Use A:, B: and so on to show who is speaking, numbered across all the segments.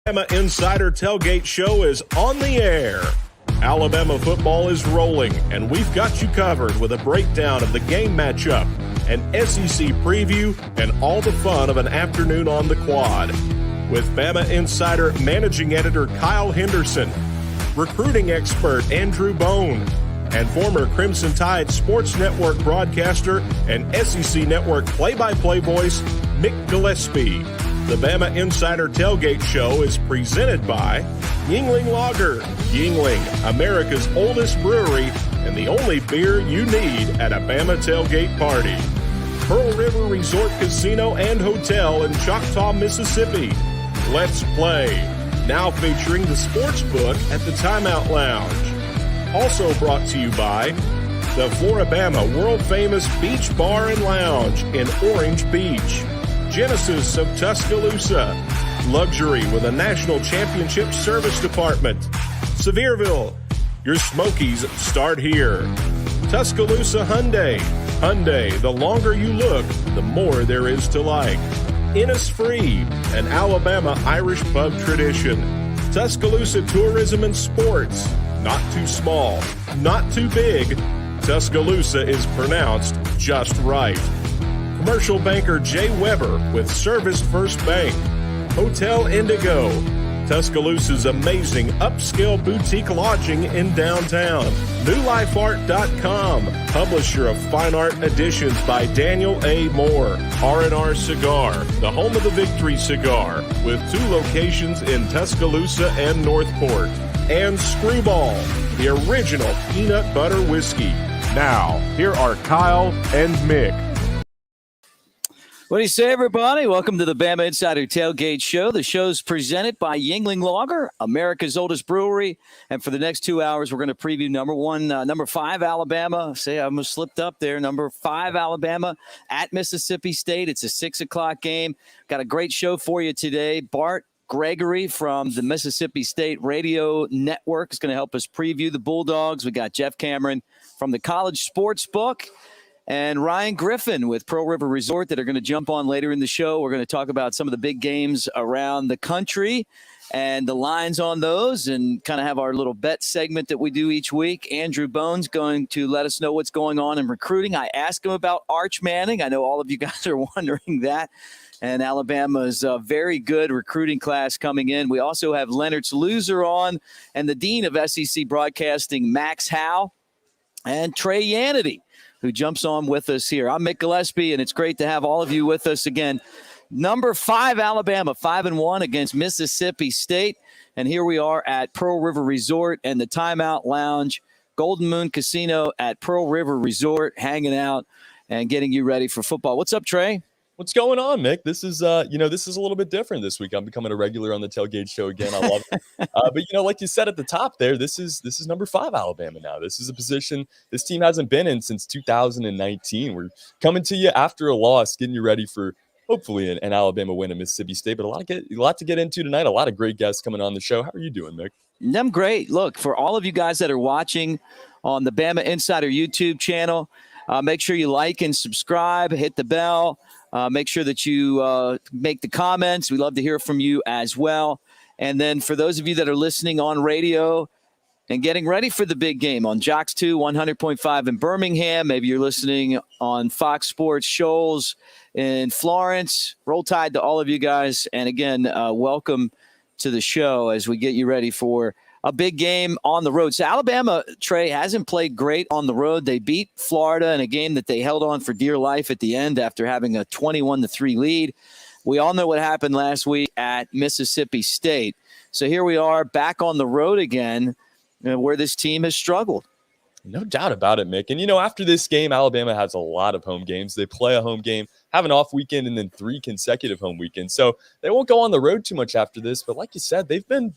A: BamaInsider Tailgate Show is on the air. Alabama football is rolling, and we've got you covered with a breakdown of the game matchup, an SEC preview, and all the fun of an afternoon on the quad. With BamaInsider Managing Editor Kyle Henderson, recruiting expert Andrew Bone, and former Crimson Tide Sports Network broadcaster and SEC Network play-by-play voice Mick Gillispie. The BamaInsider Tailgate Show is presented by Yuengling Lager. Yuengling, America's oldest brewery and the only beer you need at a Bama tailgate party. Pearl River Resort Casino and Hotel in Choctaw, Mississippi. Let's play. Now featuring the SportsBook at the Timeout Lounge. Also brought to you by the Floribama world-famous Beach Bar and Lounge in Orange Beach. Genesis of Tuscaloosa. Luxury with a national championship service department. Sevierville. Your Smokies start here. Tuscaloosa Hyundai. Hyundai, the longer you look, the more there is to like. Innisfree, an Alabama Irish pub tradition. Tuscaloosa Tourism and Sports. Not too small, not too big. Tuscaloosa is pronounced just right. Commercial banker Jay Weber with Service First Bank. Hotel Indigo. Tuscaloosa's amazing upscale boutique lodging in downtown. NewLifeArt.com, publisher of fine art editions by Daniel A. Moore. R&R Cigar, the home of the Victory Cigar, with 2 locations in Tuscaloosa and Northport. And Screwball, the original peanut butter whiskey. Now, here are Kyle and Mick.
B: What do you say, everybody? Welcome to the BamaInsider Tailgate Show. The show's presented by Yuengling Lager, America's oldest brewery. And for the next 2 hours, we're going to preview number 5, Alabama. I almost slipped up there. Number 5, Alabama at Mississippi State. It's a 6 o'clock game. Got a great show for you today. Bart Gregory from the Mississippi State Radio Network is going to help us preview the Bulldogs. We got Jeff Cameron from the College SportsBook. And Ryan Griffin with Pearl River Resort that are going to jump on later in the show. We're going to talk about some of the big games around the country and the lines on those and kind of have our little bet segment that we do each week. Andrew Bone's going to let us know what's going on in recruiting. I asked him about Arch Manning. I know all of you guys are wondering that. And Alabama's a very good recruiting class coming in. We also have Leonard's Loser on and the Dean of SEC Broadcasting, Max Howell, and Trey Yannity, who jumps on with us here. I'm Mick Gillispie, and it's great to have all of you with us again. Number 5, Alabama, 5-1 against Mississippi State. And here we are at Pearl River Resort and the Timeout Lounge, Golden Moon Casino at Pearl River Resort, hanging out and getting you ready for football. What's up, Trey?
C: What's going on, Mick? This is, this is a little bit different this week. I'm becoming a regular on the Tailgate Show again. I love it. But, like you said at the top there, this is number 5 Alabama now. This is a position this team hasn't been in since 2019. We're coming to you after a loss, getting you ready for hopefully an Alabama win at Mississippi State. But a lot to get into tonight. A lot of great guests coming on the show. How are you doing, Mick?
B: I'm great. Look, for all of you guys that are watching on the BamaInsider YouTube channel, make sure you like and subscribe, hit the bell. Make sure that you make the comments. We love to hear from you as well. And then for those of you that are listening on radio and getting ready for the big game on Jocks 2, 100.5 in Birmingham, maybe you're listening on Fox Sports Shoals in Florence. Roll Tide to all of you guys. And again, welcome to the show as we get you ready for a big game on the road. So Alabama, Trey, hasn't played great on the road. They beat Florida in a game that they held on for dear life at the end after having a 21-3 lead. We all know what happened last week at Mississippi State. So here we are back on the road again, where this team has struggled.
C: No doubt about it, Mick. And, after this game, Alabama has a lot of home games. They play a home game, have an off weekend, and then 3 consecutive home weekends. So they won't go on the road too much after this. But like you said, they've been,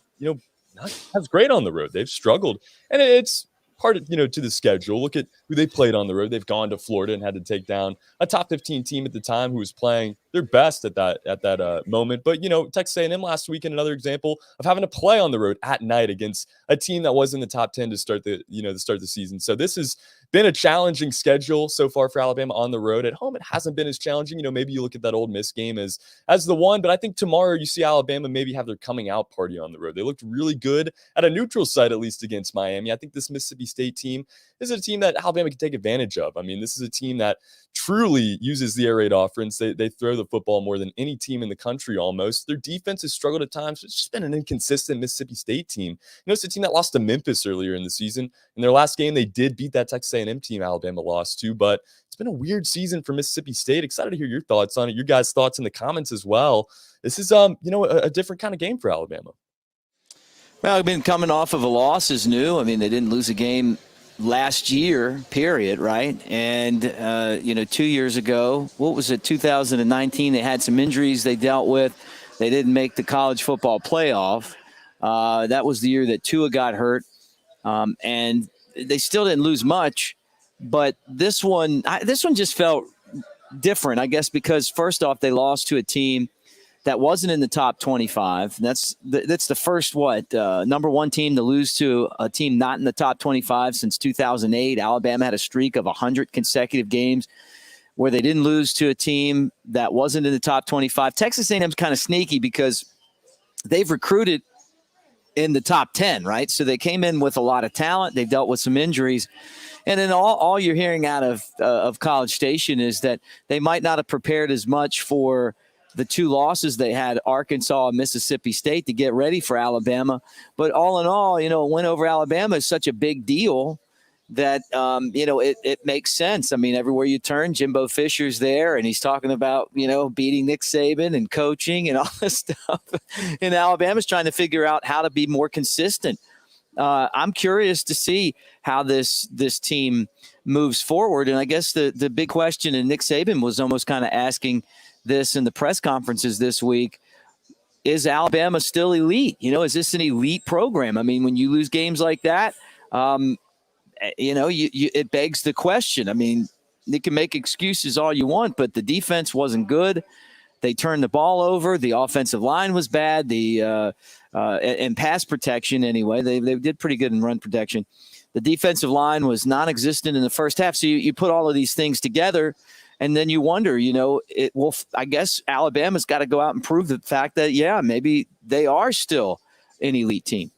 C: not as great on the road. They've struggled. And it's part of, to the schedule. Look at who they played on the road. They've gone to Florida and had to take down a top 15 team at the time who was playing their best at that moment. But, Texas A&M last week, another example of having to play on the road at night against a team that was in the top 10 to start the season. So this is been a challenging schedule so far for Alabama on the road. At home, it hasn't been as challenging. Maybe you look at that Ole Miss game as the one, but I think tomorrow you see Alabama maybe have their coming out party on the road. They looked really good at a neutral site, at least against Miami. I think this Mississippi State team is a team that Alabama can take advantage of. I mean, this is a team that truly uses the air raid offense. They throw the football more than any team in the country almost. Their defense has struggled at times. It's just been an inconsistent Mississippi State team. It's a team that lost to Memphis earlier in the season. In their last game, they did beat that Texas A&M team Alabama lost to, but it's been a weird season for Mississippi State. Excited to hear your thoughts on it, your guys' thoughts in the comments as well. This is a different kind of game for Alabama.
B: Well, I've been coming off of a loss is new. I mean, they didn't lose a game last year, period, right? And, 2 years ago, what was it, 2019, they had some injuries they dealt with. They didn't make the college football playoff. That was the year that Tua got hurt. And they still didn't lose much. But this one just felt different, I guess, because first off, they lost to a team that wasn't in the top 25. That's the first number one team to lose to a team not in the top 25 since 2008. Alabama had a streak of 100 consecutive games where they didn't lose to a team that wasn't in the top 25. Texas A&M's kind of sneaky because they've recruited in the top 10, right? So they came in with a lot of talent. They've dealt with some injuries. And then all you're hearing out of College Station is that they might not have prepared as much for the two losses they had, Arkansas and Mississippi State, to get ready for Alabama. But all in all, a win over Alabama is such a big deal that, it makes sense. I mean, everywhere you turn, Jimbo Fisher's there, and he's talking about, beating Nick Saban and coaching and all this stuff. And Alabama's trying to figure out how to be more consistent. I'm curious to see how this team moves forward. And I guess the big question, and Nick Saban was almost kind of asking this in the press conferences this week, is Alabama still elite? Is this an elite program? I mean, when you lose games like that, it begs the question. I mean, you can make excuses all you want, but the defense wasn't good. They turned the ball over. The offensive line was bad. And pass protection anyway, they did pretty good in run protection. The defensive line was non-existent in the first half. So you put all of these things together, and then you wonder, I guess Alabama's got to go out and prove the fact that, maybe they are still an elite team.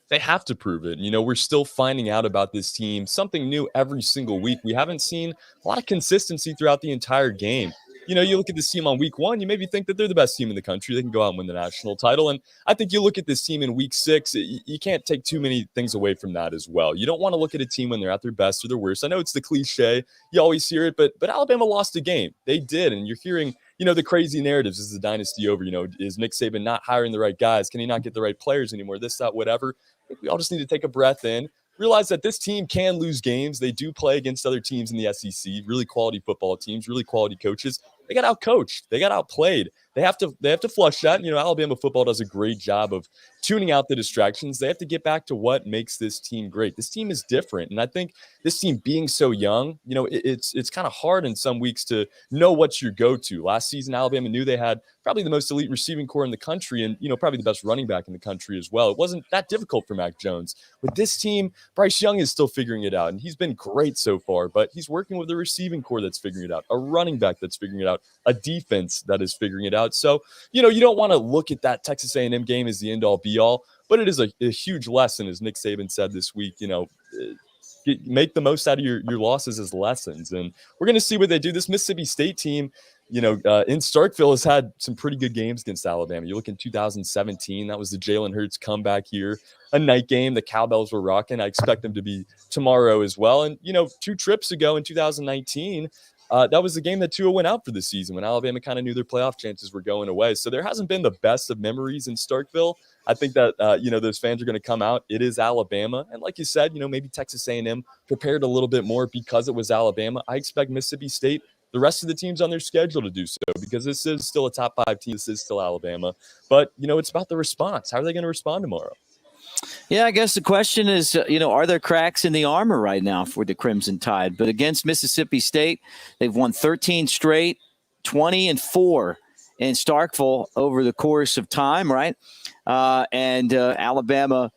C: They have to prove it. We're still finding out about this team, something new every single week. We haven't seen a lot of consistency throughout the entire game. You look at this team on week 1, you maybe think that they're the best team in the country. They can go out and win the national title. And I think you look at this team in week 6, you can't take too many things away from that as well. You don't want to look at a team when they're at their best or their worst. I know it's the cliche. You always hear it, but Alabama lost a game. They did. And you're hearing, the crazy narratives. Is the dynasty over? Is Nick Saban not hiring the right guys? Can he not get the right players anymore? This, that, whatever. I think we all just need to take a breath in. Realize that this team can lose games. They do play against other teams in the SEC, really quality football teams, really quality coaches. They got outcoached. They got outplayed. They have to flush that. Alabama football does a great job of tuning out the distractions. They have to get back to what makes this team great. This team is different. And I think this team being so young, it's kind of hard in some weeks to know what's your go-to. Last season, Alabama knew they had probably the most elite receiving core in the country and, probably the best running back in the country as well. It wasn't that difficult for Mac Jones. With this team, Bryce Young is still figuring it out, and he's been great so far, but he's working with a receiving core that's figuring it out, a running back that's figuring it out, a defense that is figuring it out. So, you don't want to look at that Texas A&M game as the end-all, be-all, but it is a huge lesson, as Nick Saban said this week, make the most out of your losses as lessons. And we're going to see what they do. This Mississippi State team, in Starkville has had some pretty good games against Alabama. You look in 2017, that was the Jalen Hurts comeback year, a night game. The cowbells were rocking. I expect them to be tomorrow as well. And, 2 trips ago in 2019, that was the game that Tua went out for the season when Alabama kind of knew their playoff chances were going away. So there hasn't been the best of memories in Starkville. I think that, those fans are going to come out. It is Alabama. And like you said, maybe Texas A&M prepared a little bit more because it was Alabama. I expect Mississippi State, the rest of the teams on their schedule, to do so because this is still a top 5 team. This is still Alabama. But, it's about the response. How are they going to respond tomorrow?
B: Yeah, I guess the question is, are there cracks in the armor right now for the Crimson Tide? But against Mississippi State, they've won 13 straight, 20-4 in Starkville over the course of time, right? And Alabama,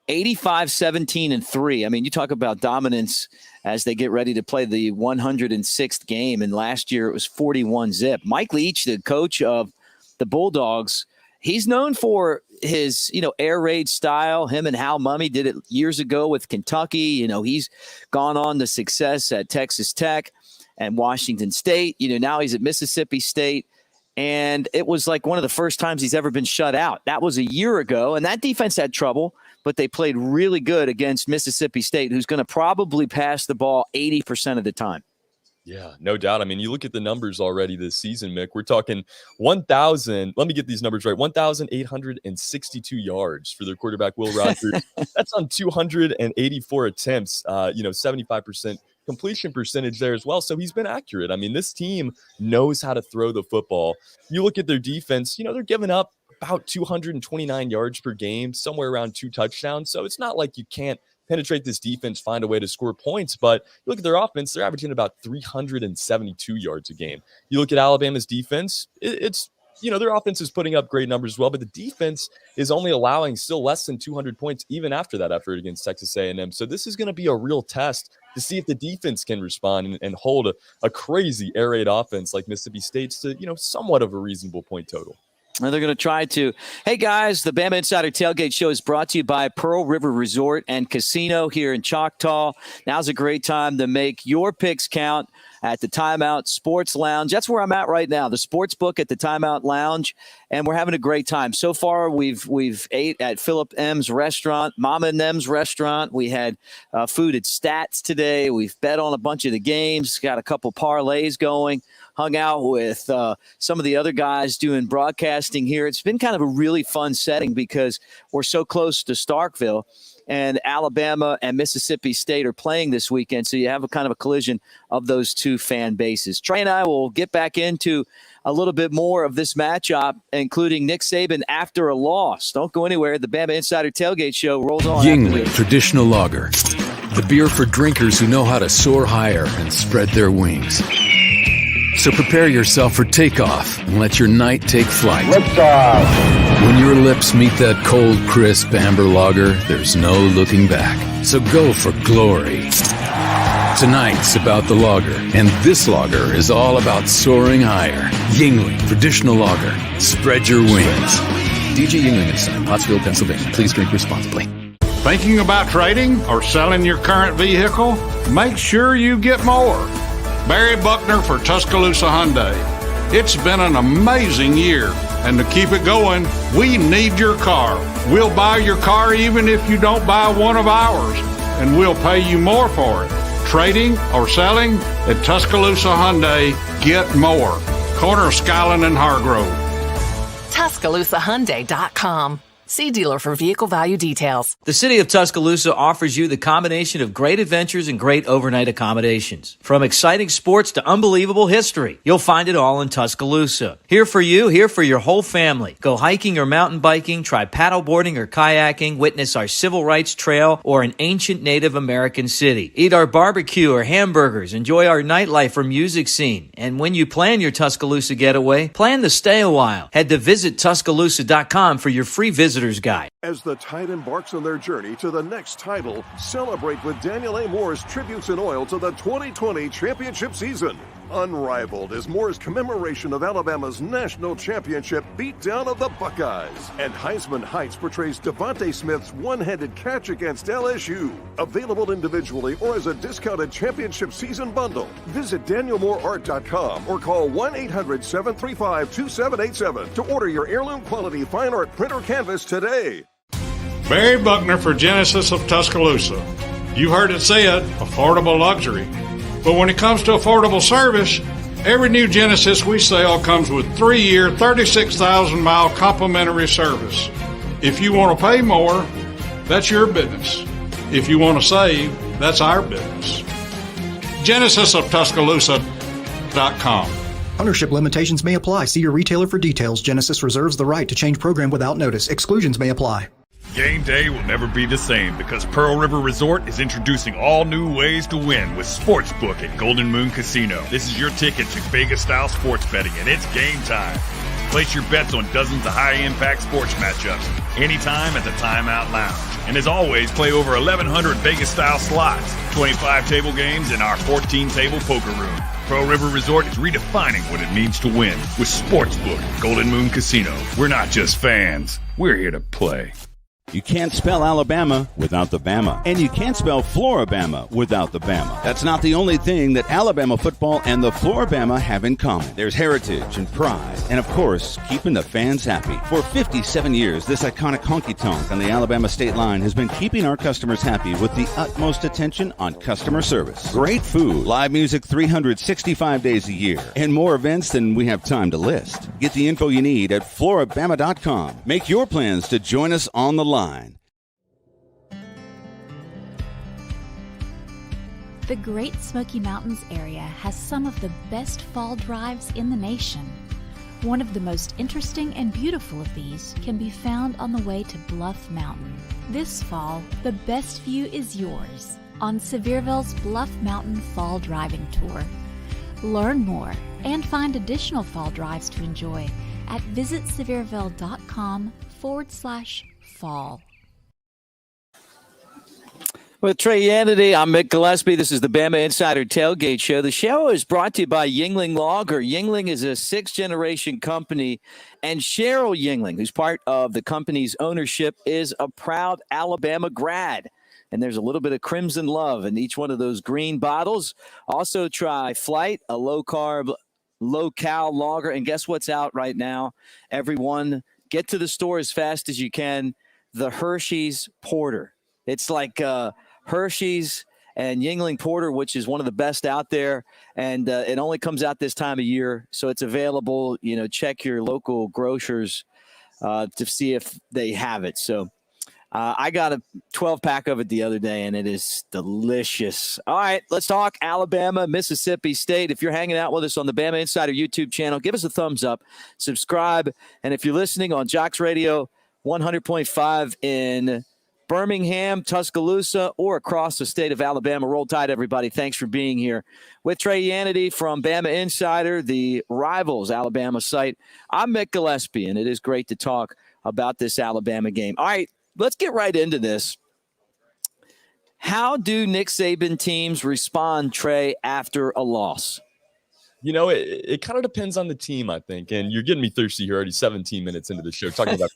B: 85-17-3. I mean, you talk about dominance as they get ready to play the 106th game. And last year it was 41-0. Mike Leach, the coach of the Bulldogs, he's known for his, air raid style. Him and Hal Mumme did it years ago with Kentucky. He's gone on to success at Texas Tech and Washington State. Now he's at Mississippi State. And it was like one of the first times he's ever been shut out. That was a year ago, and that defense had trouble, but they played really good against Mississippi State, who's going to probably pass the ball 80% of the time.
C: Yeah, no doubt. I mean, you look at the numbers already this season, Mick. We're talking 1,000. Let me get these numbers right. 1,862 yards for their quarterback, Will Rogers. That's on 284 attempts, 75% completion percentage there as well. So he's been accurate. I mean, this team knows how to throw the football. You look at their defense, they're giving up about 229 yards per game, somewhere around 2 touchdowns. So it's not like you can't penetrate this defense, find a way to score points. But you look at their offense, they're averaging about 372 yards a game. You look at Alabama's defense, it's their offense is putting up great numbers as well, but the defense is only allowing still less than 200 points even after that effort against Texas A&M. So this is going to be a real test to see if the defense can respond and hold a crazy air raid offense like Mississippi State's to, somewhat of a reasonable point total.
B: And they're going to try to. Hey, guys, the Bama Insider Tailgate Show is brought to you by Pearl River Resort and Casino here in Choctaw. Now's a great time to make your picks count at the Timeout Sports Lounge. That's where I'm at right now, the SportsBook at the Timeout Lounge, and we're having a great time. So far, we've ate at Philip M's restaurant, Mama and Them's restaurant. We had food at Stats today. We've bet on a bunch of the games, got a couple parlays going, hung out with some of the other guys doing broadcasting here. It's been kind of a really fun setting because we're so close to Starkville. And Alabama and Mississippi State are playing this weekend, so you have a kind of a collision of those two fan bases. Trey and I will get back into a little bit more of this matchup, including Nick Saban after a loss. Don't go anywhere. The Bama Insider Tailgate Show rolls on.
D: Yingling Traditional Lager, the beer for drinkers who know how to soar higher and spread their wings. So prepare yourself for takeoff and let your night take flight. Liftoff. When your lips meet that cold, crisp amber lager, there's no looking back. So go for glory. Tonight's about the lager, and this lager is all about soaring higher. Yingling Traditional Lager. Spread your wings. DJ Yingling & Son, Pottsville, Pennsylvania. Please drink responsibly.
E: Thinking about trading or selling your current vehicle? Make sure you get more. Barry Buckner for Tuscaloosa Hyundai. It's been an amazing year, and to keep it going, we need your car. We'll buy your car even if you don't buy one of ours, and we'll pay you more for it. Trading or selling at Tuscaloosa Hyundai, get more. Corner of Skyland and Hargrove.
F: TuscaloosaHyundai.com. See dealer for vehicle value details.
G: The city of Tuscaloosa offers you the combination of great adventures and great overnight accommodations. From exciting sports to unbelievable history, you'll find it all in Tuscaloosa. Here for you, here for your whole family. Go hiking or mountain biking, try paddleboarding or kayaking, witness our civil rights trail or an ancient Native American city. Eat our barbecue or hamburgers, enjoy our nightlife or music scene. And when you plan your Tuscaloosa getaway, plan to stay a while. Head to visittuscaloosa.com for your free visitor's guide.
H: As the Tide embarks on their journey to the next title, celebrate with Daniel A. Moore's Tributes in Oil to the 2020 championship season. Unrivaled is Moore's commemoration of Alabama's national championship beatdown of the Buckeyes. And Heisman Heights portrays Devontae Smith's one-handed catch against LSU. Available individually or as a discounted championship season bundle. Visit DanielMooreArt.com or call 1-800-735-2787 to order your heirloom quality fine art print or canvas today.
E: Barry Buckner for Genesis of Tuscaloosa. You heard it said, affordable luxury. But when it comes to affordable service, every new Genesis we sell comes with 3-year, 36,000-mile complimentary service. If you want to pay more, that's your business. If you want to save, that's our business. GenesisofTuscaloosa.com.
I: Ownership limitations may apply. See your retailer for details. Genesis reserves the right to change program without notice. Exclusions may apply.
J: Game day will never be the same because Pearl River Resort is introducing all new ways to win with SportsBook at Golden Moon Casino. This is your ticket to Vegas-style sports betting, and it's game time. Place your bets on dozens of high-impact sports matchups anytime at the Timeout Lounge. And as always, play over 1,100 Vegas-style slots, 25 table games, and our 14-table poker room. Pearl River Resort is redefining what it means to win with SportsBook, Golden Moon Casino. We're not just fans. We're here to play.
K: You can't spell Alabama without the Bama. And you can't spell Floribama without the Bama. That's not the only thing that Alabama football and the Floribama have in common. There's heritage and pride. And, of course, keeping the fans happy. For 57 years, this iconic honky-tonk on the Alabama state line has been keeping our customers happy with the utmost attention on customer service. Great food, live music 365 days a year, and more events than we have time to list. Get the info you need at Floribama.com. Make your plans to join us on the line.
L: The Great Smoky Mountains area has some of the best fall drives in the nation. One of the most interesting and beautiful of these can be found on the way to Bluff Mountain. This fall, the best view is yours on Sevierville's Bluff Mountain Fall Driving Tour. Learn more and find additional fall drives to enjoy at visitsevierville.com/fall.
B: With Trey Yannity, I'm Mick Gillispie. This is the Bama Insider Tailgate Show. The show is brought to you by Yuengling Lager. Yuengling is a sixth-generation company, and Cheryl Yuengling, who's part of the company's ownership, is a proud Alabama grad. And there's a little bit of crimson love in each one of those green bottles. Also try Flight, a low-carb, low-cal lager. And guess what's out right now? Everyone, get to the store as fast as you can. The Hershey's Porter. It's like Hershey's and Yuengling Porter, which is one of the best out there. And it only comes out this time of year. So it's available. You know, check your local grocers to see if they have it. So I got a 12-pack of it the other day, and it is delicious. All right, let's talk Alabama, Mississippi State. If you're hanging out with us on the Bama Insider YouTube channel, give us a thumbs up, subscribe. And if you're listening on Jocks Radio 100.5 in Birmingham, Tuscaloosa, or across the state of Alabama. Roll Tide, everybody. Thanks for being here. With Trey Yannity from Bama Insider, the Rivals Alabama site, I'm Mick Gillispie, and it is great to talk about this Alabama game. All right, let's get right into this. How do Nick Saban teams respond, Trey, after a loss?
C: You know, it kind of depends on the team, I think. And you're getting me thirsty here already 17 minutes into the show talking about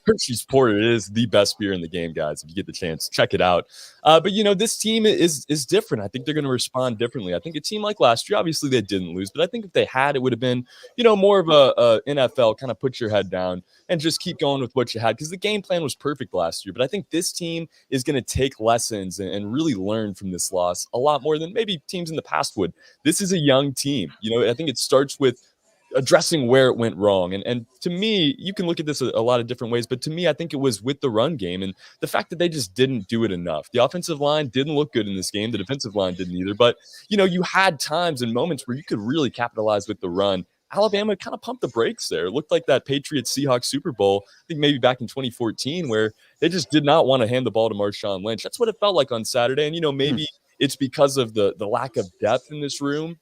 C: Hershey's Porter. It is the best beer in the game, guys. If you get the chance, check it out. But, you know, this team is different. I think they're going to respond differently. I think a team like last year, obviously they didn't lose. But I think if they had, it would have been, you know, more of a NFL kind of put your head down and just keep going with what you had. Because the game plan was perfect last year. But I think this team is going to take lessons and really learn from this loss a lot more than maybe teams in the past would. This is a young team. You know, I think it starts with addressing where it went wrong. And to me, you can look at this a lot of different ways, but to me, I think it was with the run game and the fact that they just didn't do it enough. The offensive line didn't look good in this game. The defensive line didn't either. But, you know, you had times and moments where you could really capitalize with the run. Alabama kind of pumped the brakes there. It looked like that Patriots-Seahawks Super Bowl, I think maybe back in 2014, where they just did not want to hand the ball to Marshawn Lynch. That's what it felt like on Saturday. And, you know, maybe it's because of the lack of depth in this room.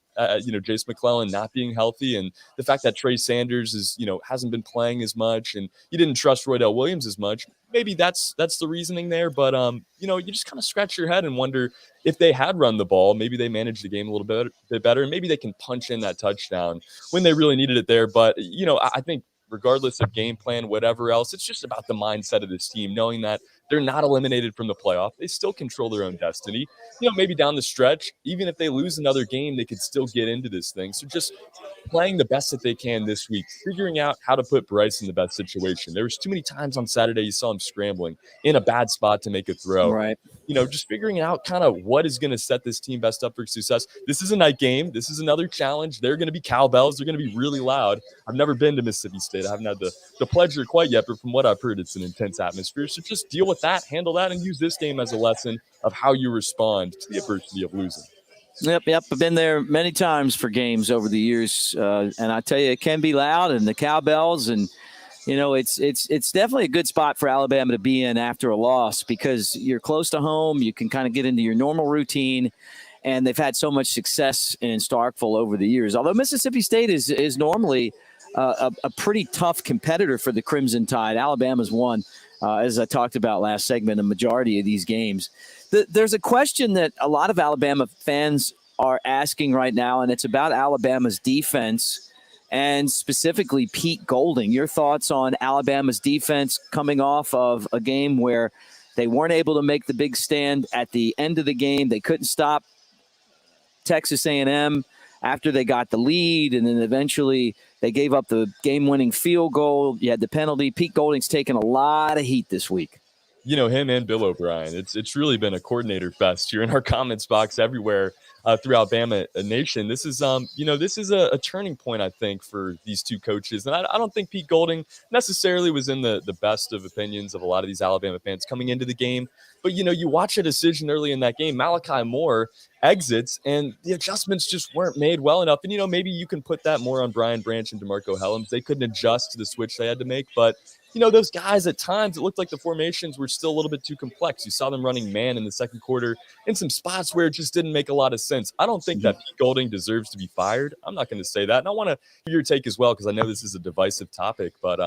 C: You know, Jace McClellan not being healthy and the fact that Trey Sanders is, you know, hasn't been playing as much and you didn't trust Roydell Williams as much. Maybe that's the reasoning there. But, you know, you just kind of scratch your head and wonder if they had run the ball, maybe they managed the game a little bit better and maybe they can punch in that touchdown when they really needed it there. But, you know, I think regardless of game plan, whatever else, it's just about the mindset of this team, knowing that they're not eliminated from the playoff. They still control their own destiny. You know, maybe down the stretch, even if they lose another game, they could still get into this thing. So just playing the best that they can this week, figuring out how to put Bryce in the best situation. There was too many times on Saturday you saw him scrambling in a bad spot to make a throw.
B: Right.
C: You know, just figuring out kind of what is going to set this team best up for success. This is a night game. This is another challenge. They're going to be cowbells. They're going to be really loud. I've never been to Mississippi State. I haven't had the pleasure quite yet, but from what I've heard, it's an intense atmosphere. So just deal with that, handle that, and use this game as a lesson of how you respond to the adversity of losing.
B: Yep. I've been there many times for games over the years, and I tell you, it can be loud and the cowbells, and you know, it's definitely a good spot for Alabama to be in after a loss because you're close to home. You can kind of get into your normal routine, and they've had so much success in Starkville over the years. Although Mississippi State is normally a pretty tough competitor for the Crimson Tide. Alabama's won, as I talked about last segment, a majority of these games. There's a question that a lot of Alabama fans are asking right now, and it's about Alabama's defense and specifically Pete Golding. Your thoughts on Alabama's defense coming off of a game where they weren't able to make the big stand at the end of the game. They couldn't stop Texas A&M after they got the lead, and then eventually they gave up the game-winning field goal. You had the penalty. Pete Golding's taken a lot of heat this week.
C: You know, him and Bill O'Brien, it's really been a coordinator fest here in our comments box everywhere throughout Bama Nation. This is, this is a turning point, I think, for these two coaches. And I don't think Pete Golding necessarily was in the best of opinions of a lot of these Alabama fans coming into the game. But, you watch a decision early in that game. Malachi Moore exits, and the adjustments just weren't made well enough. And, maybe you can put that more on Brian Branch and DeMarco Hellams. They couldn't adjust to the switch they had to make. But, those guys at times, it looked like the formations were still a little bit too complex. You saw them running man in the second quarter in some spots where it just didn't make a lot of sense. I don't think that Pete Golding deserves to be fired. I'm not going to say that. And I want to hear your take as well, because I know this is a divisive topic. But,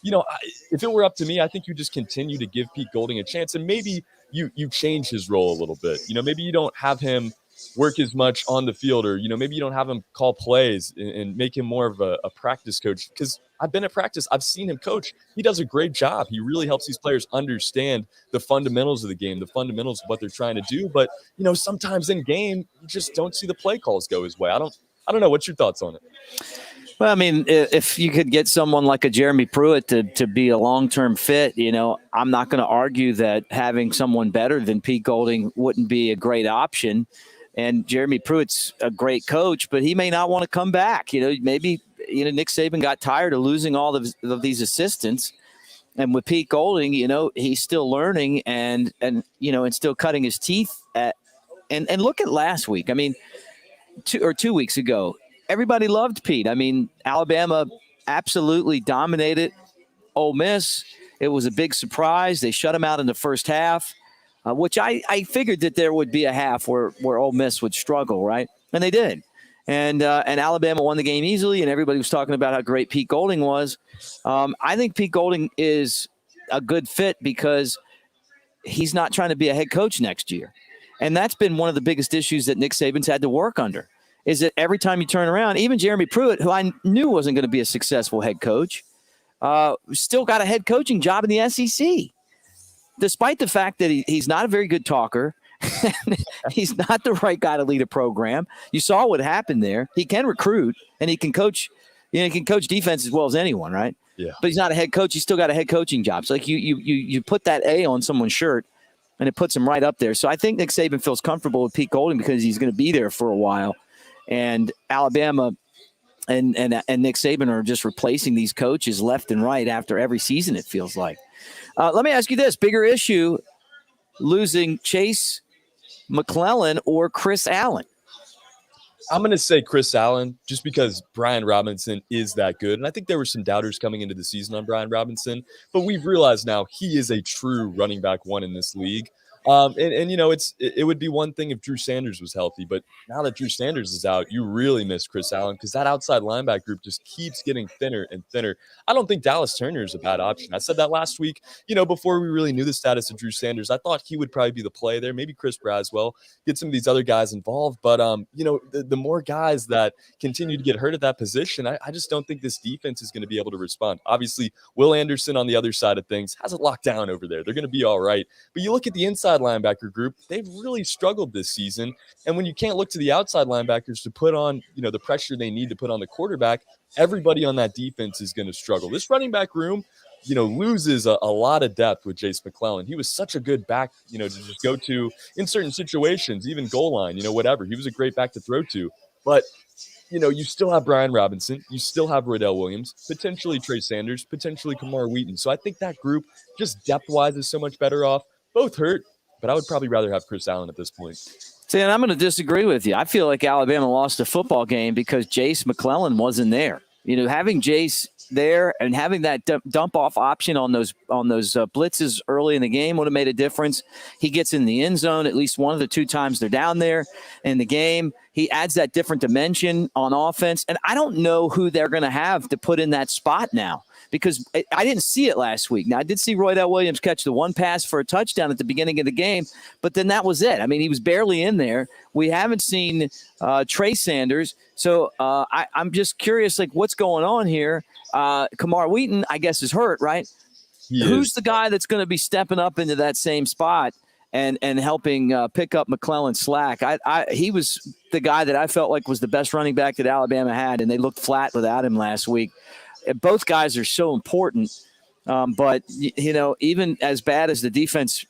C: if it were up to me, I think you just continue to give Pete Golding a chance. And maybe you change his role a little bit. Maybe you don't have him work as much on the field, or, maybe you don't have him call plays and make him more of a practice coach. Because I've been at practice. I've seen him coach. He does a great job. He really helps these players understand the fundamentals of the game, the fundamentals of what they're trying to do. But, sometimes in game, you just don't see the play calls go his way. I don't know. What's your thoughts on it?
B: Well, I mean, if you could get someone like a Jeremy Pruitt to be a long-term fit, I'm not going to argue that having someone better than Pete Golding wouldn't be a great option. And Jeremy Pruitt's a great coach, but he may not want to come back. Maybe Nick Saban got tired of losing all of these assistants. And with Pete Golding, he's still learning and still cutting his teeth at. And look at last week. I mean, 2 weeks ago, everybody loved Pete. I mean, Alabama absolutely dominated Ole Miss. It was a big surprise. They shut him out in the first half, which I figured that there would be a half where Ole Miss would struggle, right? And they did. And Alabama won the game easily, and everybody was talking about how great Pete Golding was. I think Pete Golding is a good fit because he's not trying to be a head coach next year. And that's been one of the biggest issues that Nick Saban's had to work under, is that every time you turn around, even Jeremy Pruitt, who I knew wasn't going to be a successful head coach, still got a head coaching job in the SEC, despite the fact that he's not a very good talker. He's not the right guy to lead a program. You saw what happened there. He can recruit and he can coach. He can coach defense as well as anyone, right?
C: Yeah.
B: But he's not a head coach. He's still got a head coaching job. So like you put that A on someone's shirt, and it puts him right up there. So I think Nick Saban feels comfortable with Pete Golding because he's going to be there for a while. And Alabama and Nick Saban are just replacing these coaches left and right after every season, it feels like. Let me ask you this. Bigger issue, losing Chase McClellan or Chris Allen?
C: I'm going to say Chris Allen, just because Brian Robinson is that good. And I think there were some doubters coming into the season on Brian Robinson, but we've realized now he is a true running back one in this league. It would be one thing if Drew Sanders was healthy, but now that Drew Sanders is out, you really miss Chris Allen because that outside linebacker group just keeps getting thinner and thinner. I don't think Dallas Turner is a bad option. I said that last week, before we really knew the status of Drew Sanders. I thought he would probably be the play there. Maybe Chris Braswell, get some of these other guys involved. But, the more guys that continue to get hurt at that position, I just don't think this defense is going to be able to respond. Obviously, Will Anderson on the other side of things has it locked down over there. They're going to be all right. But you look at the inside linebacker group, they've really struggled this season. And when you can't look to the outside linebackers to put on, the pressure they need to put on the quarterback, everybody on that defense is going to struggle. This running back room, loses a lot of depth with Chase McClellan. He was such a good back, to just go to in certain situations, even goal line, whatever. He was a great back to throw to. But, you still have Brian Robinson. You still have Rodell Williams, potentially Trey Sanders, potentially Kamar Wheaton. So I think that group, just depth-wise, is so much better off. Both hurt, but I would probably rather have Chris Allen at this point.
B: See, and I'm going to disagree with you. I feel like Alabama lost a football game because Jace McClellan wasn't there. having Jace there and having that dump off option on those blitzes early in the game would have made a difference. He gets in the end zone at least one of the 2 times they're down there in the game. He adds that different dimension on offense. And I don't know who they're going to have to put in that spot now, because I didn't see it last week. Now, I did see Roydell Williams catch the one pass for a touchdown at the beginning of the game, but then that was it. I mean, he was barely in there. We haven't seen Trey Sanders. So I'm just curious, what's going on here? Kamar Wheaton, I guess, is hurt, right? Who's the guy that's going to be stepping up into that same spot and helping pick up McClellan's slack? He was the guy that I felt like was the best running back that Alabama had, and they looked flat without him last week. Both guys are so important, but, even as bad as the defense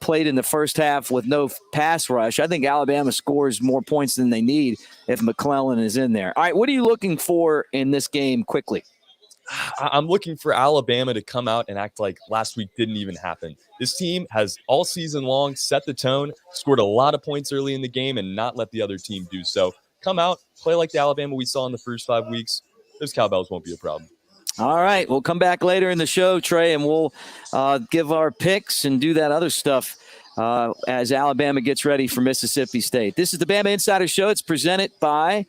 B: played in the first half with no pass rush, I think Alabama scores more points than they need if McClellan is in there. All right, what are you looking for in this game quickly?
C: I'm looking for Alabama to come out and act like last week didn't even happen. This team has all season long set the tone, scored a lot of points early in the game, and not let the other team do so. Come out, play like the Alabama we saw in the first 5 weeks. Those cowbells won't be a problem.
B: All right, we'll come back later in the show, Trey, and we'll give our picks and do that other stuff as Alabama gets ready for Mississippi State. This is the Bama Insider Show. It's presented by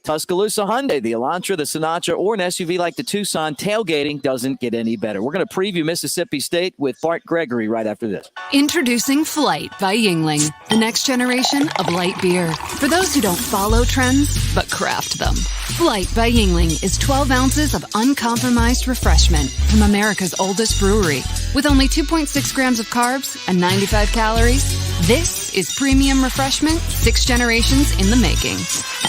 B: Tuscaloosa Hyundai, the Elantra, the Sinatra, or an SUV like the Tucson. Tailgating doesn't get any better. We're going to preview Mississippi State with Bart Gregory right after this.
M: Introducing Flight by Yingling, the next generation of light beer. For those who don't follow trends, but craft them. Flight by Yingling is 12 ounces of uncompromised refreshment from America's oldest brewery. With only 2.6 grams of carbs and 95 calories, this is premium refreshment 6 generations in the making.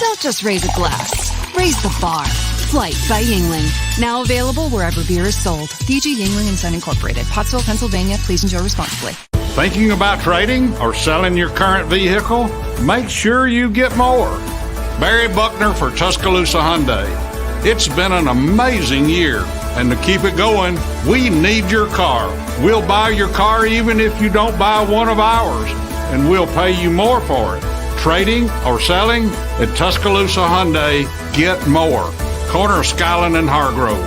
M: Don't just raise a glass, raise the bar. Flight by Yingling. Now available wherever beer is sold. DG Yingling and Son Incorporated. Pottsville, Pennsylvania. Please enjoy responsibly.
E: Thinking about trading or selling your current vehicle? Make sure you get more. Barry Buckner for Tuscaloosa Hyundai. It's been an amazing year, and to keep it going, we need your car. We'll buy your car even if you don't buy one of ours, and we'll pay you more for it. Trading or selling? At Tuscaloosa Hyundai, get more. Corner of Skyland and Hargrove.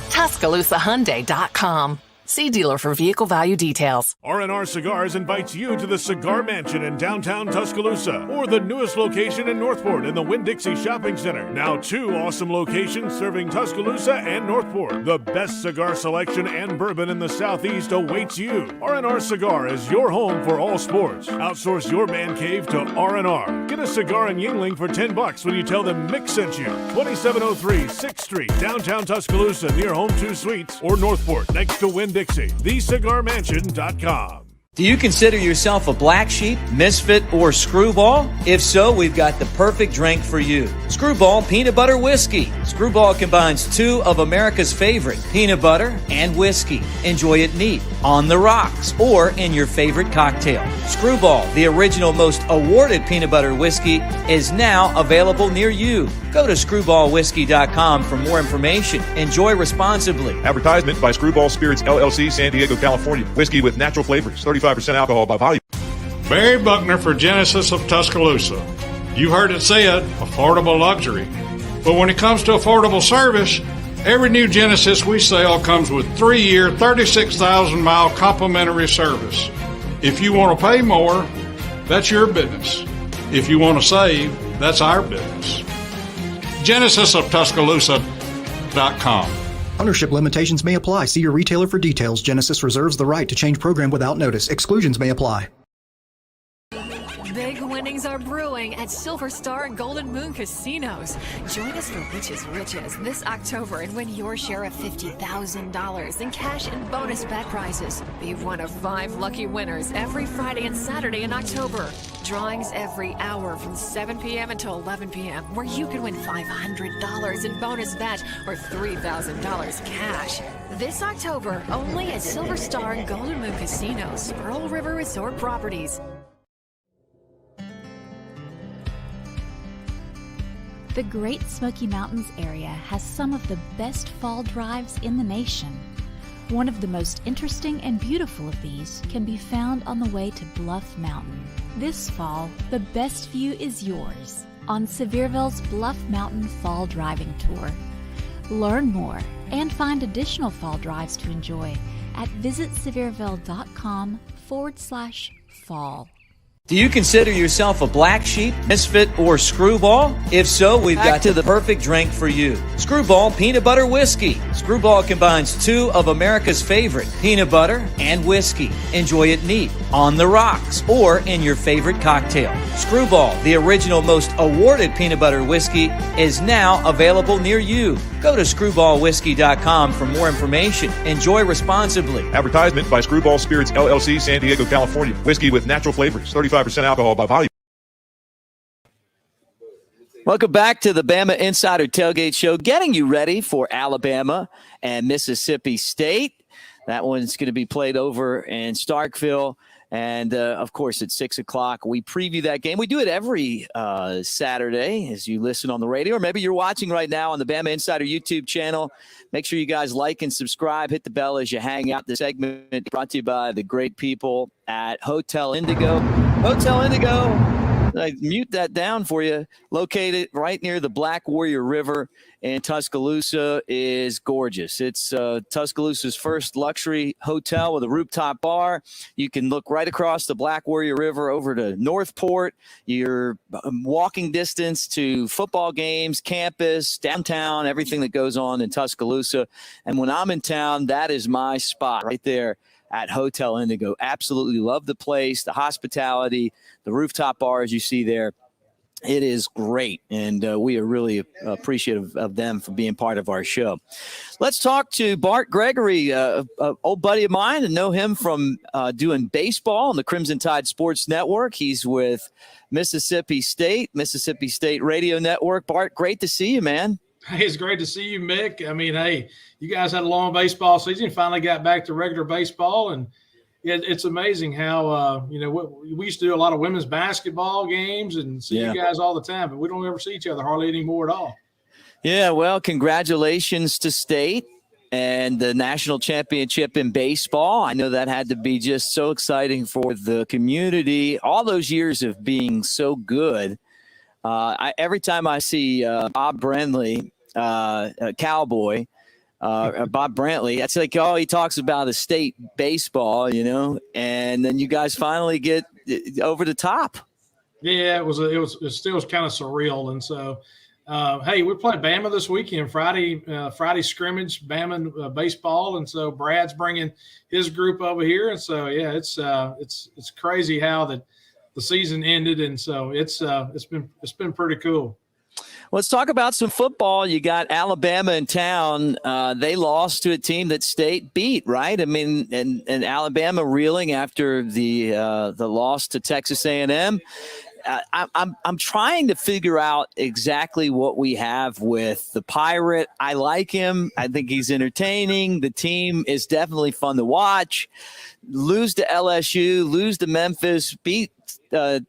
F: TuscaloosaHyundai.com. See dealer for vehicle value details.
A: R&R Cigars invites you to the Cigar Mansion in downtown Tuscaloosa, or the newest location in Northport in the Winn-Dixie Shopping Center. Now 2 awesome locations serving Tuscaloosa and Northport. The best cigar selection and bourbon in the Southeast awaits you. R&R Cigar is your home for all sports. Outsource your man cave to R&R. Get a cigar in Yingling for $10 when you tell them Mick sent you. 2703 6th Street, downtown Tuscaloosa, near Home 2 Suites, or Northport, next to Winn-Dixie. TheCigarMansion.com.
G: Do you consider yourself a black sheep, misfit, or screwball? If so, we've got the perfect drink for you. Screwball Peanut Butter Whiskey. Screwball combines 2 of America's favorite, peanut butter and whiskey. Enjoy it neat, on the rocks, or in your favorite cocktail. Screwball, the original most awarded peanut butter whiskey, is now available near you. Go to screwballwhiskey.com for more information. Enjoy responsibly.
N: Advertisement by Screwball Spirits, LLC, San Diego, California. Whiskey with natural flavors, 35% alcohol by volume.
E: Barry Buckner for Genesis of Tuscaloosa. You heard it said, affordable luxury. But when it comes to affordable service, every new Genesis we sell comes with 3-year, 36,000-mile complimentary service. If you want to pay more, that's your business. If you want to save, that's our business. GenesisofTuscaloosa.com.
I: Ownership limitations may apply. See your retailer for details. Genesis reserves the right to change program without notice. Exclusions may apply.
O: Big winnings are brewing at Silver Star and Golden Moon Casinos. Join us for Riches Riches this October and win your share of $50,000 in cash and bonus bet prizes. Be one of 5 lucky winners every Friday and Saturday in October. Drawings every hour from 7 p.m. until 11 p.m. where you can win $500 in bonus bet or $3,000 cash. This October, only at Silver Star and Golden Moon Casinos, Pearl River Resort Properties.
L: The Great Smoky Mountains area has some of the best fall drives in the nation. One of the most interesting and beautiful of these can be found on the way to Bluff Mountain. This fall, the best view is yours. on Sevierville's Bluff Mountain Fall Driving Tour. Learn more and find additional fall drives to enjoy at visitsevierville.com/fall.
G: Do you consider yourself a black sheep, misfit, or screwball? If so, we've got the perfect drink for you. Screwball Peanut Butter Whiskey. Screwball combines two of America's favorite, peanut butter and whiskey. Enjoy it neat, on the rocks, or in your favorite cocktail. Screwball, the original most awarded peanut butter whiskey, is now available near you. Go to screwballwhiskey.com for more information. Enjoy responsibly.
N: Advertisement by Screwball Spirits, LLC, San Diego, California. Whiskey with natural flavors, 35% alcohol by volume.
B: Welcome back to the Bama Insider Tailgate Show, getting you ready for Alabama and Mississippi State. That one's going to be played over in Starkville. And, of course, at 6 o'clock, we preview that game. We do it every Saturday as you listen on the radio, or maybe you're watching right now on the Bama Insider YouTube channel. Make sure you guys like and subscribe. Hit the bell as you hang out. The segment brought to you by the great people at Hotel Indigo. Hotel Indigo, I mute that down for you. Located right near the Black Warrior River in Tuscaloosa, is gorgeous. It's Tuscaloosa's first luxury hotel with a rooftop bar. You can look right across the Black Warrior River over to Northport. You're walking distance to football games, campus, downtown, everything that goes on in Tuscaloosa. And when I'm in town, that is my spot right there at Hotel Indigo. Absolutely love the place, the hospitality, the rooftop bars you see there. It is great, and we are really appreciative of them for being part of our show. Let's talk to Bart Gregory, an old buddy of mine, and know him from doing baseball on the Crimson Tide Sports Network. He's with Mississippi State Radio Network. Bart, great to see you, man.
P: Hey, it's great to see you, Mick. I mean, hey, you guys had a long baseball season. Finally got back to regular baseball, and it's amazing how, we used to do a lot of women's basketball games and see you guys all the time, but we don't ever see each other hardly anymore at all.
B: Yeah, well, congratulations to State and the national championship in baseball. I know that had to be just so exciting for the community. All those years of being so good. Every time I see Bob Brantley, Cowboy, Bob Brantley, that's like, oh, he talks about the state baseball, and then you guys finally get over the top.
P: Yeah, it still kind of surreal. And so, hey, we're playing Bama this weekend, Friday scrimmage, Bama baseball. And so Brad's bringing his group over here. And so, yeah, it's crazy how the season ended. And so it's been pretty cool.
B: Let's talk about some football. You got Alabama in town. They lost to a team that State beat, right? I mean, and Alabama reeling after the loss to Texas A&M. I'm trying to figure out exactly what we have with the Pirate. I like him. I think he's entertaining. The team is definitely fun to watch. Lose to LSU, lose to Memphis, beat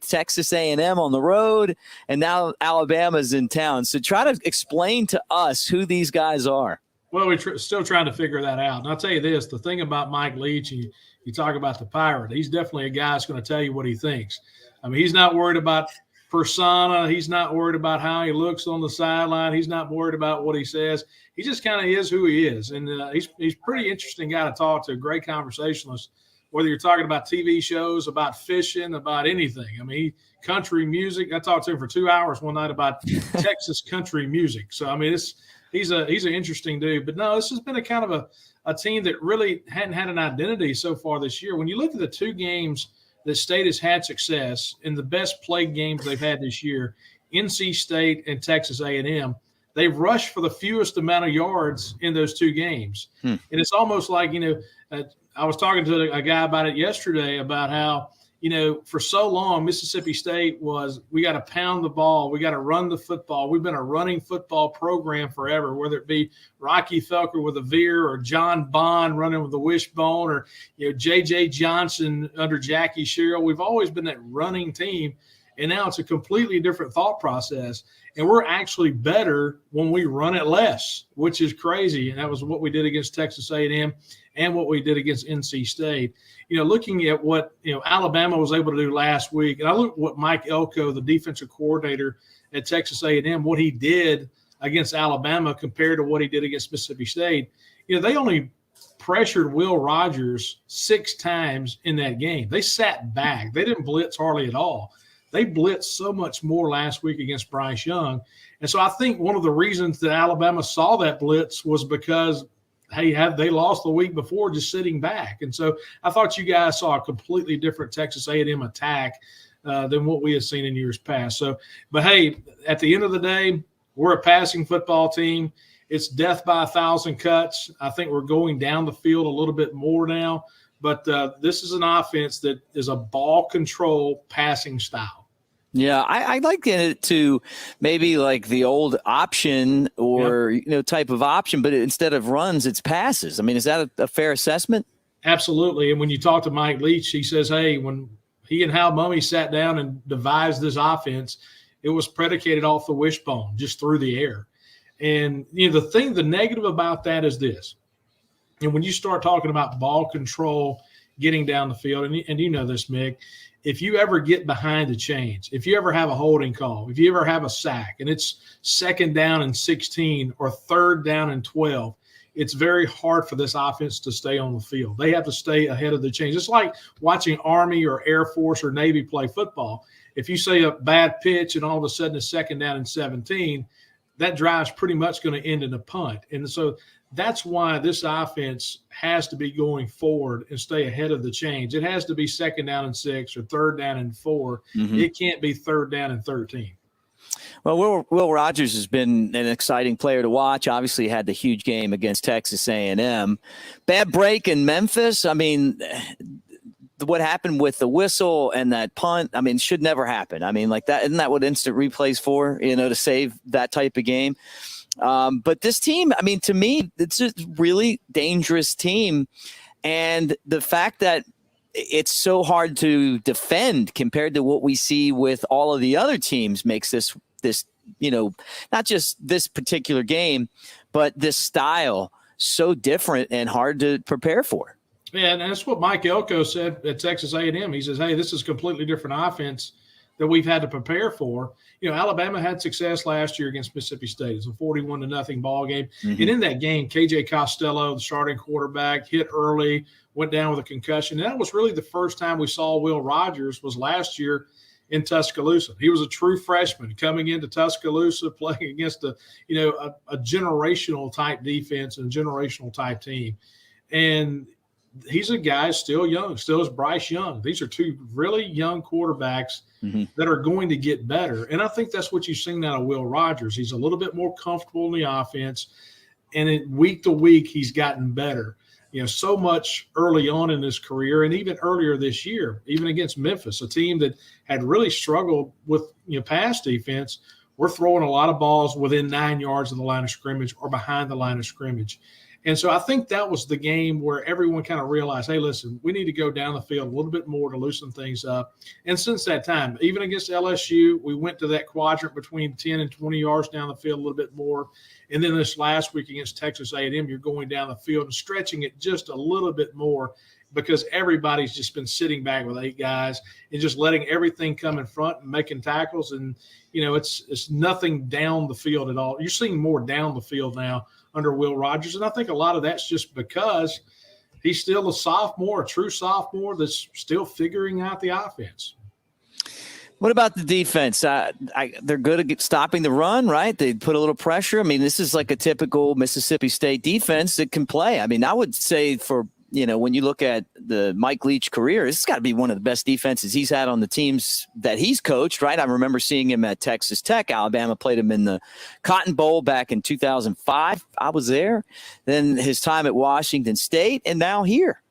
B: Texas A&M on the road, and now Alabama's in town. So try to explain to us who these guys are.
P: Well, we're still trying to figure that out. And I'll tell you this, the thing about Mike Leach, you talk about the Pirate, he's definitely a guy that's going to tell you what he thinks. I mean, he's not worried about persona. He's not worried about how he looks on the sideline. He's not worried about what he says. He just kind of is who he is. And he's a pretty interesting guy to talk to, a great conversationalist, whether you're talking about TV shows, about fishing, about anything. I mean, country music. I talked to him for 2 hours one night about Texas country music. So, I mean, he's an interesting dude. But, no, this has been a kind of a team that really hadn't had an identity so far this year. When you look at the two games that State has had success in, the best played games they've had this year, NC State and Texas A&M, they've rushed for the fewest amount of yards in those two games. And it's almost like, I was talking to a guy about it yesterday about how, for so long, Mississippi State we got to pound the ball. We got to run the football. We've been a running football program forever, whether it be Rocky Felker with a veer or John Bond running with a wishbone or, J.J. Johnson under Jackie Sherrill. We've always been that running team. And now it's a completely different thought process. And we're actually better when we run it less, which is crazy. And that was what we did against Texas A&M and what we did against NC State. Looking at what, Alabama was able to do last week, and I look at what Mike Elko, the defensive coordinator at Texas A&M, what he did against Alabama compared to what he did against Mississippi State. They only pressured Will Rogers 6 times in that game. They sat back. They didn't blitz hardly at all. They blitzed so much more last week against Bryce Young. And so I think one of the reasons that Alabama saw that blitz was because they lost the week before just sitting back. And so I thought you guys saw a completely different Texas A&M attack than what we had seen in years past. So, but hey, at the end of the day, we're a passing football team. It's death by 1,000 cuts. I think we're going down the field a little bit more now. But this is an offense that is a ball control passing style.
B: Yeah, I like it to maybe like the old option or type of option, but instead of runs, it's passes. I mean, is that a fair assessment?
P: Absolutely. And when you talk to Mike Leach, he says, hey, when he and Hal Mumme sat down and devised this offense, it was predicated off the wishbone, just through the air. And the negative about that is this. And when you start talking about ball control, getting down the field, and you know this, Mick, if you ever get behind the chains, if you ever have a holding call, if you ever have a sack, and it's 2nd down and 16 or 3rd down and 12, it's very hard for this offense to stay on the field. They have to stay ahead of the chains. It's like watching Army or Air Force or Navy play football. If you say a bad pitch and all of a sudden it's 2nd down and 17, that drive's pretty much going to end in a punt. And so that's why this offense has to be going forward and stay ahead of the chains. It has to be 2nd down and 6 or 3rd down and 4. Mm-hmm. It can't be 3rd down and 13.
B: Well, Will Rogers has been an exciting player to watch. Obviously had the huge game against Texas A&M. Bad break in Memphis. I mean, what happened with the whistle and that punt, I mean, should never happen. I mean, like that, isn't that what instant replay's for, to save that type of game? But this team, I mean, to me, it's a really dangerous team. And the fact that it's so hard to defend compared to what we see with all of the other teams makes this, not just this particular game, but this style so different and hard to prepare for.
P: Yeah, and that's what Mike Elko said at Texas A&M. He says, hey, this is a completely different offense that we've had to prepare for. Alabama had success last year against Mississippi State. It's a 41-0 ball game. Mm-hmm. And in that game, KJ Costello, the starting quarterback, hit early, went down with a concussion. And that was really the first time we saw Will Rogers was last year in Tuscaloosa. He was a true freshman coming into Tuscaloosa, playing against a generational type defense and generational type team. And he's a guy still young, still is Bryce Young. These are 2 really young quarterbacks that are going to get better. And I think that's what you've seen out of Will Rogers. He's a little bit more comfortable in the offense. And week to week, he's gotten better. So much early on in his career and even earlier this year, even against Memphis, a team that had really struggled with pass defense. We're throwing a lot of balls within 9 yards of the line of scrimmage or behind the line of scrimmage. And so I think that was the game where everyone kind of realized, hey, listen, we need to go down the field a little bit more to loosen things up. And since that time, even against LSU, we went to that quadrant between 10 and 20 yards down the field a little bit more. And then this last week against Texas A&M, you're going down the field and stretching it just a little bit more because everybody's just been sitting back with 8 guys and just letting everything come in front and making tackles. And, it's nothing down the field at all. You're seeing more down the field now under Will Rogers. And I think a lot of that's just because he's still a sophomore, a true sophomore that's still figuring out the offense.
B: What about the defense? They're good at stopping the run, right? They put a little pressure. I mean, this is like a typical Mississippi State defense that can play. I mean, I would say for, when you look at the Mike Leach career, this has got to be one of the best defenses he's had on the teams that he's coached, right? I remember seeing him at Texas Tech. Alabama played him in the Cotton Bowl back in 2005. I was there. Then his time at Washington State and now here.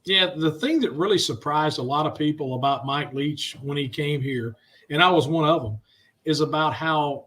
P: Yeah, the thing that really surprised a lot of people about Mike Leach when he came here, and I was one of them, is about how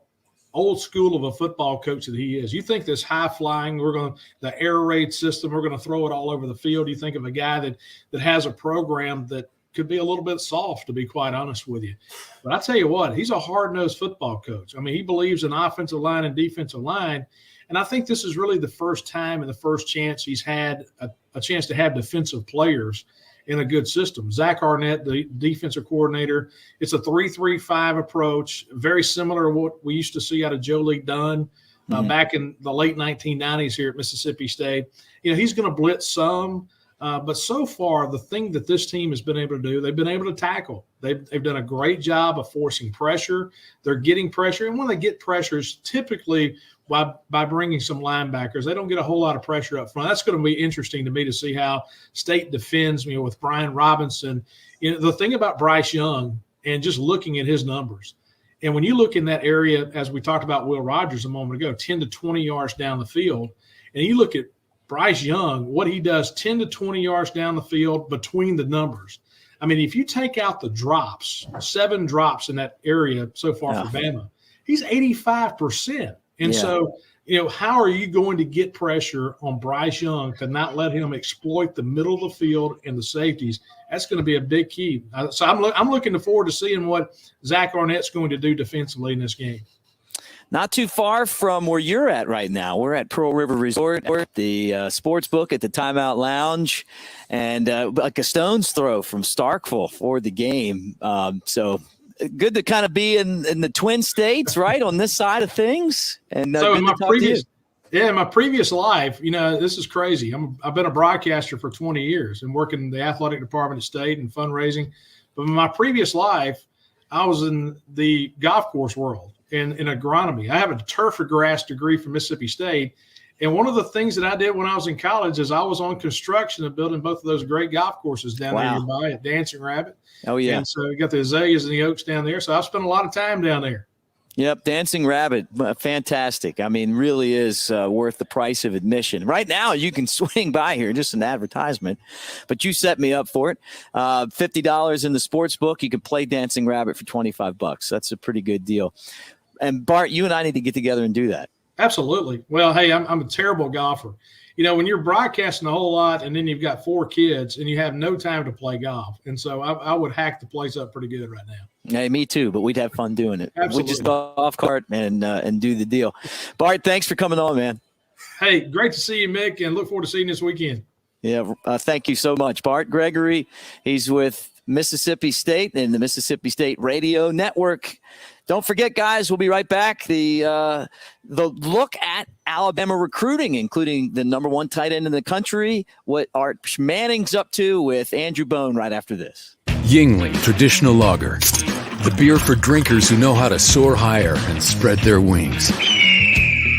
P: old school of a football coach that he is. You think this high flying, the air raid system, we're going to throw it all over the field. You think of a guy that has a program that could be a little bit soft, to be quite honest with you. But I tell you what, he's a hard-nosed football coach. I mean, he believes in offensive line and defensive line. And I think this is really the first time and the first chance he's had a chance to have defensive players in a good system. Zach Arnett, the defensive coordinator, it's a 3-3-5 approach, very similar to what we used to see out of Joe Lee Dunn back in the late 1990s here at Mississippi State. He's going to blitz some, but so far the thing that this team has been able to do, they've been able to tackle. They've done a great job of forcing pressure. They're getting pressure, and when they get pressures, typically by bringing some linebackers, they don't get a whole lot of pressure up front. That's going to be interesting to me to see how State defends, with Brian Robinson. The thing about Bryce Young, and just looking at his numbers, and when you look in that area, as we talked about Will Rogers a moment ago, 10 to 20 yards down the field, and you look at Bryce Young, what he does 10 to 20 yards down the field between the numbers. I mean, if you take out the drops, 7 drops in that area so far for Bama, he's 85%. And so, how are you going to get pressure on Bryce Young to not let him exploit the middle of the field and the safeties? That's going to be a big key. So I'm looking forward to seeing what Zach Arnett's going to do defensively in this game.
B: Not too far from where you're at right now. We're at Pearl River Resort, the SportsBook at the Timeout Lounge, and like a stone's throw from Starkville for the game. So good to kind of be in the Twin States, right, on this side of things. And
P: so in my previous life, this is crazy. I've been a broadcaster for 20 years and working in the athletic department at State and fundraising. But in my previous life, I was in the golf course world in agronomy. I have a turf and grass degree from Mississippi State. And one of the things that I did when I was in college is I was on construction of building both of those great golf courses down there nearby at Dancing Rabbit.
B: Oh, yeah.
P: And so you got the azaleas and the oaks down there. So I spent a lot of time down there.
B: Yep, Dancing Rabbit, fantastic. I mean, really is worth the price of admission. Right now, you can swing by here, just an advertisement, but you set me up for it. $50 in the SportsBook. You can play Dancing Rabbit for $25. That's a pretty good deal. And Bart, you and I need to get together and do that.
P: Absolutely. Well, hey, I'm a terrible golfer. When you're broadcasting a whole lot and then you've got 4 kids and you have no time to play golf. And so I would hack the place up pretty good right now.
B: Hey, me too, but we'd have fun doing it.
P: Absolutely.
B: We'd just go off cart and do the deal. Bart, thanks for coming on, man.
P: Hey, great to see you, Mick, and look forward to seeing you this weekend.
B: Yeah, thank you so much. Bart Gregory, he's with Mississippi State and the Mississippi State Radio Network. Don't forget, guys, we'll be right back. The look at Alabama recruiting, including the number 1 tight end in the country, what Art Manning's up to with Andrew Bone right after this.
D: Yingling Traditional Lager, the beer for drinkers who know how to soar higher and spread their wings.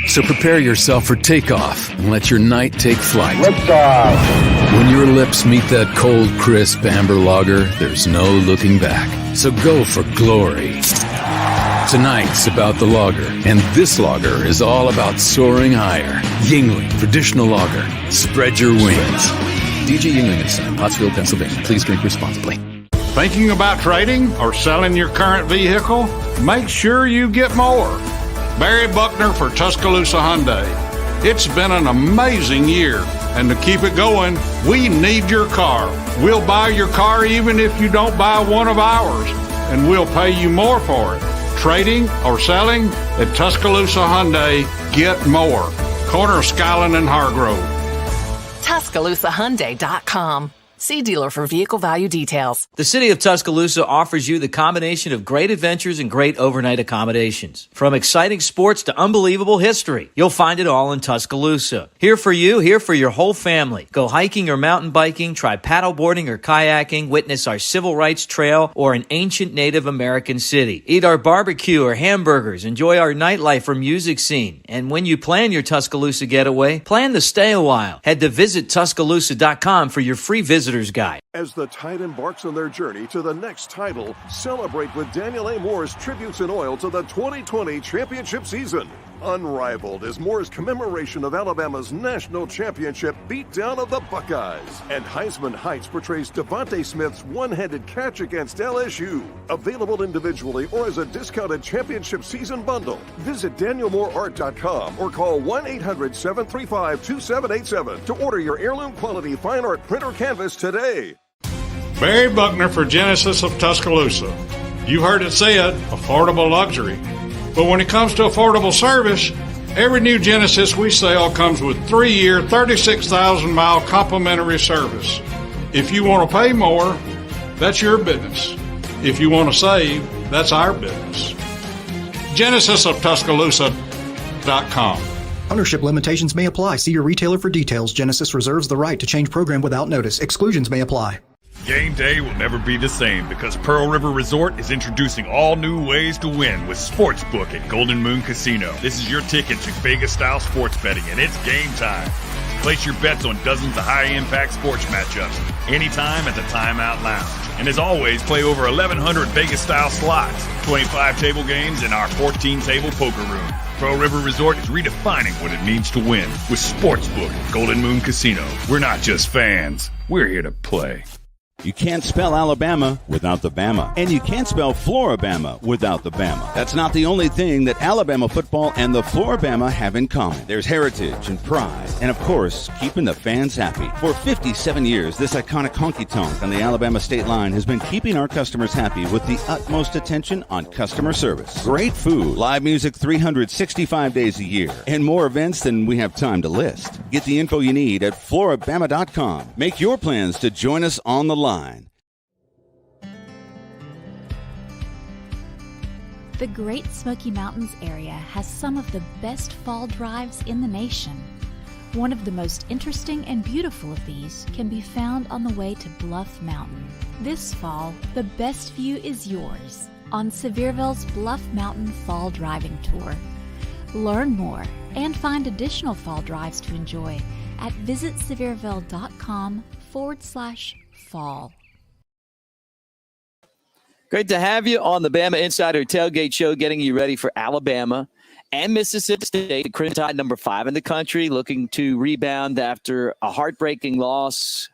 D: So prepare yourself for takeoff and let your night take flight. Liftoff. When your lips meet that cold, crisp amber lager, there's no looking back. So go for glory. Tonight's about the lager, and this lager is all about soaring higher. Yingling Traditional Lager. Spread your wings. DJ Yingling & Son, Pottsville, Pennsylvania. Please drink responsibly.
E: Thinking about trading or selling your current vehicle? Make sure you get more. Barry Buckner for Tuscaloosa Hyundai. It's been an amazing year, and to keep it going, we need your car. We'll buy your car even if you don't buy one of ours, and we'll pay you more for it. Trading or selling at Tuscaloosa Hyundai, get more. Corner of Skyland and Hargrove.
F: TuscaloosaHyundai.com. See dealer for vehicle value details.
G: The city of Tuscaloosa offers you the combination of great adventures and great overnight accommodations. From exciting sports to unbelievable history, you'll find it all in Tuscaloosa. Here for you, here for your whole family. Go hiking or mountain biking, try paddleboarding or kayaking, witness our civil rights trail or an ancient Native American city. Eat our barbecue or hamburgers, enjoy our nightlife or music scene. And when you plan your Tuscaloosa getaway, plan to stay a while. Head to visittuscaloosa.com for your free visitor's guide.
H: As the Tide embarks on their journey to the next title, celebrate with Daniel A. Moore's Tributes in Oil to the 2020 championship season. Unrivaled is Moore's commemoration of Alabama's national championship beatdown of the Buckeyes. And Heisman Heights portrays Devontae Smith's one-handed catch against LSU. Available individually or as a discounted championship season bundle. Visit DanielMooreArt.com or call 1-800-735-2787 to order your heirloom quality fine art print or canvas today.
E: Barry Buckner for Genesis of Tuscaloosa. You heard it said, affordable luxury. But when it comes to affordable service, every new Genesis we sell comes with 3-year, 36,000-mile complimentary service. If you want to pay more, that's your business. If you want to save, that's our business. GenesisofTuscaloosa.com.
I: Ownership limitations may apply. See your retailer for details. Genesis reserves the right to change program without notice. Exclusions may apply.
J: Game day will never be the same because Pearl River Resort is introducing all new ways to win with SportsBook at Golden Moon Casino. This is your ticket to Vegas-style sports betting, and it's game time. Place your bets on dozens of high-impact sports matchups anytime at the Timeout Lounge. And as always, play over 1,100 Vegas-style slots, 25 table games, and our 14-table poker room. Pearl River Resort is redefining what it means to win with SportsBook at Golden Moon Casino. We're not just fans. We're here to play.
K: You can't spell Alabama without the Bama. And you can't spell Floribama without the Bama. That's not the only thing that Alabama football and the Floribama have in common. There's heritage and pride. And, of course, keeping the fans happy. For 57 years, this iconic honky-tonk on the Alabama state line has been keeping our customers happy with the utmost attention on customer service. Great food, live music 365 days a year, and more events than we have time to list. Get the info you need at Floribama.com. Make your plans to join us on the line.
L: The Great Smoky Mountains area has some of the best fall drives in the nation. One of the most interesting and beautiful of these can be found on the way to Bluff Mountain. This fall, the best view is yours on Sevierville's Bluff Mountain Fall Driving Tour. Learn more and find additional fall drives to enjoy at visitsevierville.com/fall.
B: Great to have you on the Bama Insider Tailgate Show, getting you ready for Alabama and Mississippi State. The Crimson Tide, number 5 in the country, looking to rebound after a heartbreaking loss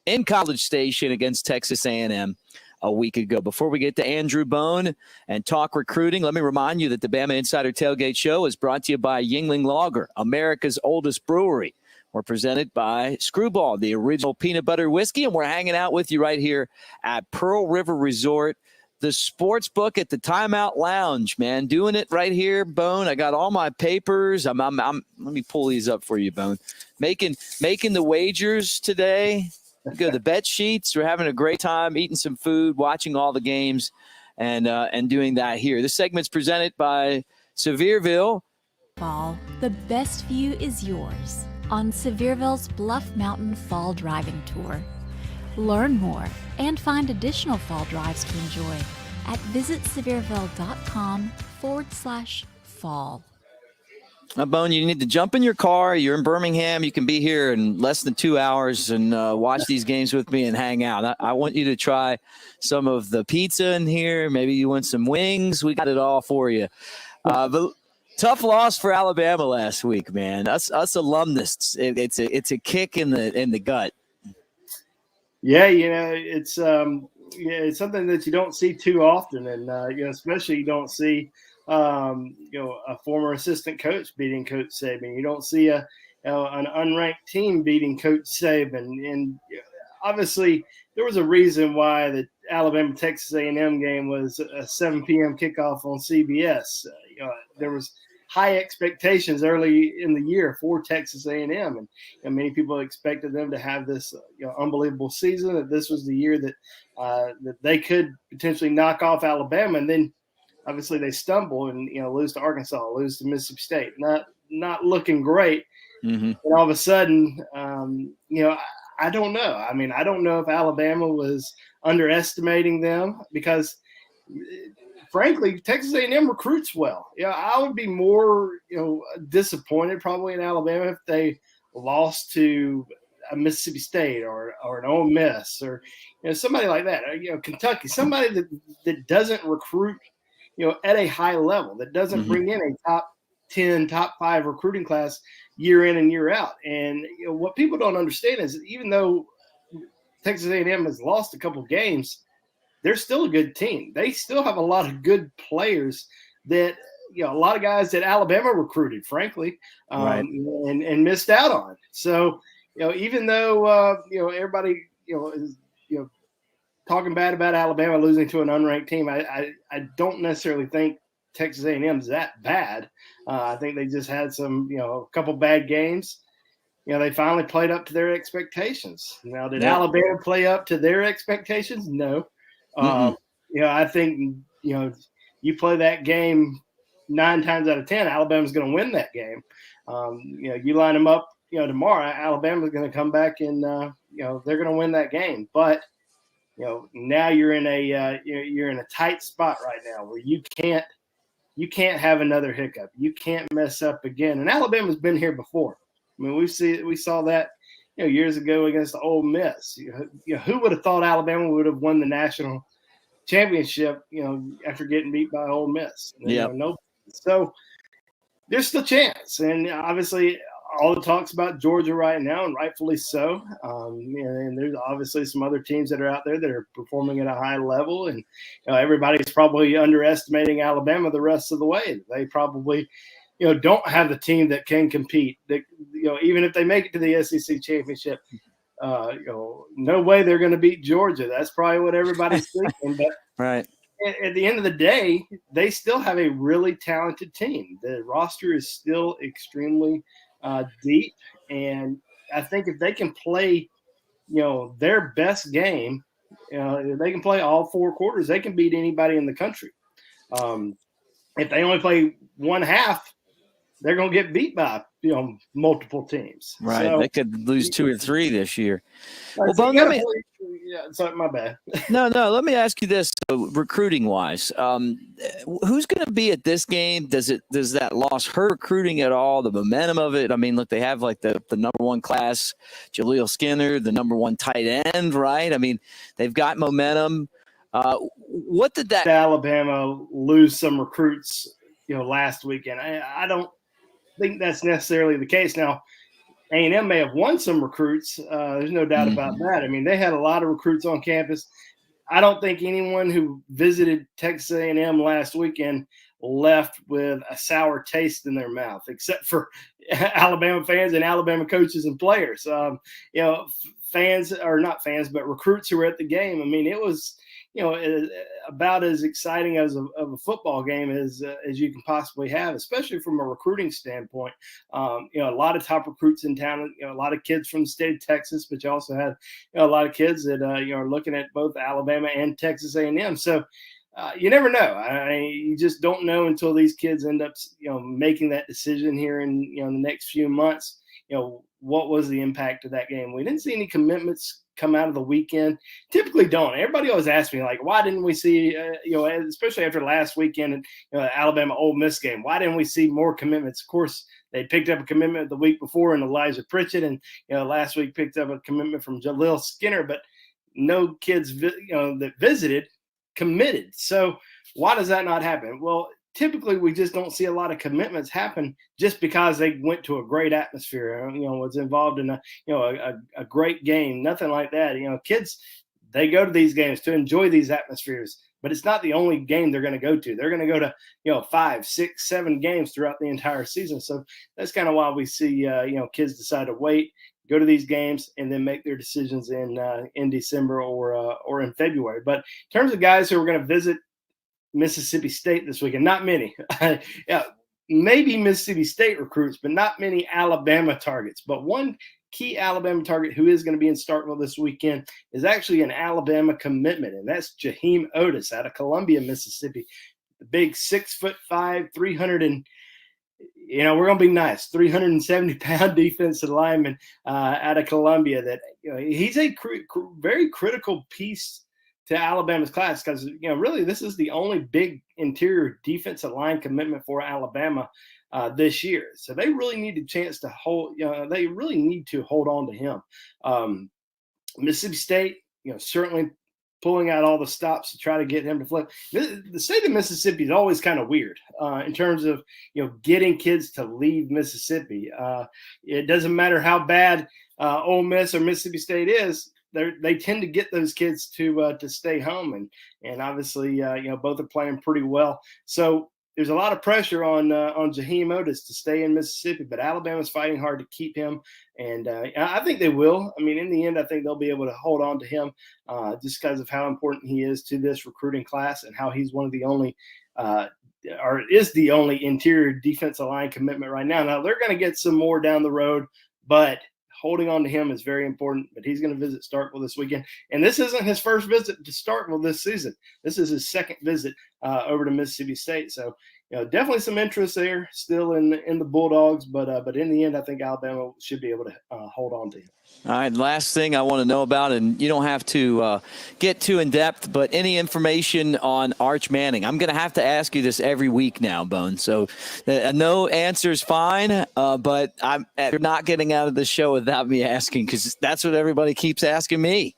B: in College Station against Texas A&M a week ago. Before we get to Andrew Bone and talk recruiting, let me remind you that the Bama Insider Tailgate Show is brought to you by Yuengling Lager, America's oldest brewery. We're presented by Screwball, the original peanut butter whiskey, and we're hanging out with you right here at Pearl River Resort, the SportsBook at the Timeout Lounge, man. Doing it right here, Bone. I got all my papers. Let me pull these up for you, Bone. Making the wagers today. Go to the bet sheets. We're having a great time, eating some food, watching all the games, and doing that here. This segment's presented by Sevierville.
L: Fall, the best view is yours on Sevierville's Bluff Mountain Fall Driving Tour. Learn more and find additional fall drives to enjoy at visitsevierville.com/fall.
B: Bone, you need to jump in your car. You're in Birmingham. You can be here in less than 2 hours and watch these games with me and hang out. I want you to try some of the pizza in here. Maybe you want some wings. We got it all for you. But tough loss for Alabama last week, man. Us alumnists, it's a kick in the gut.
Q: Yeah, it's something that you don't see too often, and especially you don't see a former assistant coach beating Coach Saban. You don't see an unranked team beating Coach Saban, and obviously there was a reason why the Alabama Texas A&M game was a 7 p.m. kickoff on CBS. There was high expectations early in the year for Texas A&M, and many people expected them to have this unbelievable season. That this was the year that they could potentially knock off Alabama, and then obviously they stumble and lose to Arkansas, lose to Mississippi State, not looking great. Mm-hmm. And all of a sudden, I don't know. I mean, I don't know if Alabama was underestimating them because, frankly, Texas A&M recruits well. I would be more, disappointed probably in Alabama if they lost to a Mississippi State or an Ole Miss or somebody like that. Kentucky, somebody that doesn't recruit, at a high level, that doesn't bring in a top 10, top 5 recruiting class year in and year out. And what people don't understand is even though Texas A&M has lost a couple games, they're still a good team. They still have a lot of good players that, a lot of guys that Alabama recruited, frankly, right. and missed out on. So, even though, everybody, is, talking bad about Alabama losing to an unranked team. I don't necessarily think Texas A&M is that bad. I think they just had some, a couple bad games. They finally played up to their expectations. Now, did Alabama play up to their expectations? No. I think, you play that game 9 times out of 10, Alabama's going to win that game. You line them up, tomorrow, Alabama's going to come back and, they're going to win that game. But, now you're in a tight spot right now where you can't have another hiccup. You can't mess up again. And Alabama's been here before. I mean, we saw that, years ago against Ole Miss. Who would have thought Alabama would have won the national championship, after getting beat by Ole Miss? No. So there's still a chance. And obviously all the talk's about Georgia right now, and rightfully so. And there's obviously some other teams that are out there that are performing at a high level. And everybody's probably underestimating Alabama the rest of the way. They probably, don't have the team that can compete. That, even if they make it to the SEC championship, no way they're going to beat Georgia. That's probably what everybody's thinking. But
B: right.
Q: At the end of the day, they still have a really talented team. The roster is still extremely deep, and I think if they can play, their best game, if they can play all 4 quarters, they can beat anybody in the country. If they only play one half, they're going to get beat by, multiple teams.
B: Right.
Q: So,
B: they could lose 2 or 3 this year.
Q: Well,
B: Bo,
Q: sorry, my bad.
B: No, let me ask you this, recruiting wise, who's going to be at this game? Does that loss hurt recruiting at all? The momentum of it? I mean, look, they have like the number 1 class, Jaleel Skinner, the number 1 tight end, right? I mean, they've got momentum. What did that
Q: Alabama lose some recruits, last weekend? I don't think that's necessarily the case. Now, A&M may have won some recruits. There's no doubt about that. I mean, they had a lot of recruits on campus. I don't think anyone who visited Texas A&M last weekend left with a sour taste in their mouth, except for Alabama fans and Alabama coaches and players. Fans, or not fans, but recruits who were at the game. I mean, it was, about as exciting as of a football game as you can possibly have, especially from a recruiting standpoint. A lot of top recruits in town, a lot of kids from the state of Texas, but you also had a lot of kids that are looking at both Alabama and Texas A&M. So you never know. You just don't know until these kids end up, making that decision here in the next few months. What was the impact of that game? We didn't see any commitments come out of the weekend. Typically don't. Everybody always asks me, like, why didn't we see, especially after last weekend and Alabama Ole Miss game, why didn't we see more commitments? Of course, they picked up a commitment the week before in Elijah Pritchett, and last week picked up a commitment from Jaleel Skinner, but no kids that visited committed. So why does that not happen? Well, typically we just don't see a lot of commitments happen just because they went to a great atmosphere, was involved in a great game, nothing like that. Kids, they go to these games to enjoy these atmospheres, but it's not the only game they're going to go to. They're going to go to, 5, 6, 7 games throughout the entire season. So that's kind of why we see, kids decide to wait, go to these games, and then make their decisions in December or in February. But in terms of guys who are going to visit Mississippi State this weekend, not many. Maybe Mississippi State recruits, but not many Alabama targets. But one key Alabama target who is going to be in Starkville this weekend is actually an Alabama commitment, and that's Jahim Otis out of Columbia, Mississippi. The big 6'5", 300 and we're going to be nice, 370-pound defensive lineman out of Columbia. That he's a very critical piece to Alabama's class, because really this is the only big interior defensive line commitment for Alabama this year. So they really need a chance to hold. They really need to hold on to him. Mississippi State, certainly pulling out all the stops to try to get him to flip. The state of Mississippi is always kind of weird in terms of getting kids to leave Mississippi. It doesn't matter how bad Ole Miss or Mississippi State is. They tend to get those kids to stay home, and obviously both are playing pretty well. So there's a lot of pressure on Jahim Otis to stay in Mississippi, but Alabama's fighting hard to keep him, and I think they will. I mean, in the end, I think they'll be able to hold on to him just because of how important he is to this recruiting class and how he's one of the only or is the only interior defensive line commitment right now. Now, they're going to get some more down the road, but holding on to him is very important. But he's going to visit Starkville this weekend. And this isn't his first visit to Starkville this season. This is his second visit over to Mississippi State. So, definitely some interest there still in the Bulldogs. But in the end, I think Alabama should be able to hold on to him.
B: All right, last thing I want to know about, and you don't have to get too in-depth, but any information on Arch Manning. I'm going to have to ask you this every week now, Bone. So no answer is fine, but you're not getting out of the show without me asking, because that's what everybody keeps asking me.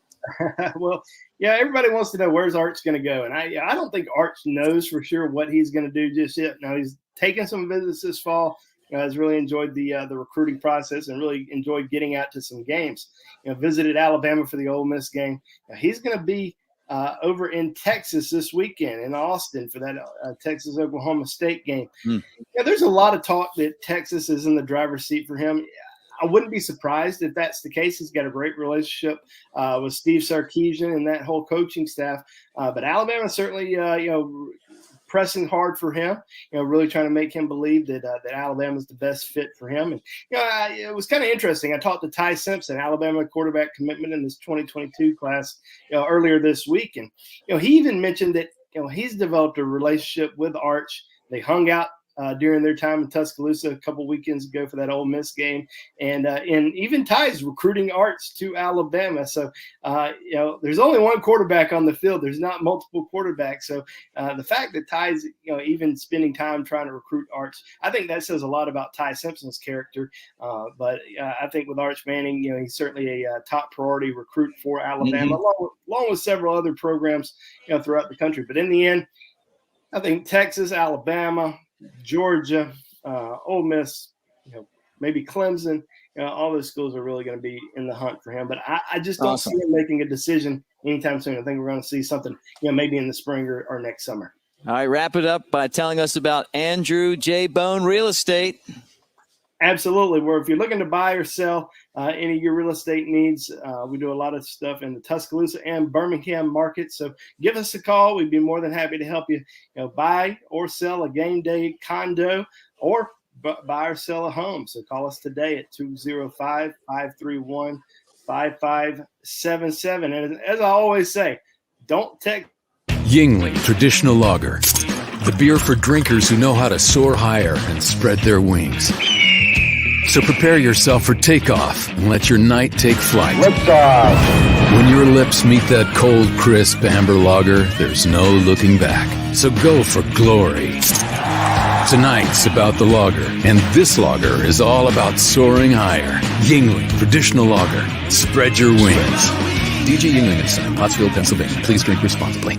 Q: Well, yeah, everybody wants to know where's Arch going to go. And I don't think Arch knows for sure what he's going to do just yet. Now, he's taken some visits this fall. Has really enjoyed the recruiting process and really enjoyed getting out to some games. Visited Alabama for the Ole Miss game. Now, he's going to be over in Texas this weekend in Austin for that Texas-Oklahoma State game. There's a lot of talk that Texas is in the driver's seat for him. I wouldn't be surprised if that's the case. He's got a great relationship with Steve Sarkisian and that whole coaching staff. But Alabama certainly, pressing hard for him, really trying to make him believe that Alabama is the best fit for him. And it was kind of interesting. I talked to Ty Simpson, Alabama quarterback commitment in this 2022 class, earlier this week, and he even mentioned that he's developed a relationship with Arch. They hung out during their time in Tuscaloosa a couple weekends ago for that Ole Miss game, and even Ty's recruiting Arch to Alabama. So there's only one quarterback on the field. There's not multiple quarterbacks. So the fact that Ty's even spending time trying to recruit Arch, I think that says a lot about Ty Simpson's character. But I think with Arch Manning, he's certainly a top priority recruit for Alabama, along with several other programs throughout the country. But in the end, I think Texas, Alabama, Georgia, Ole Miss, maybe Clemson, all those schools are really going to be in the hunt for him. But I just don't see him making a decision anytime soon. I think we're going to see something, maybe in the spring or next summer.
B: All right, wrap it up by telling us about Andrew J. Bone Real Estate.
Q: Absolutely. Where if you're looking to buy or sell any of your real estate needs, we do a lot of stuff in the Tuscaloosa and Birmingham markets. So give us a call. We'd be more than happy to help you, buy or sell a game day condo or buy or sell a home. So call us today at 205-531-5577. And as I always say, don't text.
D: Yingling Traditional Lager, the beer for drinkers who know how to soar higher and spread their wings. So prepare yourself for takeoff and let your night take flight. When your lips meet that cold, crisp amber lager, there's no looking back. So go for glory. Tonight's about the lager, and this lager is all about soaring higher. Yingling Traditional Lager. Spread your wings. DJ Yingling and Son, Pottsville, Pennsylvania. Please drink responsibly.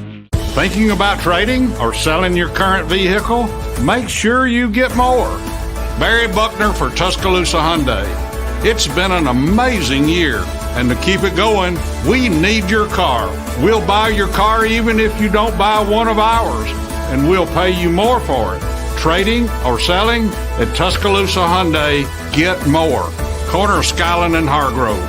E: Thinking about trading or selling your current vehicle? Make sure you get more. Barry Buckner for Tuscaloosa Hyundai. It's been an amazing year, and to keep it going, we need your car. We'll buy your car even if you don't buy one of ours, and we'll pay you more for it. Trading or selling at Tuscaloosa Hyundai, get more. Corner of Skyland and Hargrove.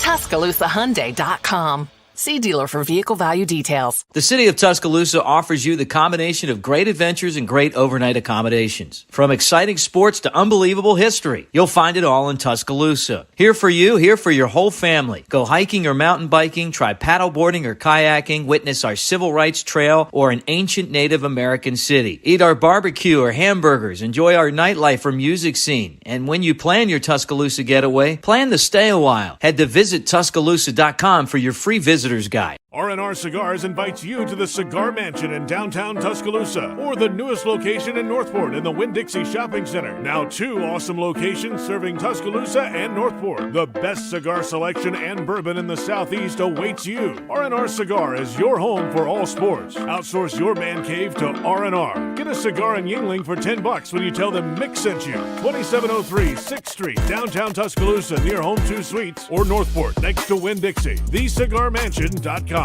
F: TuscaloosaHyundai.com. See dealer for vehicle value details.
G: The city of Tuscaloosa offers you the combination of great adventures and great overnight accommodations. From exciting sports to unbelievable history, you'll find it all in Tuscaloosa. Here for you, here for your whole family. Go hiking or mountain biking, try paddleboarding or kayaking, witness our civil rights trail or an ancient Native American city. Eat our barbecue or hamburgers, enjoy our nightlife or music scene. And when you plan your Tuscaloosa getaway, plan to stay a while. Head to visittuscaloosa.com for your free visitors guide.
A: R&R Cigars invites you to the Cigar Mansion in downtown Tuscaloosa, or the newest location in Northport in the Winn-Dixie Shopping Center. Now 2 awesome locations serving Tuscaloosa and Northport. The best cigar selection and bourbon in the Southeast awaits you. R&R Cigar is your home for all sports. Outsource your man cave to R&R. Get a cigar in Yingling for $10 when you tell them Mick sent you. 2703 6th Street, downtown Tuscaloosa near Home 2 Suites, or Northport next to Winn-Dixie. TheCigarMansion.com.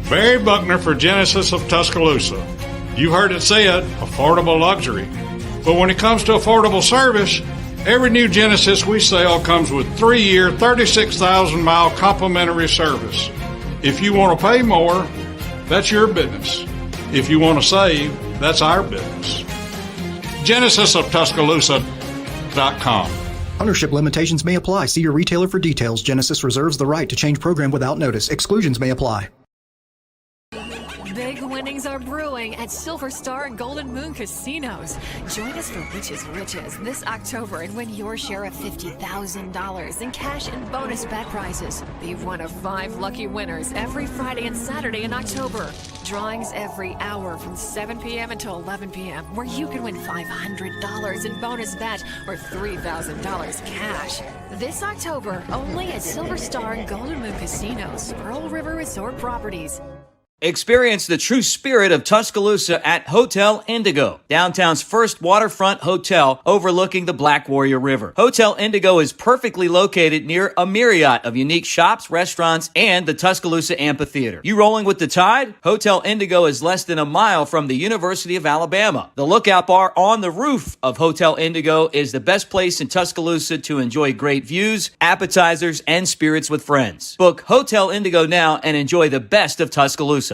E: Barry Buckner for Genesis of Tuscaloosa. You heard it said, affordable luxury. But when it comes to affordable service, every new Genesis we sell comes with 3-year, 36,000-mile complimentary service. If you want to pay more, that's your business. If you want to save, that's our business. GenesisofTuscaloosa.com.
I: Ownership limitations may apply. See your retailer for details. Genesis reserves the right to change program without notice. Exclusions may apply.
O: Big winnings are brewing at Silver Star and Golden Moon Casinos. Join us for Witches Riches this October and win your share of $50,000 in cash and bonus bet prizes. Be one of 5 lucky winners every Friday and Saturday in October. Drawings every hour from 7 p.m. until 11 p.m. where you can win $500 in bonus bet or $3,000 cash. This October, only at Silver Star and Golden Moon Casinos, Pearl River Resort Properties.
G: Experience the true spirit of Tuscaloosa at Hotel Indigo, downtown's first waterfront hotel overlooking the Black Warrior River. Hotel Indigo is perfectly located near a myriad of unique shops, restaurants, and the Tuscaloosa Amphitheater. You rolling with the tide? Hotel Indigo is less than a mile from the University of Alabama. The Lookout Bar on the roof of Hotel Indigo is the best place in Tuscaloosa to enjoy great views, appetizers, and spirits with friends. Book Hotel Indigo now and enjoy the best of Tuscaloosa.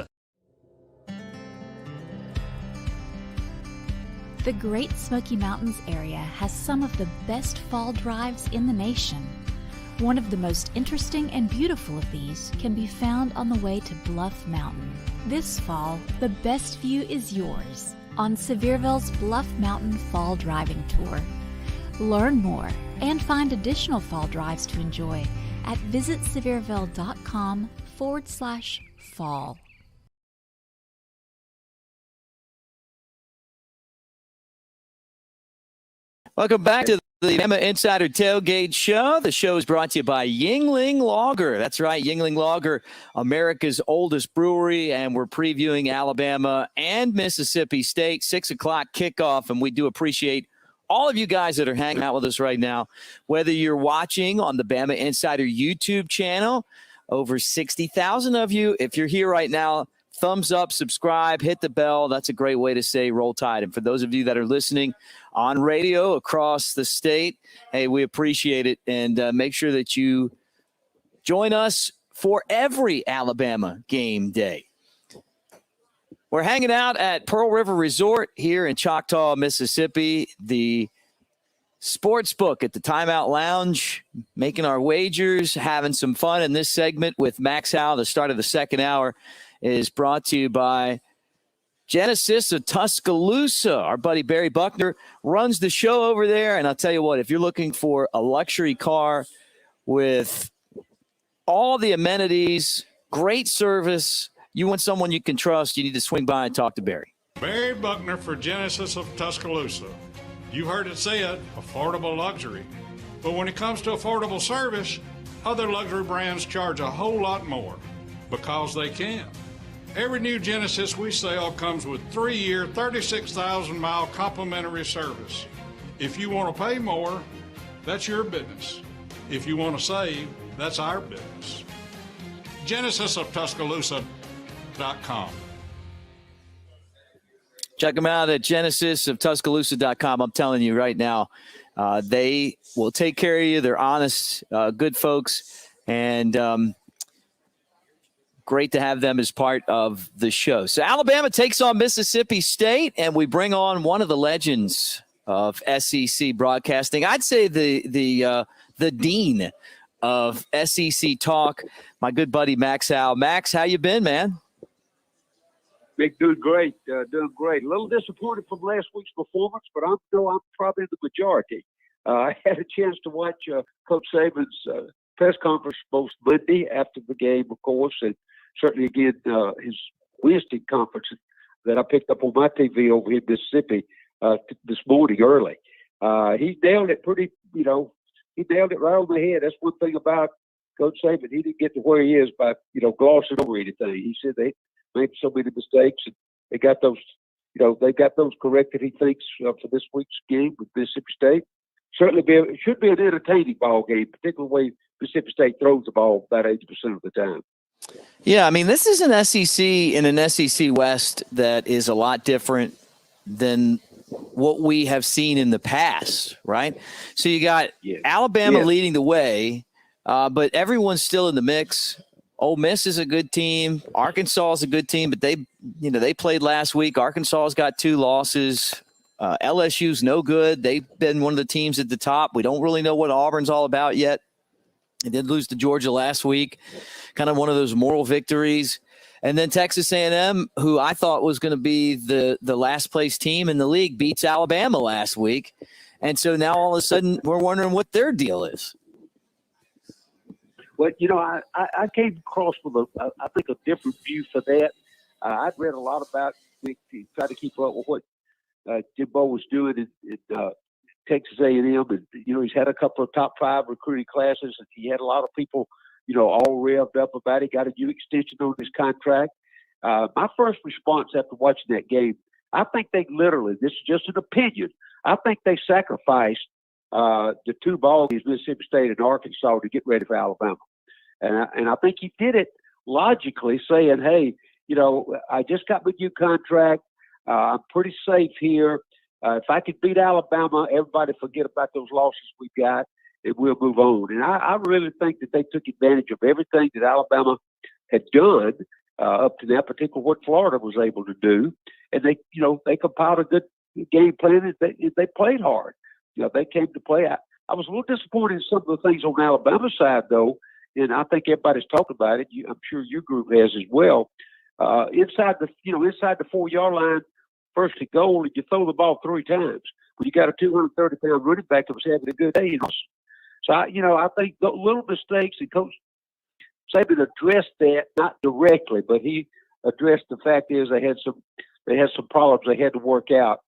L: The Great Smoky Mountains area has some of the best fall drives in the nation. One of the most interesting and beautiful of these can be found on the way to Bluff Mountain. This fall, the best view is yours on Sevierville's Bluff Mountain Fall Driving Tour. Learn more and find additional fall drives to enjoy at visitsevierville.com/fall.
B: Welcome back to the BamaInsider Tailgate Show. The show is brought to you by Yuengling Lager. That's right, Yuengling Lager, America's oldest brewery, and we're previewing Alabama and Mississippi State, 6 o'clock kickoff, and we do appreciate all of you guys that are hanging out with us right now, whether you're watching on the BamaInsider YouTube channel, over 60,000 of you. If you're here right now, thumbs up, subscribe, hit the bell. That's a great way to say Roll Tide. And for those of you that are listening on radio across the state, hey, we appreciate it. And make sure that you join us for every Alabama game day. We're hanging out at Pearl River Resort here in Choctaw, Mississippi. The SportsBook at the Timeout Lounge, making our wagers, having some fun in this segment with Max Howell. The start of the second hour is brought to you by Genesis of Tuscaloosa. Our buddy Barry Buckner runs the show over there. And I'll tell you what, if you're looking for a luxury car with all the amenities, great service, you want someone you can trust, you need to swing by and talk to Barry.
E: Barry Buckner for Genesis of Tuscaloosa. You heard it said, affordable luxury. But when it comes to affordable service, other luxury brands charge a whole lot more because they can. Every new Genesis we sell comes with 3-year, 36,000-mile complimentary service. If you want to pay more, that's your business. If you want to save, that's our business. GenesisofTuscaloosa.com.
B: Check them out at GenesisofTuscaloosa.com. I'm telling you right now, they will take care of you. They're honest, good folks, and great to have them as part of the show. So Alabama takes on Mississippi State, and we bring on one of the legends of SEC broadcasting. I'd say the dean of SEC talk, my good buddy Max Howell. Max, how you been, man?
R: Mick, doing great. Doing great. A little disappointed from last week's performance, but I'm probably the majority. I had a chance to watch Coach Saban's press conference both Monday after the game, of course, and certainly again his Wednesday conference that I picked up on my TV over here in Mississippi this morning early. He nailed it pretty, he nailed it right on the head. That's one thing about Coach Saban. He didn't get to where he is by, glossing over anything. He said they made so many mistakes, and they got those, they got those corrected, he thinks, for this week's game with Mississippi State. Certainly it should be an entertaining ball game, particularly the way Mississippi State throws the ball about 80% of the time.
B: Yeah, I mean, this is an SEC in an SEC West that is a lot different than what we have seen in the past, right? So you got Alabama leading the way, but everyone's still in the mix. Ole Miss is a good team. Arkansas is a good team, but they played last week. Arkansas's got 2 losses. LSU's no good. They've been one of the teams at the top. We don't really know what Auburn's all about yet. They did lose to Georgia last week, kind of one of those moral victories. And then Texas A&M, who I thought was going to be the last place team in the league, beats Alabama last week. And so now all of a sudden we're wondering what their deal is.
R: Well, I came across with I think a different view for that. I'd read a lot about Mick to try to keep up with what Jimbo was doing in Texas A&M, and he's had a couple of top 5 recruiting classes, and he had a lot of people, all revved up about it. Got a new extension on his contract. My first response after watching that game, I think they literally, this is just an opinion, I think they sacrificed the 2 ball games, Mississippi State and Arkansas, to get ready for Alabama. And I think he did it logically, saying, hey, I just got my new contract. I'm pretty safe here. If I could beat Alabama, everybody forget about those losses we got, and we'll move on. And I really think that they took advantage of everything that Alabama had done up to that particular what Florida was able to do. And they compiled a good game plan. They played hard. They came to play. I was a little disappointed in some of the things on Alabama's side, though, and I think everybody's talked about it. I'm sure your group has as well. Inside the 4-yard line, first to goal, and you throw the ball 3 times. When you got a 230-pound running back that was having a good day, So I think the little mistakes, and Coach Saban addressed that, not directly, but he addressed the fact is they had some problems they had to work out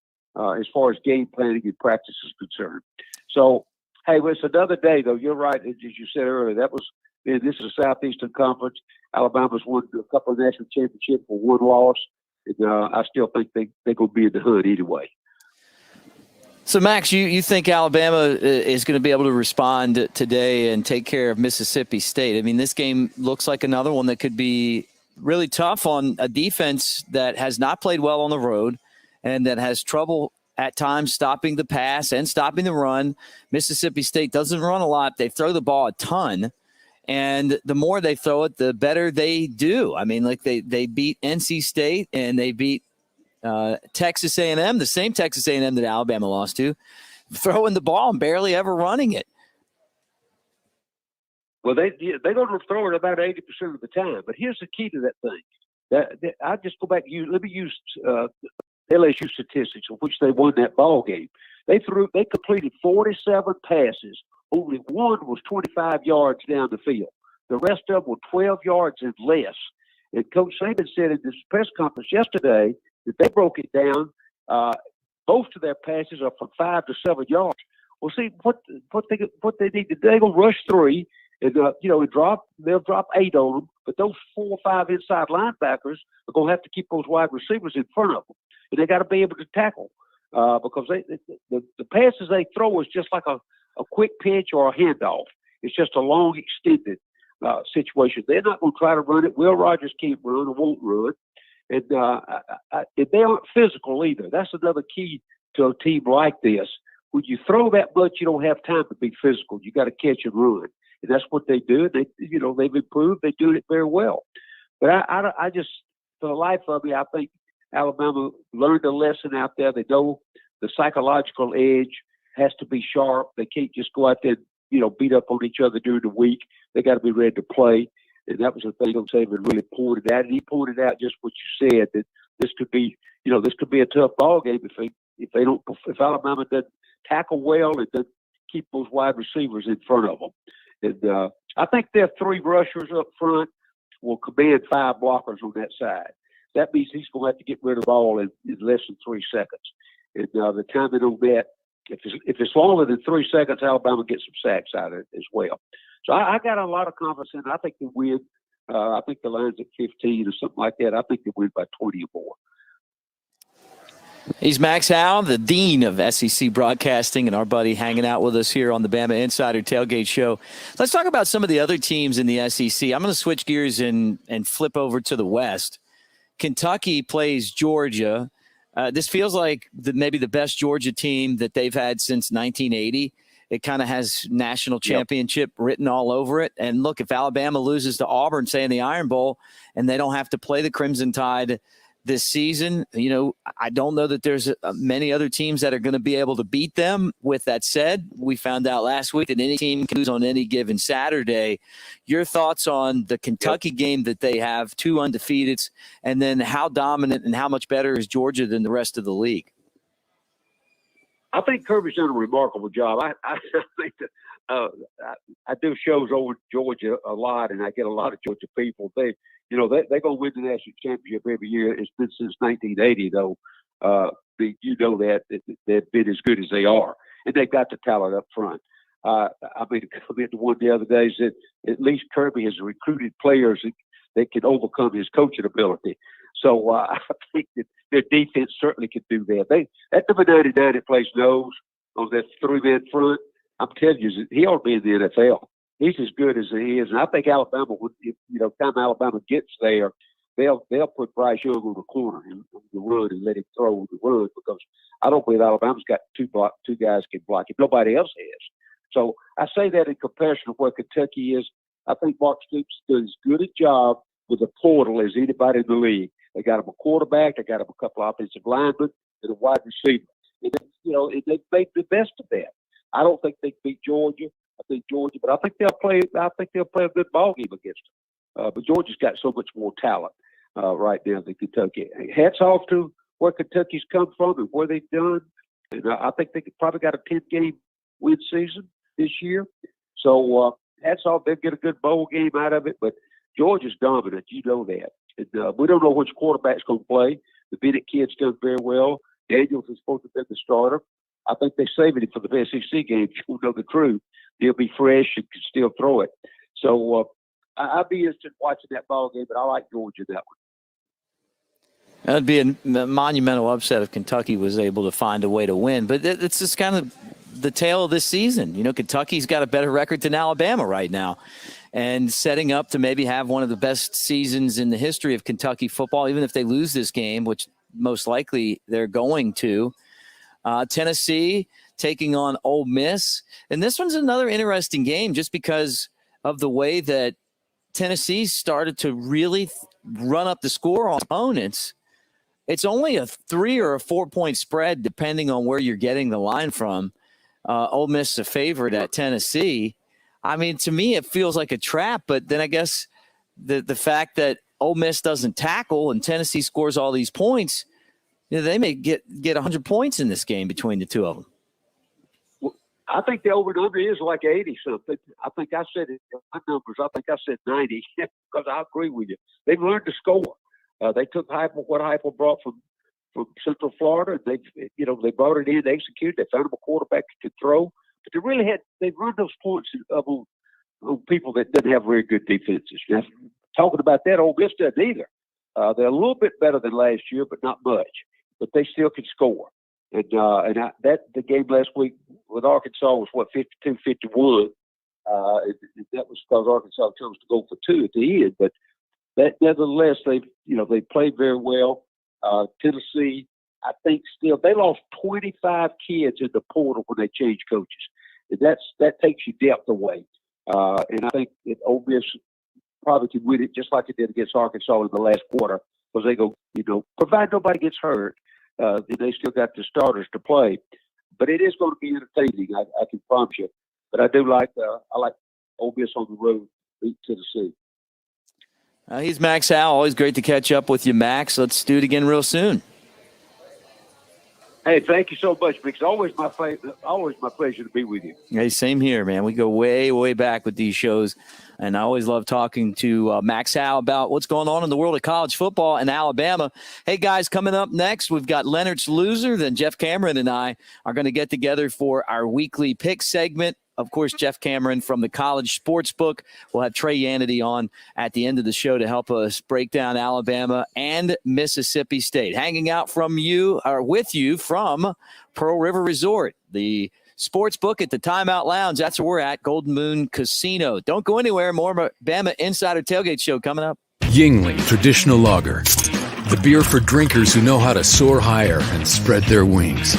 R: as far as game planning and practice is concerned. So, hey, it's another day, though. You're right, as you said earlier. This is a Southeastern Conference. Alabama's won a couple of national championships for 1 loss. And, I still think they're going to be in the hood either way.
B: So, Max, you think Alabama is going to be able to respond today and take care of Mississippi State? I mean, this game looks like another one that could be really tough on a defense that has not played well on the road and that has trouble at times stopping the pass and stopping the run. Mississippi State doesn't run a lot. They throw the ball a ton. And the more they throw it, the better they do. I mean, like they beat NC State and they beat Texas A&M, the same Texas A&M that Alabama lost to, throwing the ball and barely ever running it.
R: Well, they're going to throw it about 80% of the time. But here's the key to that thing. I just go back. Let me use LSU statistics of which they won that ball game. They completed 47 passes. Only 1 was 25 yards down the field. The rest of them were 12 yards and less. And Coach Saban said in this press conference yesterday that they broke it down. Most of their passes are from 5 to 7 yards. Well, see what they need to do. They're gonna rush 3 and they'll drop 8 on them. But those 4 or 5 inside linebackers are gonna have to keep those wide receivers in front of them, and they got to be able to tackle because the passes they throw is just like a quick pitch or a handoff. It's just a long, extended situation. They're not going to try to run it. Will Rogers can't run or won't run. And they aren't physical either. That's another key to a team like this. When you throw that much, you don't have time to be physical. You got to catch and run. And that's what they do. They've improved. They do it very well. But I just, for the life of me, I think Alabama learned a lesson out there. They know the psychological edge has to be sharp. They can't just go out there and, beat up on each other during the week. They got to be ready to play. And that was the thing Coach Saban really pointed out. And he pointed out just what you said, that this could be a tough ball game if Alabama doesn't tackle well and doesn't keep those wide receivers in front of them. And I think their 3 rushers up front will command 5 blockers on that side. That means he's going to have to get rid of the ball in less than 3 seconds. And the timing on that, if it's longer than 3 seconds, Alabama gets some sacks out of it as well. So I got a lot of confidence in it. I think they win. I think the line's at 15 or something like that. I think they win by 20 or more.
B: He's Max Howell, the dean of SEC broadcasting, and our buddy hanging out with us here on the Bama Insider Tailgate Show. Let's talk about some of the other teams in the SEC. I'm going to switch gears and flip over to the West. Kentucky plays Georgia. This feels like maybe the best Georgia team that they've had since 1980. It kind of has national championship written all over it. And look, if Alabama loses to Auburn, say in the Iron Bowl, and they don't have to play the Crimson Tide this season, I don't know that there's many other teams that are going to be able to beat them. With that said, we found out last week that any team can lose on any given Saturday. Your thoughts on the Kentucky game that they have, 2 undefeateds, and then how dominant and how much better is Georgia than the rest of the league?
R: I think Kirby's done a remarkable job. I think that I do shows over Georgia a lot, and I get a lot of Georgia people. They're going to win the national championship every year. It's been since 1980, though. That they've been as good as they are, and they've got the talent up front. I made a comment to one the other day that at least Kirby has recruited players that can overcome his coaching ability. So I think that their defense certainly can do that. That number 99 that plays nose on that 3-man front, I'm telling you, he ought to be in the NFL. He's as good as he is, and I think Alabama would. Time Alabama gets there, they'll put Bryce Young on the corner and the run and let him throw the run, because I don't believe Alabama's got two guys can block him. Nobody else has. So I say that in comparison to where Kentucky is. I think Mark Stoops does as good a job with the portal as anybody in the league. They got him a quarterback, they got him a couple of offensive linemen, and a wide receiver. And they made the best of that. I don't think they beat Georgia. I think they'll play a good ball game against them. But Georgia's got so much more talent right now than Kentucky. Hats off to where Kentucky's come from and where they've done. And I think they probably got a 10-game win season this year. So hats off. They'll get a good bowl game out of it. But Georgia's dominant. You know that. And we don't know which quarterback's going to play. The Bennett kid's done very well. Daniels is supposed to be the starter. I think they're saving him for the SEC game. You know the truth. He'll be fresh and can still throw it. So I'll be interested in watching that ball game, but I like Georgia in that one.
B: That would be a monumental upset if Kentucky was able to find a way to win. But it's just kind of the tale of this season. Kentucky's got a better record than Alabama right now, and setting up to maybe have one of the best seasons in the history of Kentucky football, even if they lose this game, which most likely they're going to. Tennessee taking on Ole Miss. And this one's another interesting game just because of the way that Tennessee started to really run up the score on opponents. It's only a 3 or a 4-point spread, depending on where you're getting the line from. Ole Miss is a favorite at Tennessee. I mean, to me, it feels like a trap, but then I guess the fact that Ole Miss doesn't tackle and Tennessee scores all these points, they may get 100 points in this game between the two of them.
R: Well, I think the over-under is like 80-something. I think I said it in my numbers. I think I said 90 because I agree with you. They've learned to score. They took what Heupel brought from Central Florida. They brought it in, they executed. They found him a quarterback that could throw. But they've run those points on people that didn't have very good defenses. Now, talking about that, Ole Miss doesn't either. They're a little bit better than last year, but not much. But they still can score. And the game last week with Arkansas was 52-51. That was because Arkansas chose to go for 2 at the end. But nevertheless, they played very well. Tennessee, I think still they lost 25 kids in the portal when they changed coaches. And that takes your depth away. And I think that Ole Miss probably could win it just like it did against Arkansas in the last quarter, because they go, provide nobody gets hurt, they still got the starters to play. But it is going to be entertaining, I can promise you. But I do like Ole Miss on the road beat Tennessee.
B: He's Max Howell. Always great to catch up with you, Max. Let's do it again real soon.
R: Hey, thank you so much, Mick. It's always my pleasure to be with you.
B: Hey, same here, man. We go way, way back with these shows, and I always love talking to Max Howell about what's going on in the world of college football in Alabama. Hey, guys, coming up next, we've got Leonard's Loser. Then Jeff Cameron and I are going to get together for our weekly pick segment of course, Jeff Cameron from the College Sportsbook. We'll have Trey Yannity on at the end of the show to help us break down Alabama and Mississippi State. Hanging out with you from Pearl River Resort, the Sportsbook at the Timeout Lounge. That's where we're at, Golden Moon Casino. Don't go anywhere. More Bama Insider Tailgate Show coming up.
D: Yingling Traditional Lager, the beer for drinkers who know how to soar higher and spread their wings.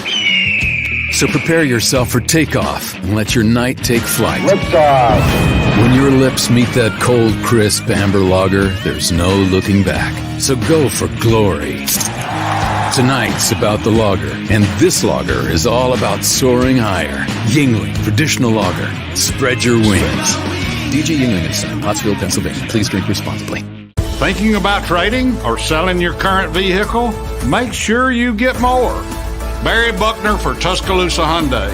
D: So prepare yourself for takeoff and let your night take flight. When your lips meet that cold, crisp amber lager, there's no looking back. So go for glory. Tonight's about the lager, and this lager is all about soaring higher. Yingling Traditional Lager. Spread your wings. DJ Yingling and Son, Pottsville, Pennsylvania. Please drink responsibly.
E: Thinking about trading or selling your current vehicle? Make sure you get more. Barry Buckner for Tuscaloosa Hyundai.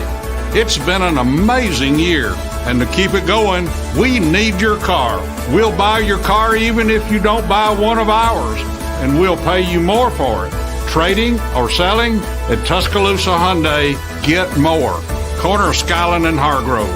E: It's been an amazing year, and to keep it going, we need your car. We'll buy your car even if you don't buy one of ours, and we'll pay you more for it. Trading or selling at Tuscaloosa Hyundai, get more. Corner of Skyland and Hargrove.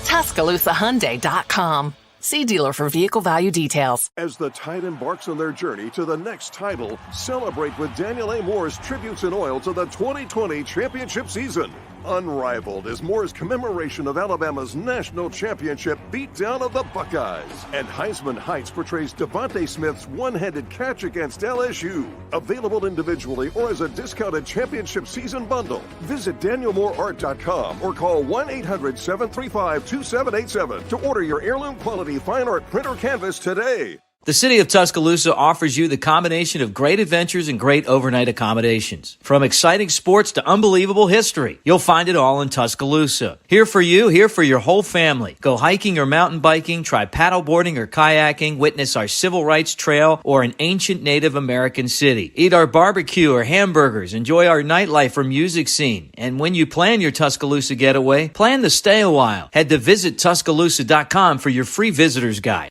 F: TuscaloosaHyundai.com. See dealer for vehicle value details.
H: As the Tide embarks on their journey to the next title, celebrate with Daniel A. Moore's tributes in oil to the 2020 championship season. Unrivaled is Moore's commemoration of Alabama's national championship beatdown of the Buckeyes. And Heisman Heights portrays Devontae Smith's one-handed catch against LSU. Available individually or as a discounted championship season bundle. Visit DanielMooreArt.com or call 1-800-735-2787 to order your heirloom quality fine art print or canvas today.
G: The city of Tuscaloosa offers you the combination of great adventures and great overnight accommodations. From exciting sports to unbelievable history, you'll find it all in Tuscaloosa. Here for you, here for your whole family. Go hiking or mountain biking, try paddleboarding or kayaking, witness our civil rights trail or an ancient Native American city. Eat our barbecue or hamburgers, enjoy our nightlife or music scene. And when you plan your Tuscaloosa getaway, plan to stay a while. Head to visittuscaloosa.com for your free visitor's guide.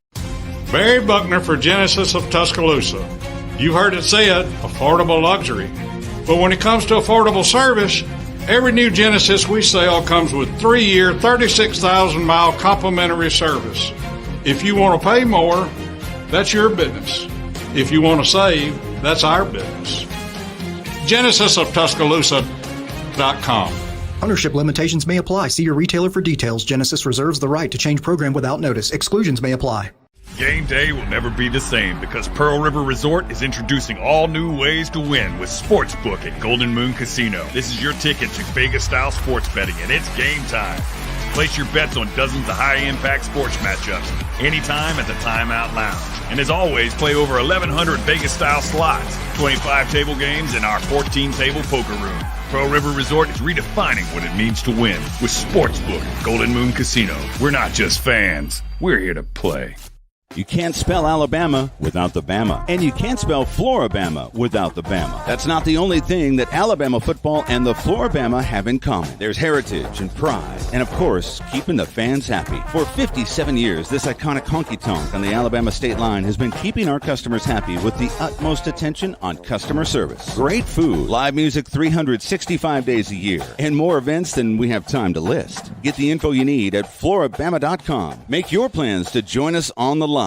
E: Barry Buckner for Genesis of Tuscaloosa. You've heard it said, affordable luxury. But when it comes to affordable service, every new Genesis we sell comes with 3-year, 36,000-mile complimentary service. If you want to pay more, that's your business. If you want to save, that's our business. GenesisofTuscaloosa.com.
I: Ownership limitations may apply. See your retailer for details. Genesis reserves the right to change program without notice. Exclusions may apply.
J: Game day will never be the same because Pearl River Resort is introducing all new ways to win with SportsBook at Golden Moon Casino. This is your ticket to Vegas-style sports betting, and it's game time. Place your bets on dozens of high-impact sports matchups anytime at the Timeout Lounge. And as always, play over 1,100 Vegas-style slots, 25 table games, and our 14-table poker room. Pearl River Resort is redefining what it means to win with SportsBook at Golden Moon Casino. We're not just fans. We're here to play.
K: You can't spell Alabama without the Bama. And you can't spell Floribama without the Bama. That's not the only thing that Alabama football and the Floribama have in common. There's heritage and pride. And, of course, keeping the fans happy. For 57 years, this iconic honky-tonk on the Alabama state line has been keeping our customers happy with the utmost attention on customer service. Great food, live music 365 days a year, and more events than we have time to list. Get the info you need at Floribama.com. Make your plans to join us on the line.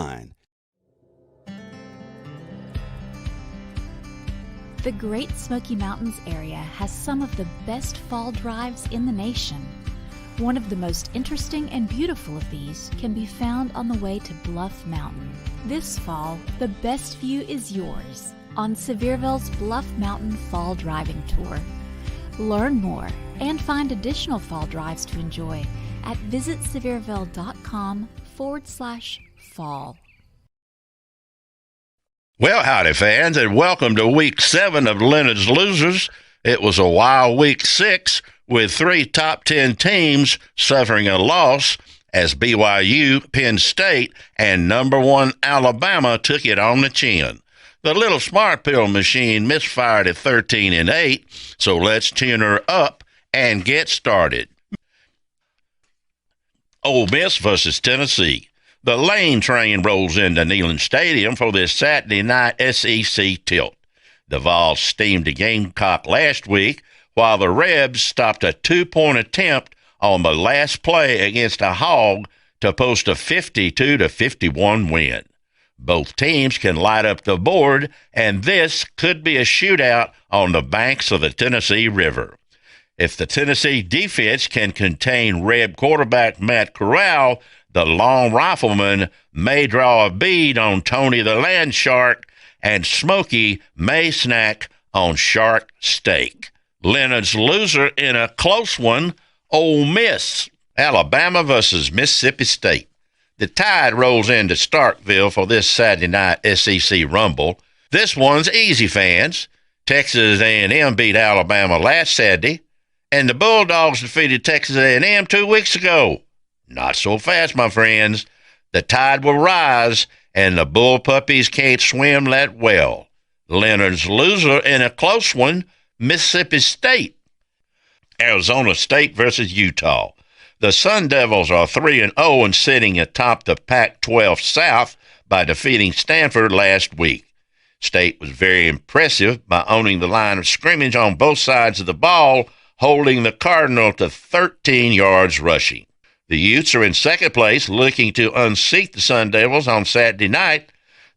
L: The Great Smoky Mountains area has some of the best fall drives in the nation. One of the most interesting and beautiful of these can be found on the way to Bluff Mountain. This fall, the best view is yours on Sevierville's Bluff Mountain Fall Driving Tour. Learn more and find additional fall drives to enjoy at visitsevierville.com/fall.
S: Well, howdy, fans, and welcome to Week 7 of Leonard's Losers. It was a wild Week 6 with 3 top 10 teams suffering a loss as BYU, Penn State, and number 1 Alabama took it on the chin. The little smart pill machine misfired at 13-8, so let's tune her up and get started. Ole Miss versus Tennessee. The Lane train rolls into Neyland Stadium for this Saturday night SEC tilt. The Vols steamed a Gamecock last week, while the Rebs stopped a 2-point attempt on the last play against a Hog to post a 52-51 win. Both teams can light up the board, and this could be a shootout on the banks of the Tennessee River. If the Tennessee defense can contain Reb quarterback Matt Corral, the long rifleman may draw a bead on Tony the Land Shark, and Smokey may snack on shark steak. Leonard's loser in a close one, Ole Miss, Alabama versus Mississippi State. The Tide rolls into Starkville for this Saturday night SEC Rumble. This one's easy, fans. Texas A&M beat Alabama last Saturday, and the Bulldogs defeated Texas A&M 2 weeks ago. Not so fast, my friends. The tide will rise, and the Bull Puppies can't swim that well. Leonard's loser in a close one, Mississippi State. Arizona State versus Utah. The Sun Devils are 3-0 and sitting atop the Pac-12 South by defeating Stanford last week. State was very impressive by owning the line of scrimmage on both sides of the ball, holding the Cardinal to 13 yards rushing. The Utes are in second place, looking to unseat the Sun Devils on Saturday night.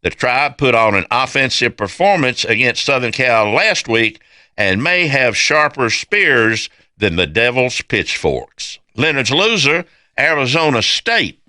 S: The Tribe put on an offensive performance against Southern Cal last week and may have sharper spears than the Devils' pitchforks. Leonard's loser, Arizona State.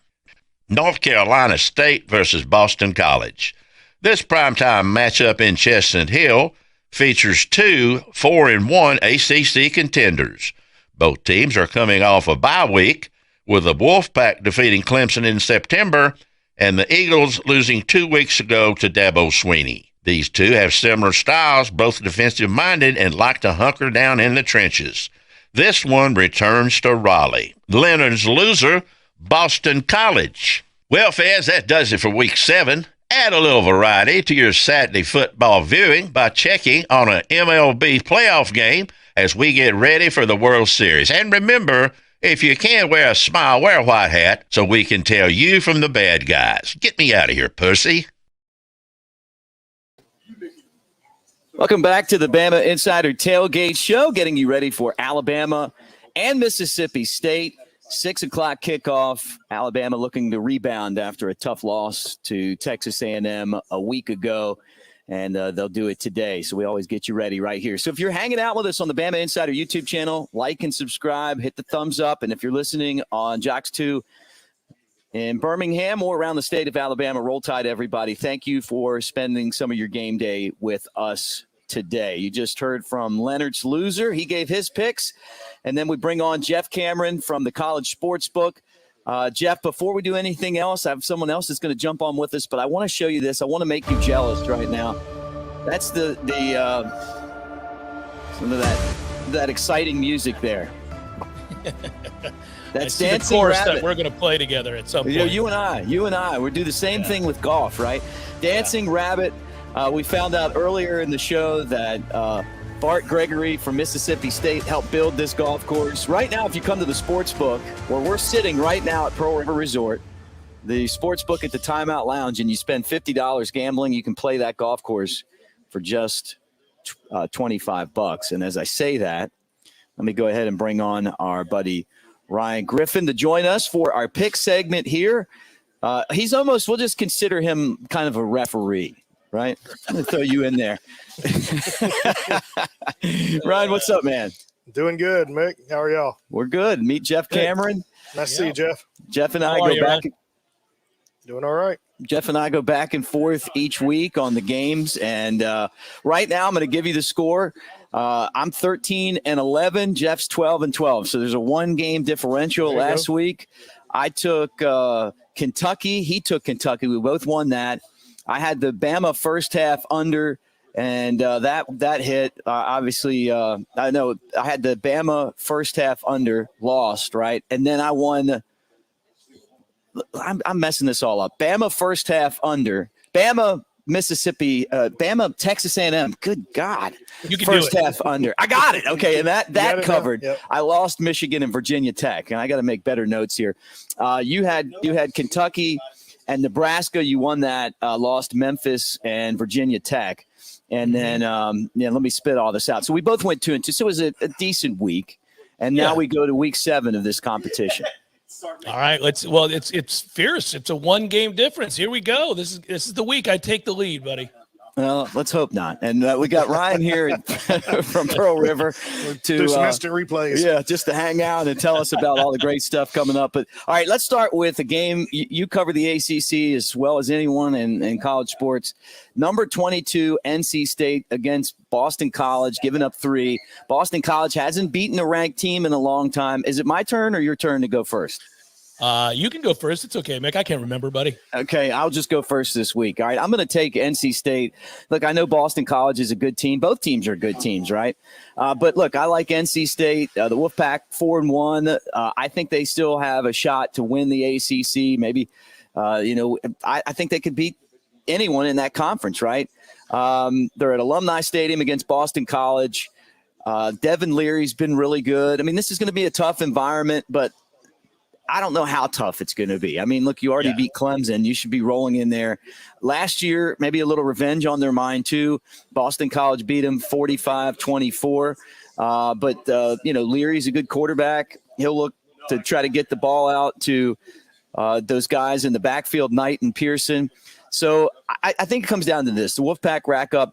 S: North Carolina State versus Boston College. This primetime matchup in Chestnut Hill features two 4-1 ACC contenders. Both teams are coming off a bye week, with the Wolfpack defeating Clemson in September and the Eagles losing 2 weeks ago to Dabo Swinney. These two have similar styles, both defensive-minded and like to hunker down in the trenches. This one returns to Raleigh. Leonard's loser, Boston College. Well, fans, that does it for Week 7. Add a little variety to your Saturday football viewing by checking on an MLB playoff game as we get ready for the World Series. And remember, if you can't wear a smile, wear a white hat so we can tell you from the bad guys. Get me out of here, pussy.
B: Welcome back to the Bama Insider Tailgate Show, getting you ready for Alabama and Mississippi State. 6 o'clock kickoff. Alabama looking to rebound after a tough loss to Texas A&M a week ago, and they'll do it today. So we always get you ready right here. So if you're hanging out with us on the Bama Insider YouTube channel, like and subscribe, hit the thumbs up. And if you're listening on Jocks 2 in Birmingham or around the state of Alabama, Roll Tide, everybody. Thank you for spending some of your game day with us today. You just heard from Leonard's loser. He gave his picks. And then we bring on Jeff Cameron from the College SportsBook. Jeff, before we do anything else, I have someone else that's going to jump on with us, but I want to show you this. I want to make you jealous right now. That's the some of that exciting music there. That's Dancing
T: the chorus
B: Rabbit.
T: That we're going to play together at some point.
B: You and I, we do the same thing with golf, right? Dancing Rabbit. We found out earlier in the show that Bart Gregory from Mississippi State helped build this golf course. Right now, if you come to the Sportsbook, where we're sitting right now at Pearl River Resort, the Sportsbook at the Timeout Lounge, and you spend $50 gambling, you can play that golf course for just $25. And as I say that, let me go ahead and bring on our buddy Ryan Griffin to join us for our pick segment here. He's almost, we'll just consider him kind of a referee, right? I'm going to throw you in there. Ryan, what's up, man?
U: Doing good, Mick. How are y'all?
B: We're good. Meet Jeff Cameron.
U: Nice to see you, Jeff.
B: Jeff and I go back.
U: Doing all right.
B: Jeff and I go back and forth each week on the games. And right now I'm going to give you the score. I'm 13-11. Jeff's 12-12. So there's a 1-game differential last week. I took Kentucky. He took Kentucky. We both won that. I had the Bama first half under, and that hit. Obviously, I know I had the Bama first half under, lost, right? And then I won. I'm messing this all up. Bama first half under. Bama Mississippi. Bama Texas A&M. Good God!
T: You can
B: first
T: do it.
B: half under. I got it. Okay, and that covered.
U: Yep.
B: I lost Michigan and Virginia Tech, and I got to make better notes here. You had Kentucky and Nebraska. You won that. Lost Memphis and Virginia Tech, and then let me spit all this out. So we both went 2-2. So it was a decent week. And now we go to week 7 of this competition.
T: All right, it's fierce. It's a 1-game difference. Here we go. This is the week I take the lead, buddy.
B: Well, let's hope not. And we got Ryan here from Pearl River to
U: do some instant replays.
B: Yeah, just to hang out and tell us about all the great stuff coming up. But all right, let's start with a game. You cover the ACC as well as anyone in college sports. Number 22, NC State against Boston College, giving up 3. Boston College hasn't beaten a ranked team in a long time. Is it my turn or your turn to go first?
T: You can go first. It's okay, Mick. I can't remember, buddy.
B: Okay, I'll just go first this week. All right, I'm going to take NC State. Look, I know Boston College is a good team. Both teams are good teams, right? But look, I like NC State. The Wolfpack 4-1. I think they still have a shot to win the ACC. Maybe, I think they could beat anyone in that conference, right? They're at Alumni Stadium against Boston College. Devin Leary's been really good. I mean, this is going to be a tough environment, but I don't know how tough it's going to be. I mean, look, you already beat Clemson. You should be rolling in there. Last year, maybe a little revenge on their mind, too. Boston College beat them 45-24. But Leary's a good quarterback. He'll look to try to get the ball out to those guys in the backfield, Knight and Pearson. So I think it comes down to this. The Wolfpack rack up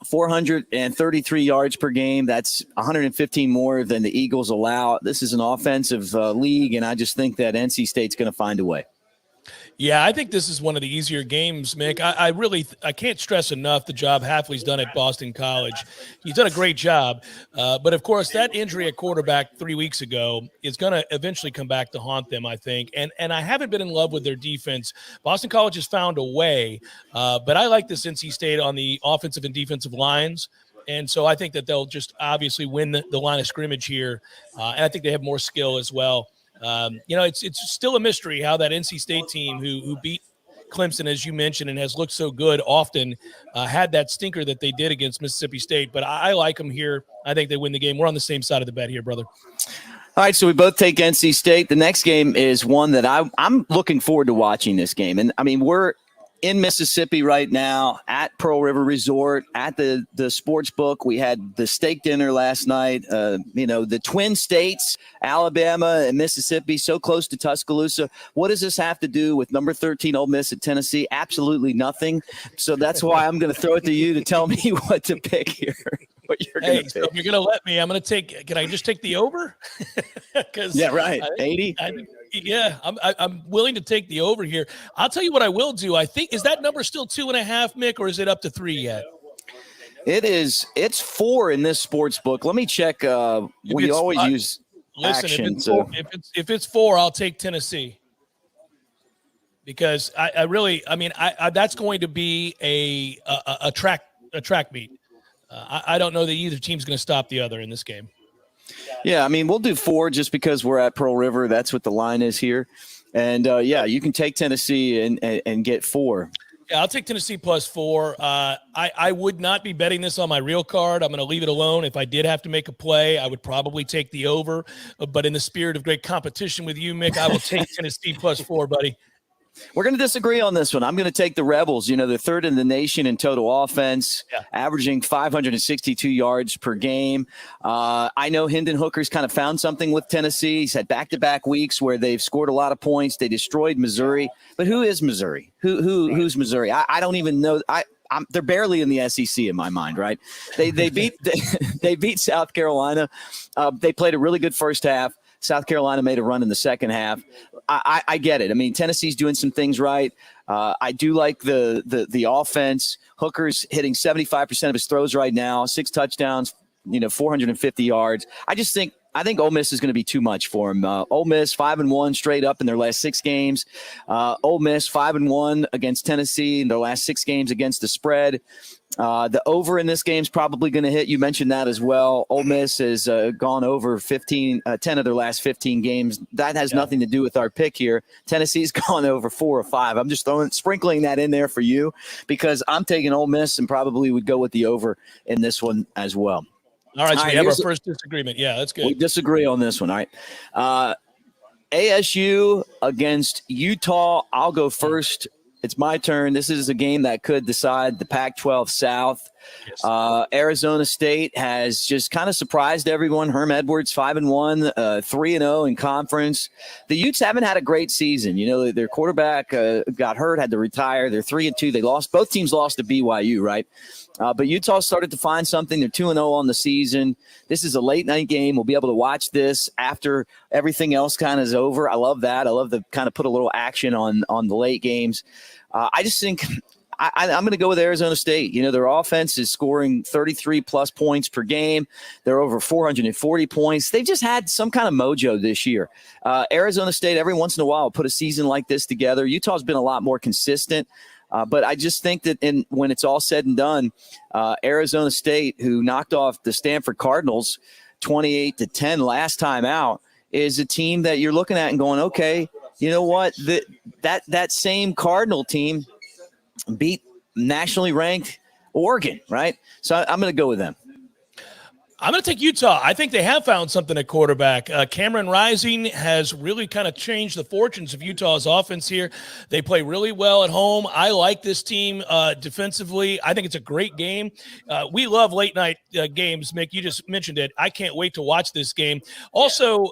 B: 433 yards per game. That's 115 more than the Eagles allow. This is an offensive league, and I just think that NC State's going to find a way.
T: Yeah, I think this is one of the easier games, Mick. I can't stress enough the job Hafley's done at Boston College. He's done a great job. But, of course, that injury at quarterback 3 weeks ago is going to eventually come back to haunt them, I think. And I haven't been in love with their defense. Boston College has found a way. But I like this NC State on the offensive and defensive lines. And so I think that they'll just obviously win the line of scrimmage here. And I think they have more skill as well. It's still a mystery how that NC State team who beat Clemson, as you mentioned, and has looked so good often, had that stinker that they did against Mississippi State. But I like them here. I think they win the game. We're on the same side of the bet here, brother.
B: All right, so we both take NC State. The next game is one that I'm looking forward to watching this game. And, I mean, we're in Mississippi right now at Pearl River Resort at the SportsBook. We had the steak dinner last night. The Twin States, Alabama and Mississippi, so close to Tuscaloosa. What does this have to do with number 13 Ole Miss at Tennessee? Absolutely nothing. So that's why I'm going to throw it to you to tell me what to pick here. What you're going to pick.
T: So if you're going to let me, I'm going to take. Can I just take the over?
B: Yeah, right. 80.
T: Yeah, I'm willing to take the over here. I'll tell you what I will do. I think, is that number still 2.5, Mick, or is it up to 3 yet?
B: It is. It's 4 in this sports book. Let me check. We always use action.
T: If it's 4, I'll take Tennessee. Because that's going to be a track meet. I don't know that either team's going to stop the other in this game.
B: Yeah, I mean, we'll do 4 just because we're at Pearl River. That's what the line is here. And, you can take Tennessee and get 4.
T: Yeah, I'll take Tennessee plus 4. I would not be betting this on my real card. I'm going to leave it alone. If I did have to make a play, I would probably take the over. But in the spirit of great competition with you, Mick, I will take Tennessee plus 4, buddy.
B: We're going to disagree on this one. I'm going to take the Rebels. They're 3rd in the nation in total offense, averaging 562 yards per game. I know Hendon Hooker's kind of found something with Tennessee. He's had back-to-back weeks where they've scored a lot of points. They destroyed Missouri. But who is Missouri? Who's Missouri? I don't even know. They're barely in the SEC in my mind, right? They beat South Carolina. They played a really good first half. South Carolina made a run in the second half. I get it. I mean, Tennessee's doing some things right. I do like the offense. Hooker's hitting 75% of his throws right now, 6 touchdowns, 450 yards. I think Ole Miss is going to be too much for him. Ole Miss 5-1 straight up in their last 6 games. Ole Miss 5-1 against Tennessee in their last 6 games against the spread. The over in this game is probably going to hit. You mentioned that as well. Ole Miss has gone over 10 of their last 15 games. That has nothing to do with our pick here. Tennessee's gone over 4 or 5. I'm just sprinkling that in there for you because I'm taking Ole Miss and probably would go with the over in this one as well.
T: All right, so we have our first disagreement. Yeah, that's good.
B: We disagree on this one. All right. ASU against Utah. I'll go first. It's my turn. This is a game that could decide the Pac-12 South. Arizona State has just kind of surprised everyone. Herm Edwards 5-1, 3-0 in conference. The Utes haven't had a great season. You know, their quarterback got hurt, had to retire. They're 3-2. They lost. Both teams lost to BYU, right? But Utah started to find something. They're 2-0 on the season. This is a late night game. We'll be able to watch this after everything else kind of is over. I love that. I love the kind of put a little action on the late games. I just think I'm going to go with Arizona State. You know, their offense is scoring 33-plus points per game. They're over 440 points. They've just had some kind of mojo this year. Arizona State, every once in a while, will put a season like this together. Utah's been a lot more consistent. But I just think that when it's all said and done, Arizona State, who knocked off the Stanford Cardinals 28-10 last time out, is a team that you're looking at and going, okay, you know what? That same Cardinal team beat nationally ranked Oregon, right? So I'm going to go with them.
T: I'm going to take Utah. I think they have found something at quarterback. Cameron Rising has really kind of changed the fortunes of Utah's offense here. They play really well at home. I like this team defensively. I think it's a great game. We love late night games, Mick. You just mentioned it. I can't wait to watch this game. Also,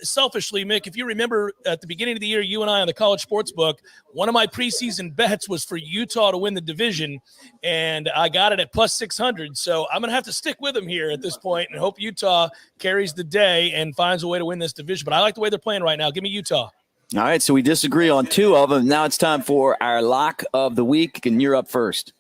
T: selfishly, Mick, if you remember at the beginning of the year, you and I on the College Sportsbook, one of my preseason bets was for Utah to win the division, and I got it at plus 600. So I'm going to have to stick with them here at this point and hope Utah carries the day and finds a way to win this division. But I like the way they're playing right now. Give me Utah.
B: All right, so we disagree on two of them. Now it's time for our lock of the week, and you're up first.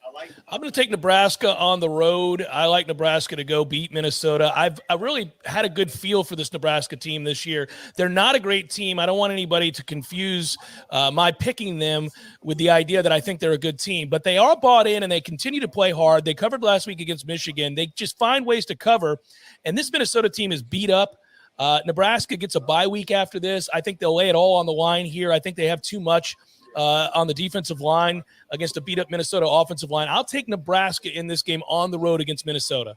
T: I'm going to take Nebraska on the road. I like Nebraska to go beat Minnesota. I really had a good feel for this Nebraska team this year. They're not a great team. I don't want anybody to confuse my picking them with the idea that I think they're a good team. But they are bought in, and they continue to play hard. They covered last week against Michigan. They just find ways to cover. And this Minnesota team is beat up. Nebraska gets a bye week after this. I think they'll lay it all on the line here. I think they have too much on the defensive line against a beat-up Minnesota offensive line. I'll take Nebraska in this game on the road against Minnesota.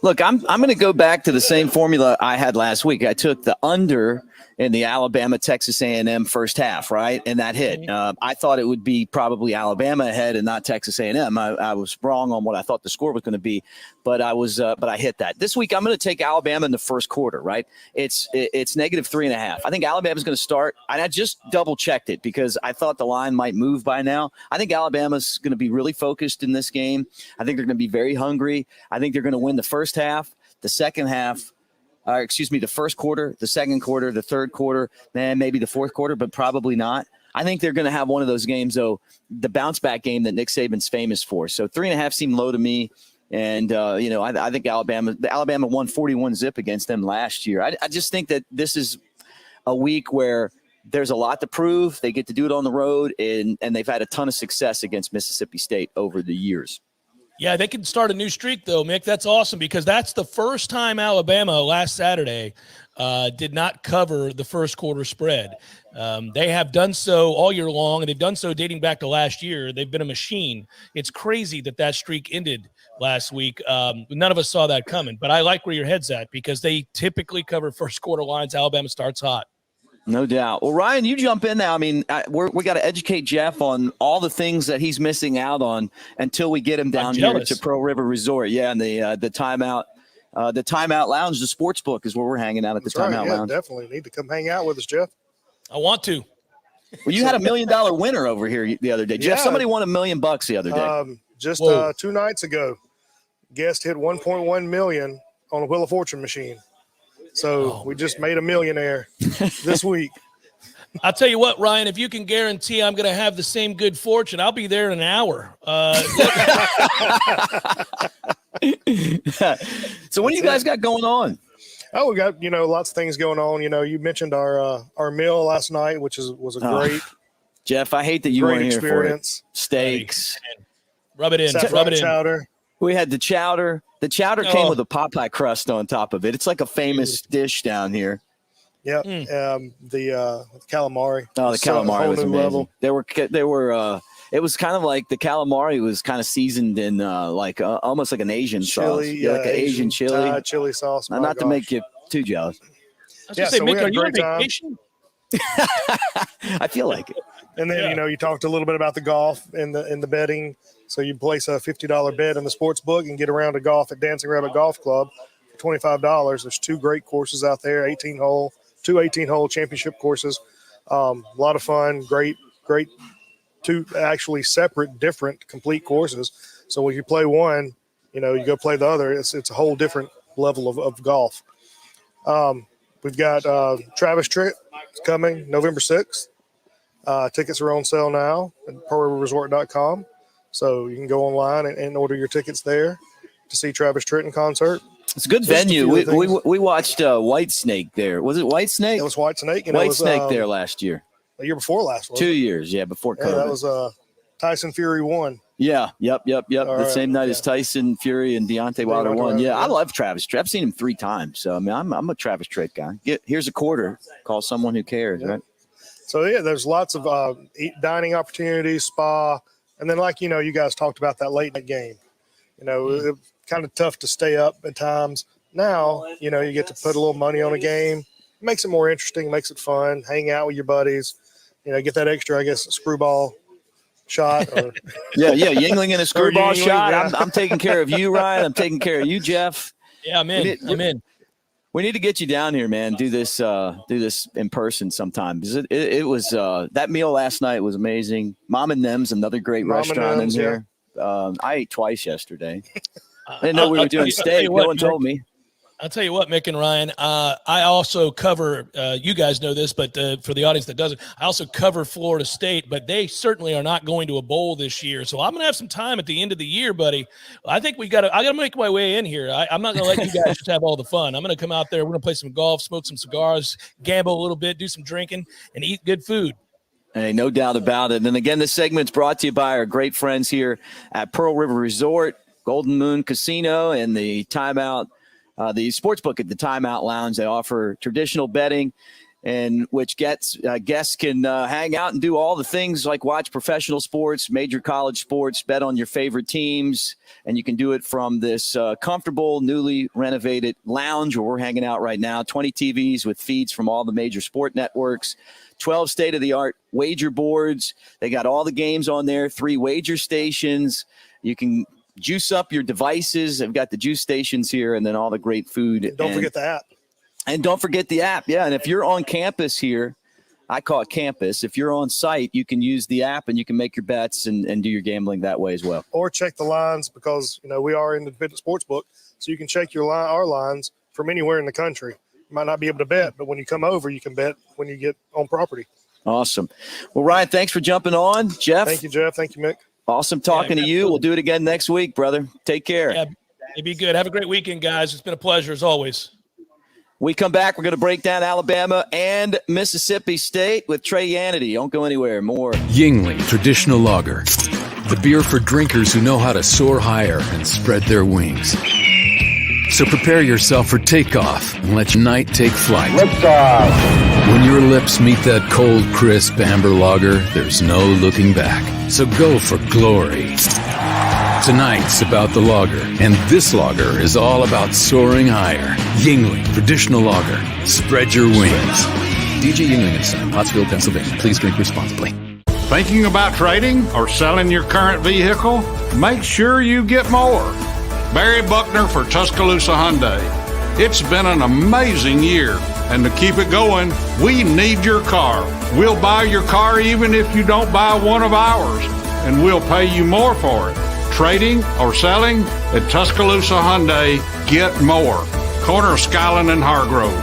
B: Look, I'm going to go back to the same formula I had last week. I took the under in the Alabama-Texas A&M first half, right? And that hit. I thought it would be probably Alabama ahead and not Texas A&M. I was wrong on what I thought the score was going to be, but I hit that. This week, I'm going to take Alabama in the first quarter, right? It's -3.5. I think Alabama's going to start, and I just double-checked it because I thought the line might move by now. I think Alabama's going to be really focused in this game. I think they're going to be very hungry. I think they're going to win the first half, the second half, the first quarter, the second quarter, the third quarter, then maybe the fourth quarter, but probably not. I think they're going to have one of those games, though, the bounce-back game that Nick Saban's famous for. So 3.5 seemed low to me. And, I think Alabama won 41-0 against them last year. I just think that this is a week where there's a lot to prove. They get to do it on the road, and they've had a ton of success against Mississippi State over the years.
T: Yeah, they can start a new streak, though, Mick. That's awesome because that's the first time Alabama last Saturday did not cover the first quarter spread. They have done so all year long, and they've done so dating back to last year. They've been a machine. It's crazy that streak ended last week. None of us saw that coming, but I like where your head's at because they typically cover first quarter lines. Alabama starts hot.
B: No doubt. Well, Ryan, you jump in now. I mean, we got to educate Jeff on all the things that he's missing out on until we get him down here to Pearl River Resort. Yeah, and the Timeout Lounge, the sportsbook is where we're hanging out at the Timeout Lounge.
U: Definitely need to come hang out with us, Jeff.
T: I want to.
B: Well, you had $1 million winner over here the other day, Jeff. Somebody won $1 million the other day.
U: Just 2 nights ago, guest hit 1.1 million on a Wheel of Fortune machine. So we just made a millionaire this week.
T: I'll tell you what, Ryan, if you can guarantee I'm going to have the same good fortune, I'll be there in an hour.
B: So what do you guys got going on?
U: Oh, we got, lots of things going on. You mentioned our meal last night, which was a great.
B: Jeff, I hate that you weren't here
U: experience.
B: For it. Steaks.
T: Rub it in. Rub it in.
U: Chowder.
B: We had the chowder. The chowder came with a Popeye crust on top of it. It's like a famous dish down here.
U: Yeah. The calamari.
B: Oh, the calamari was amazing. Level. They were. It was kind of like the calamari was kind of seasoned in almost like an Asian
U: chili,
B: sauce. Yeah, like an Asian chili.
U: Thai chili sauce.
B: Not to make you too jealous.
T: I was going to say, Mick, are you on vacation?
B: I feel like it.
U: And then, you talked a little bit about the golf and the betting. So you place a $50 bet in the sports book and get a round of golf at Dancing Rabbit Golf Club for $25. There's 2 great courses out there, 2 18-hole championship courses. A lot of fun, great, 2 actually separate, different, complete courses. So when you play one, you go play the other. It's a whole different level of golf. We've got Travis Tritt coming November 6th. Tickets are on sale now at PearlRiverResort.com. So you can go online and order your tickets there to see Travis Tritt in concert.
B: It's a good venue. We watched Whitesnake there. Was it Whitesnake?
U: It was Whitesnake. And
B: Whitesnake there last year.
U: The year before last, wasn't
B: 2
U: it?
B: years, before COVID.
U: Yeah, that was Tyson Fury won.
B: Yeah, yep.
U: All
B: same night as Tyson Fury and Deontay Wilder won. Yeah, I love Travis Tritt. I've seen him 3 times. So, I mean, I'm a Travis Tritt guy. Here's a quarter. Call someone who cares, right?
U: So, there's lots of dining opportunities, spa. And then, like, you guys talked about that late night game. It's kind of tough to stay up at times. Now, you get to put a little money on a game. It makes it more interesting, makes it fun, hang out with your buddies, get that extra, I guess, screwball shot. Or
B: Yingling in a screwball shot. I'm taking care of you, Ryan. I'm taking care of you, Jeff.
T: Yeah, I'm in.
B: We need to get you down here, man. Do this in person sometime. Because it was that meal last night was amazing. Mom and Them's another great restaurant in here. I ate twice yesterday. I didn't know we were doing steak. No one told me.
T: I'll tell you what, Mick and Ryan, I also cover, you guys know this, but for the audience that doesn't, I also cover Florida State, but they certainly are not going to a bowl this year. So I'm going to have some time at the end of the year, buddy. I think I got to make my way in here. I'm not going to let you guys just have all the fun. I'm going to come out there. We're going to play some golf, smoke some cigars, gamble a little bit, do some drinking, and eat good food.
B: Hey, no doubt about it. And again, this segment's brought to you by our great friends here at Pearl River Resort, Golden Moon Casino, and the Timeout. The SportsBook at the Timeout Lounge. They offer traditional betting, and which guests can hang out and do all the things like watch professional sports, major college sports, bet on your favorite teams, and you can do it from this comfortable, newly renovated lounge where we're hanging out right now. 20 TVs with feeds from all the major sport networks, 12 state-of-the-art wager boards. They got all the games on there, 3 wager stations. You can juice up your devices. They've got the juice stations here, and then all the great food.
U: And don't forget the app.
B: And don't forget the app, yeah. And if you're on campus here, I call it campus. If you're on site, you can use the app, and you can make your bets and do your gambling that way as well.
U: Or check the lines because, we are in the independent sports book, so you can check our lines from anywhere in the country. You might not be able to bet, but when you come over, you can bet when you get on property.
B: Awesome. Well, Ryan, thanks for jumping on. Jeff.
U: Thank you, Jeff. Thank you, Mick.
B: Awesome talking to you. We'll do it again next week, brother. Take care.
T: Yeah, it'd be good. Have a great weekend, guys. It's been a pleasure as always.
B: We come back. We're going to break down Alabama and Mississippi State with Trey Yannity. Don't go anywhere. More.
D: Yingling Traditional Lager. The beer for drinkers who know how to soar higher and spread their wings. So prepare yourself for takeoff and let your night take flight. When your lips meet that cold, crisp amber lager, there's no looking back. So go for glory. Tonight's about the lager, and this lager is all about soaring higher. Yingling Traditional Lager. Spread your wings. DJ Yingling and Son, Pottsville, Pennsylvania. Please drink responsibly.
E: Thinking about trading or selling your current vehicle? Make sure you get more. Barry Buckner for Tuscaloosa Hyundai. It's been an amazing year, and to keep it going, we need your car. We'll buy your car even if you don't buy one of ours, and we'll pay you more for it. Trading or selling? At Tuscaloosa Hyundai, get more. Corner of Skyland and Hargrove.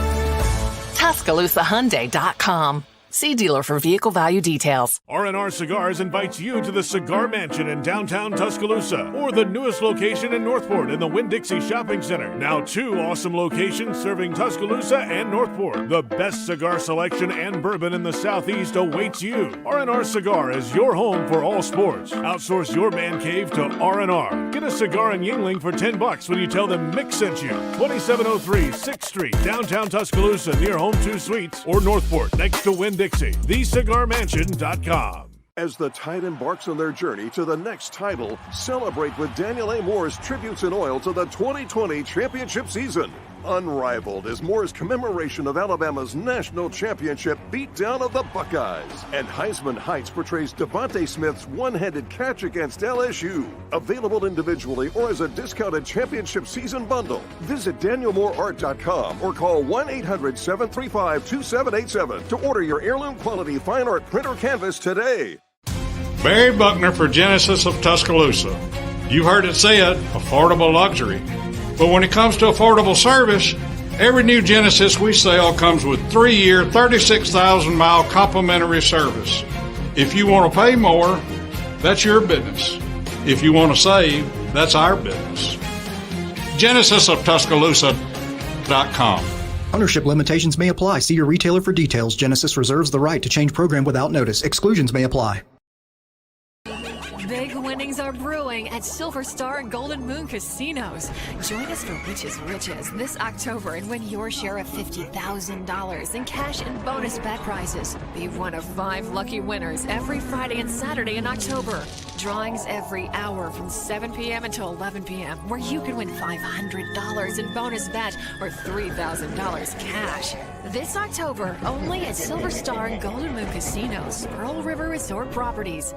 F: TuscaloosaHyundai.com. See dealer for vehicle value details.
A: R&R Cigars invites you to the Cigar Mansion in downtown Tuscaloosa, or the newest location in Northport in the Winn-Dixie Shopping Center. Now 2 awesome locations serving Tuscaloosa and Northport. The best cigar selection and bourbon in the Southeast awaits you. R&R Cigar is your home for all sports. Outsource your man cave to R&R. Get a cigar in Yingling for $10 when you tell them Mick sent you. 2703 6th Street, downtown Tuscaloosa near Home 2 Suites, or Northport next to Winn-Dixie. TheCigarMansion.com.
H: As the Tide embarks on their journey to the next title, celebrate with Daniel A. Moore's tributes in oil to the 2020 championship season. Unrivaled is Moore's commemoration of Alabama's national championship beatdown of the Buckeyes. And Heisman Heights portrays Devontae Smith's one-handed catch against LSU. Available individually or as a discounted championship season bundle. Visit DanielMooreArt.com or call 1-800-735-2787 to order your heirloom quality fine art print or canvas today.
E: Barry Buckner for Genesis of Tuscaloosa. You heard it said, affordable luxury. But when it comes to affordable service, every new Genesis we sell comes with 3-year, 36,000-mile complimentary service. If you want to pay more, that's your business. If you want to save, that's our business. GenesisofTuscaloosa.com.
I: Ownership limitations may apply. See your retailer for details. Genesis reserves the right to change program without notice. Exclusions may apply.
O: Big winnings are brewing at Silver Star and Golden Moon casinos. Join us for Witches Riches this October and win your share of $50,000 in cash and bonus bet prizes. Be one of 5 lucky winners every Friday and Saturday in October. Drawings every hour from 7 p.m. until 11 p.m. where you can win $500 in bonus bet or $3,000 cash. This October, only at Silver Star and Golden Moon casinos, Pearl River Resort Properties.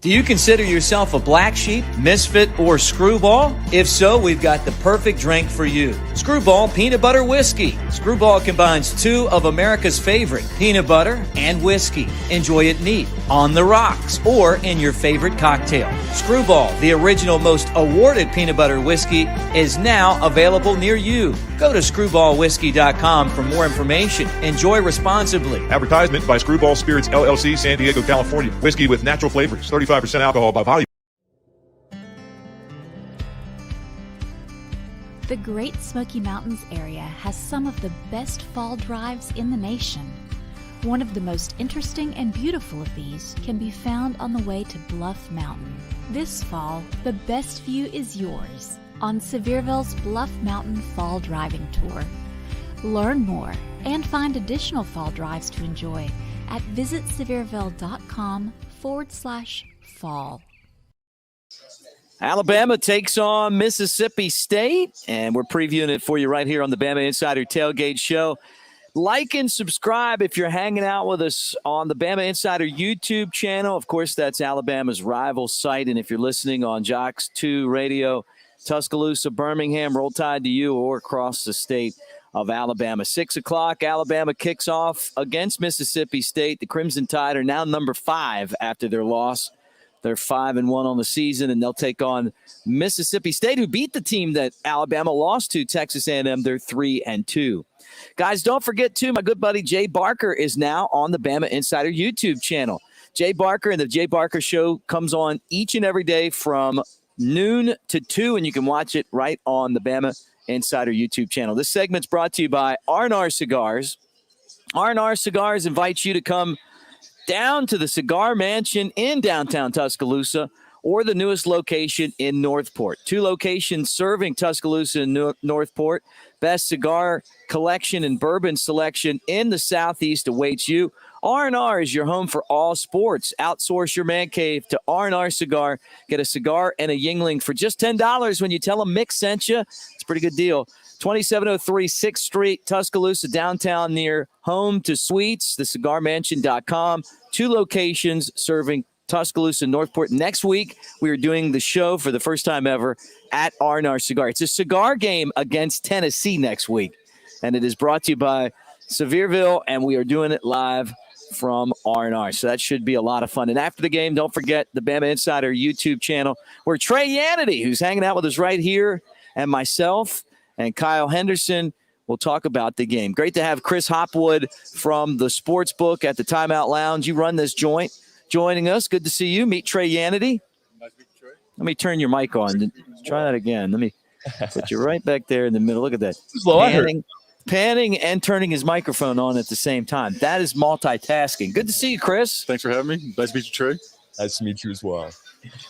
G: Do you consider yourself a black sheep, misfit, or screwball? If so, we've got the perfect drink for you. Screwball Peanut Butter Whiskey. Screwball combines 2 of America's favorite, peanut butter and whiskey. Enjoy it neat, on the rocks, or in your favorite cocktail. Screwball, the original most awarded peanut butter whiskey, is now available near you. Go to screwballwhiskey.com for more information. Enjoy responsibly.
N: Advertisement by Screwball Spirits, LLC, San Diego, California. Whiskey with natural flavors, 35% alcohol by volume.
L: The Great Smoky Mountains area has some of the best fall drives in the nation. One of the most interesting and beautiful of these can be found on the way to Bluff Mountain. This fall, the best view is yours on Sevierville's Bluff Mountain Fall Driving Tour. Learn more and find additional fall drives to enjoy at visitsevierville.com/fall.
B: Alabama takes on Mississippi State, and we're previewing it for you right here on the Bama Insider Tailgate Show. Like and subscribe if you're hanging out with us on the Bama Insider YouTube channel. Of course, that's Alabama's rival site, and if you're listening on Jocks 2 Radio, Tuscaloosa, Birmingham, Roll Tide to you, or across the state of Alabama. 6 o'clock, Alabama kicks off against Mississippi State. The Crimson Tide are now number 5 after their loss. They're 5-1 on the season, and they'll take on Mississippi State, who beat the team that Alabama lost to, Texas A&M. They're 3-2. Guys, don't forget, too, my good buddy Jay Barker is now on the Bama Insider YouTube channel. Jay Barker and the Jay Barker Show comes on each and every day from noon to 2, and you can watch it right on the Bama Insider YouTube channel. This segment's brought to you by R&R Cigars. R&R Cigars invites you to come down to the Cigar Mansion in downtown Tuscaloosa or the newest location in Northport. 2 locations serving Tuscaloosa and Northport. Best cigar collection and bourbon selection in the Southeast awaits you. R&R is your home for all sports. Outsource your man cave to R&R Cigar. Get a cigar and a Yingling for just $10 when you tell them Mick sent you. It's a pretty good deal. 2703 6th Street, Tuscaloosa, downtown near Home to Suites, thecigarmansion.com. 2 locations serving Tuscaloosa, Northport. Next week, we are doing the show for the first time ever at R&R Cigar. It's a cigar game against Tennessee next week, and it is brought to you by Sevierville, and we are doing it live from R&R. So that should be a lot of fun. And after the game, don't forget the Bama Insider YouTube channel, where Trey Yannity, who's hanging out with us right here, and myself and Kyle Henderson will talk about the game. Great to have Chris Hopwood from the SportsBook at the Timeout Lounge. You run this joint, joining us. Good to see you. Meet Trey Yannity. Nice to meet you, Trey. Let me turn your mic on. Try that again. Let me put you right back there in the middle. Look at that. Panning and turning his microphone on at the same time. That is multitasking. Good to see you, Chris.
C: Thanks for having me. Nice to meet you, Trey. Nice to meet you as well.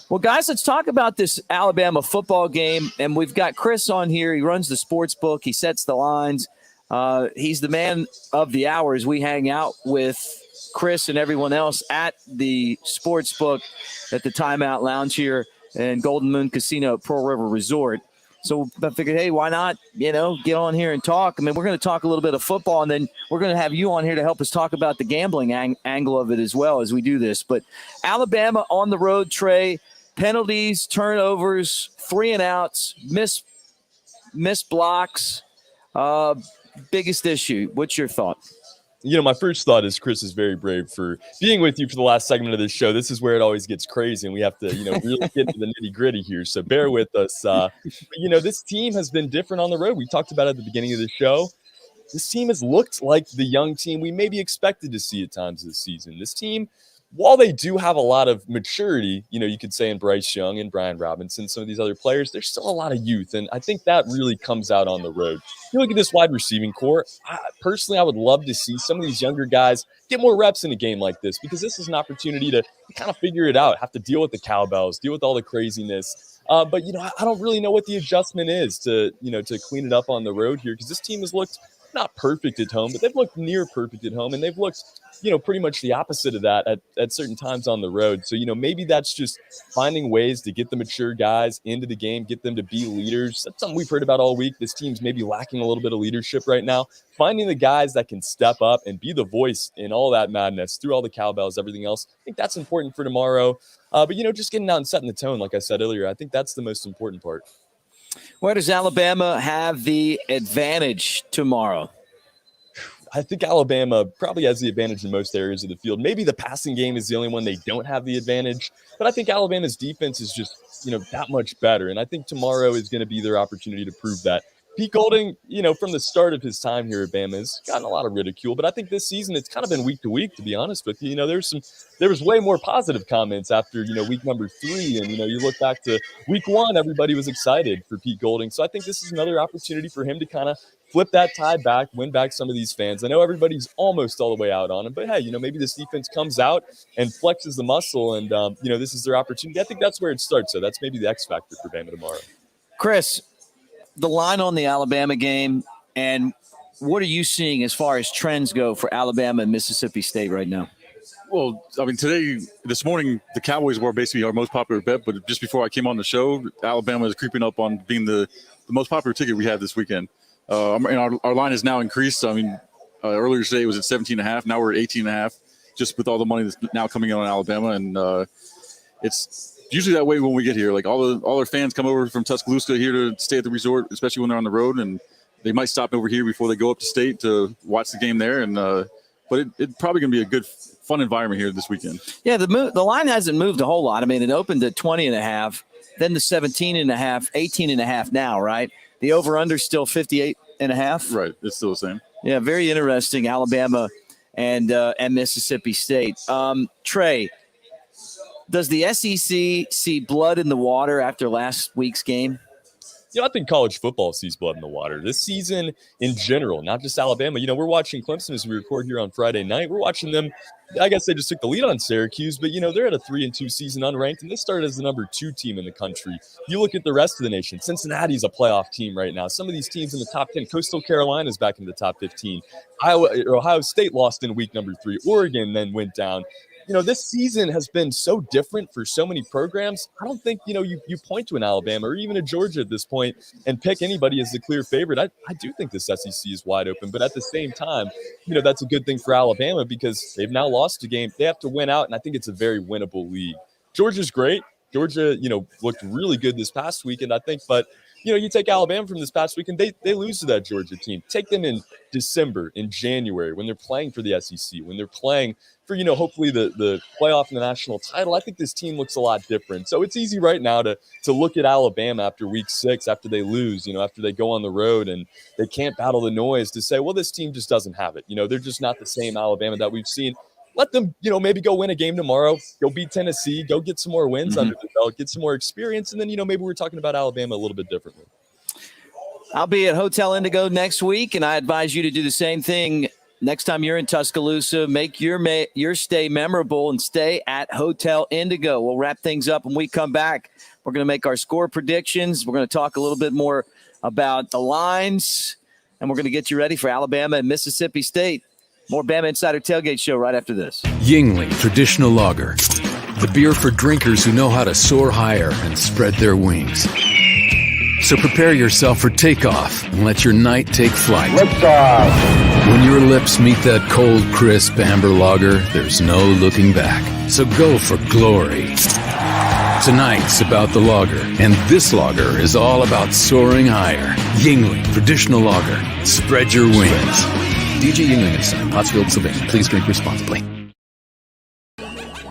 B: Well, guys, let's talk about this Alabama football game. And we've got Chris on here. He runs the SportsBook. He sets the lines. He's the man of the hour as we hang out with Chris and everyone else at the Sportsbook at the Timeout Lounge here in Golden Moon Casino at Pearl River Resort. So I figured, hey, why not, get on here and talk? I mean, we're going to talk a little bit of football, and then we're going to have you on here to help us talk about the gambling angle of it as well as we do this. But Alabama on the road, Trey, penalties, turnovers, 3 and outs, missed blocks, biggest issue. What's your thought?
C: My first thought is Chris is very brave for being with you for the last segment of this show. This is where it always gets crazy, and we have to, really get into the nitty-gritty here. So bear with us. This team has been different on the road. We talked about it at the beginning of the show. This team has looked like the young team we maybe expected to see at times this season. This team, while they do have a lot of maturity, you could say in Bryce Young and Brian Robinson, some of these other players, there's still a lot of youth. And I think that really comes out on the road. You look at this wide receiving core, personally, I would love to see some of these younger guys get more reps in a game like this, because this is an opportunity to kind of figure it out, have to deal with the cowbells, deal with all the craziness. But I don't really know what the adjustment is to clean it up on the road here, because this team has looked not perfect at home, but they've looked near perfect at home, and they've looked pretty much the opposite of that at certain times on the road. So, maybe that's just finding ways to get the mature guys into the game, get them to be leaders. That's something we've heard about all week. This team's maybe lacking a little bit of leadership right now. Finding the guys that can step up and be the voice in all that madness through all the cowbells, everything else. I think that's important for tomorrow. But, just getting out and setting the tone, like I said earlier, I think that's the most important part.
B: Where does Alabama have the advantage tomorrow?
C: I think Alabama probably has the advantage in most areas of the field. Maybe the passing game is the only one they don't have the advantage. But I think Alabama's defense is just, that much better. And I think tomorrow is going to be their opportunity to prove that. Pete Golding, from the start of his time here at Bama, has gotten a lot of ridicule. But I think this season it's kind of been week to week, to be honest with you. There was way more positive comments after, week number 3. And, you look back to week 1, everybody was excited for Pete Golding. So I think this is another opportunity for him to kind of flip that tide back, win back some of these fans. I know everybody's almost all the way out on him, but hey, maybe this defense comes out and flexes the muscle, and this is their opportunity. I think that's where it starts. So that's maybe the X factor for Bama tomorrow.
B: Chris, the line on the Alabama game, and what are you seeing as far as trends go for Alabama and Mississippi State right now?
M: Well, I mean, this morning, the Cowboys were basically our most popular bet, but just before I came on the show, Alabama is creeping up on being the most popular ticket we had this weekend. And our line has now increased. I mean, earlier today it was at 17.5. Now we're at 18.5, just with all the money that's now coming in on Alabama. And it's usually that way when we get here. Like all our fans come over from Tuscaloosa here to stay at the resort, especially when they're on the road, and they might stop over here before they go up to state to watch the game there. And but it's probably going to be a good, fun environment here this weekend.
B: Yeah, the line hasn't moved a whole lot. I mean, it opened at 20.5, then the 17.5, 18.5 now, right? The over-under still 58.5.
M: Right, it's still the same.
B: Yeah, very interesting. Alabama and Mississippi State. Trey, does the SEC see blood in the water after last week's game?
C: I think college football sees blood in the water. This season in general, not just Alabama. We're watching Clemson as we record here on Friday night. We're watching them. I guess they just took the lead on Syracuse, but, they're at a 3-2 season unranked, and they started as the number 2 team in the country. You look at the rest of the nation. Cincinnati's a playoff team right now. Some of these teams in the top 10. Coastal Carolina's back in the top 15. Ohio State lost in week number 3. Oregon then went down. This season has been so different for so many programs. I don't think, you point to an Alabama or even a Georgia at this point and pick anybody as the clear favorite. I do think this SEC is wide open, but at the same time, that's a good thing for Alabama because they've now lost a game. They have to win out, and I think it's a very winnable league. Georgia's great. Georgia, looked really good this past weekend, I think, but you take Alabama from this past weekend, they lose to that Georgia team. Take them in December, in January, when they're playing for the SEC, when they're playing for, hopefully the playoff and the national title. I think this team looks a lot different. So it's easy right now to look at Alabama after week 6, after they lose, after they go on the road and they can't battle the noise, to say, well, this team just doesn't have it. They're just not the same Alabama that we've seen. Let them, maybe go win a game tomorrow, go beat Tennessee, go get some more wins under the belt, get some more experience, and then, maybe we're talking about Alabama a little bit differently.
B: I'll be at Hotel Indigo next week, and I advise you to do the same thing next time you're in Tuscaloosa. Make your stay memorable and stay at Hotel Indigo. We'll wrap things up when we come back. We're going to make our score predictions. We're going to talk a little bit more about the lines, and we're going to get you ready for Alabama and Mississippi State. More Bama Insider Tailgate Show right after this.
D: Yingling Traditional Lager. The beer for drinkers who know how to soar higher and spread their wings. So prepare yourself for takeoff and let your night take flight. Liftoff. When your lips meet that cold, crisp amber lager, there's no looking back. So go for glory. Tonight's about the lager, and this lager is all about soaring higher. Yingling Traditional Lager. Spread your wings. DJ Yingling & Son, Pottsville, Pennsylvania. Please drink responsibly.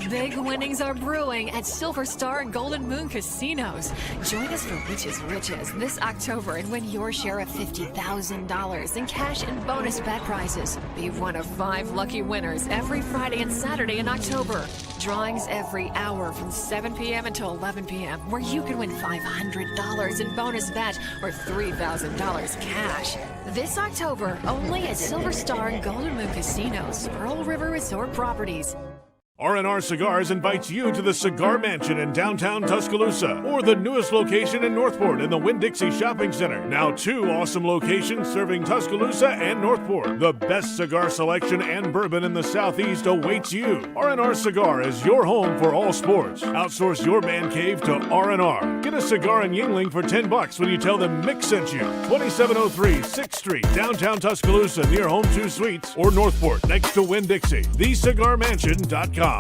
O: Big winnings are brewing at Silver Star and Golden Moon casinos. Join us for Riches Riches this October and win your share of $50,000 in cash and bonus bet prizes. Be one of 5 lucky winners every Friday and Saturday in October. Drawings every hour from 7 p.m. until 11 p.m. where you can win $500 in bonus bet or $3,000 cash. This October, only at Silver Star and Golden Moon casinos, Pearl River Resort Properties.
A: R&R Cigars invites you to the Cigar Mansion in downtown Tuscaloosa, or the newest location in Northport in the Winn-Dixie Shopping Center. Now 2 awesome locations serving Tuscaloosa and Northport. The best cigar selection and bourbon in the Southeast awaits you. R&R Cigar is your home for all sports. Outsource your man cave to R&R. Get a cigar in Yingling for $10 when you tell them Mick sent you. 2703 6th Street, downtown Tuscaloosa near Home 2 Suites, or Northport next to Winn-Dixie. TheCigarMansion.com.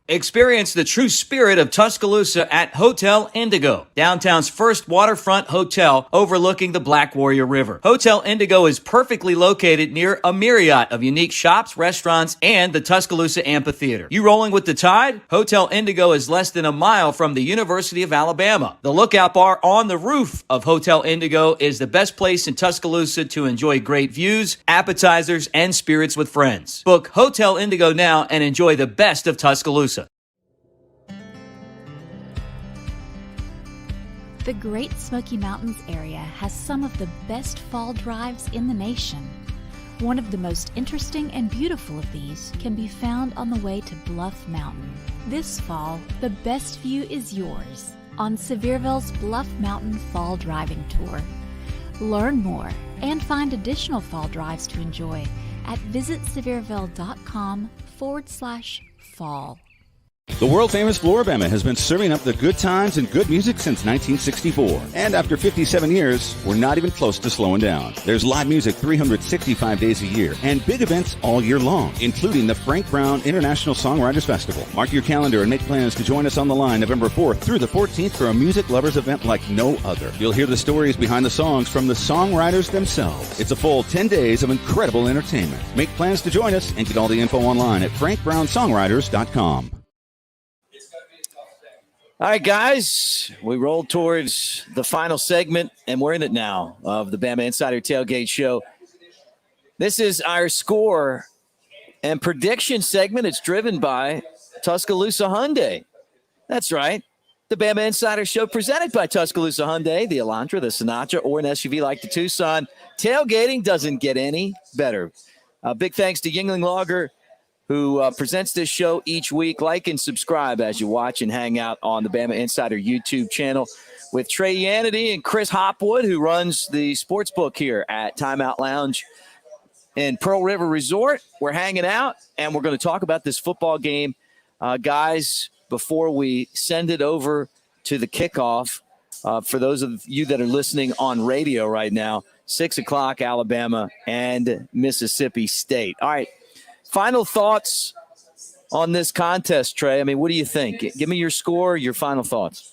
G: Experience the true spirit of Tuscaloosa at Hotel Indigo, downtown's first waterfront hotel overlooking the Black Warrior River. Hotel Indigo is perfectly located near a myriad of unique shops, restaurants, and the Tuscaloosa Amphitheater. You rolling with the tide? Hotel Indigo is less than a mile from the University of Alabama. The Lookout Bar on the roof of Hotel Indigo is the best place in Tuscaloosa to enjoy great views, appetizers, and spirits with friends. Book Hotel Indigo now and enjoy the best of Tuscaloosa.
L: The Great Smoky Mountains area has some of the best fall drives in the nation. One of the most interesting and beautiful of these can be found on the way to Bluff Mountain. This fall, the best view is yours on Sevierville's Bluff Mountain Fall Driving Tour. Learn more and find additional fall drives to enjoy at visitsevierville.com/fall.
K: The world-famous Floribama has been serving up the good times and good music since 1964. And after 57 years, we're not even close to slowing down. There's live music 365 days a year and big events all year long, including the Frank Brown International Songwriters Festival. Mark your calendar and make plans to join us on the line November 4th through the 14th for a music lovers event like no other. You'll hear the stories behind the songs from the songwriters themselves. It's a full 10 days of incredible entertainment. Make plans to join us and get all the info online at frankbrownsongwriters.com.
B: All right, guys, we roll towards the final segment, and we're in it now of the Bama Insider Tailgate Show. This is our score and prediction segment. It's driven by Tuscaloosa Hyundai. That's right. The Bama Insider Show presented by Tuscaloosa Hyundai, the Elantra, the Sinatra, or an SUV like the Tucson. Tailgating doesn't get any better. Big thanks to Yingling Lager, who presents this show each week. Like and subscribe as you watch and hang out on the Bama Insider YouTube channel with Trey Yanity and Chris Hopwood, who runs the SportsBook here at Timeout Lounge in Pearl River Resort. We're hanging out, and we're going to talk about this football game. Guys, before we send it over to the kickoff, for those of you that are listening on radio right now, 6 o'clock, Alabama and Mississippi State. All right. Final thoughts on this contest, Trey. I mean, what do you think? Give me your score, your final thoughts.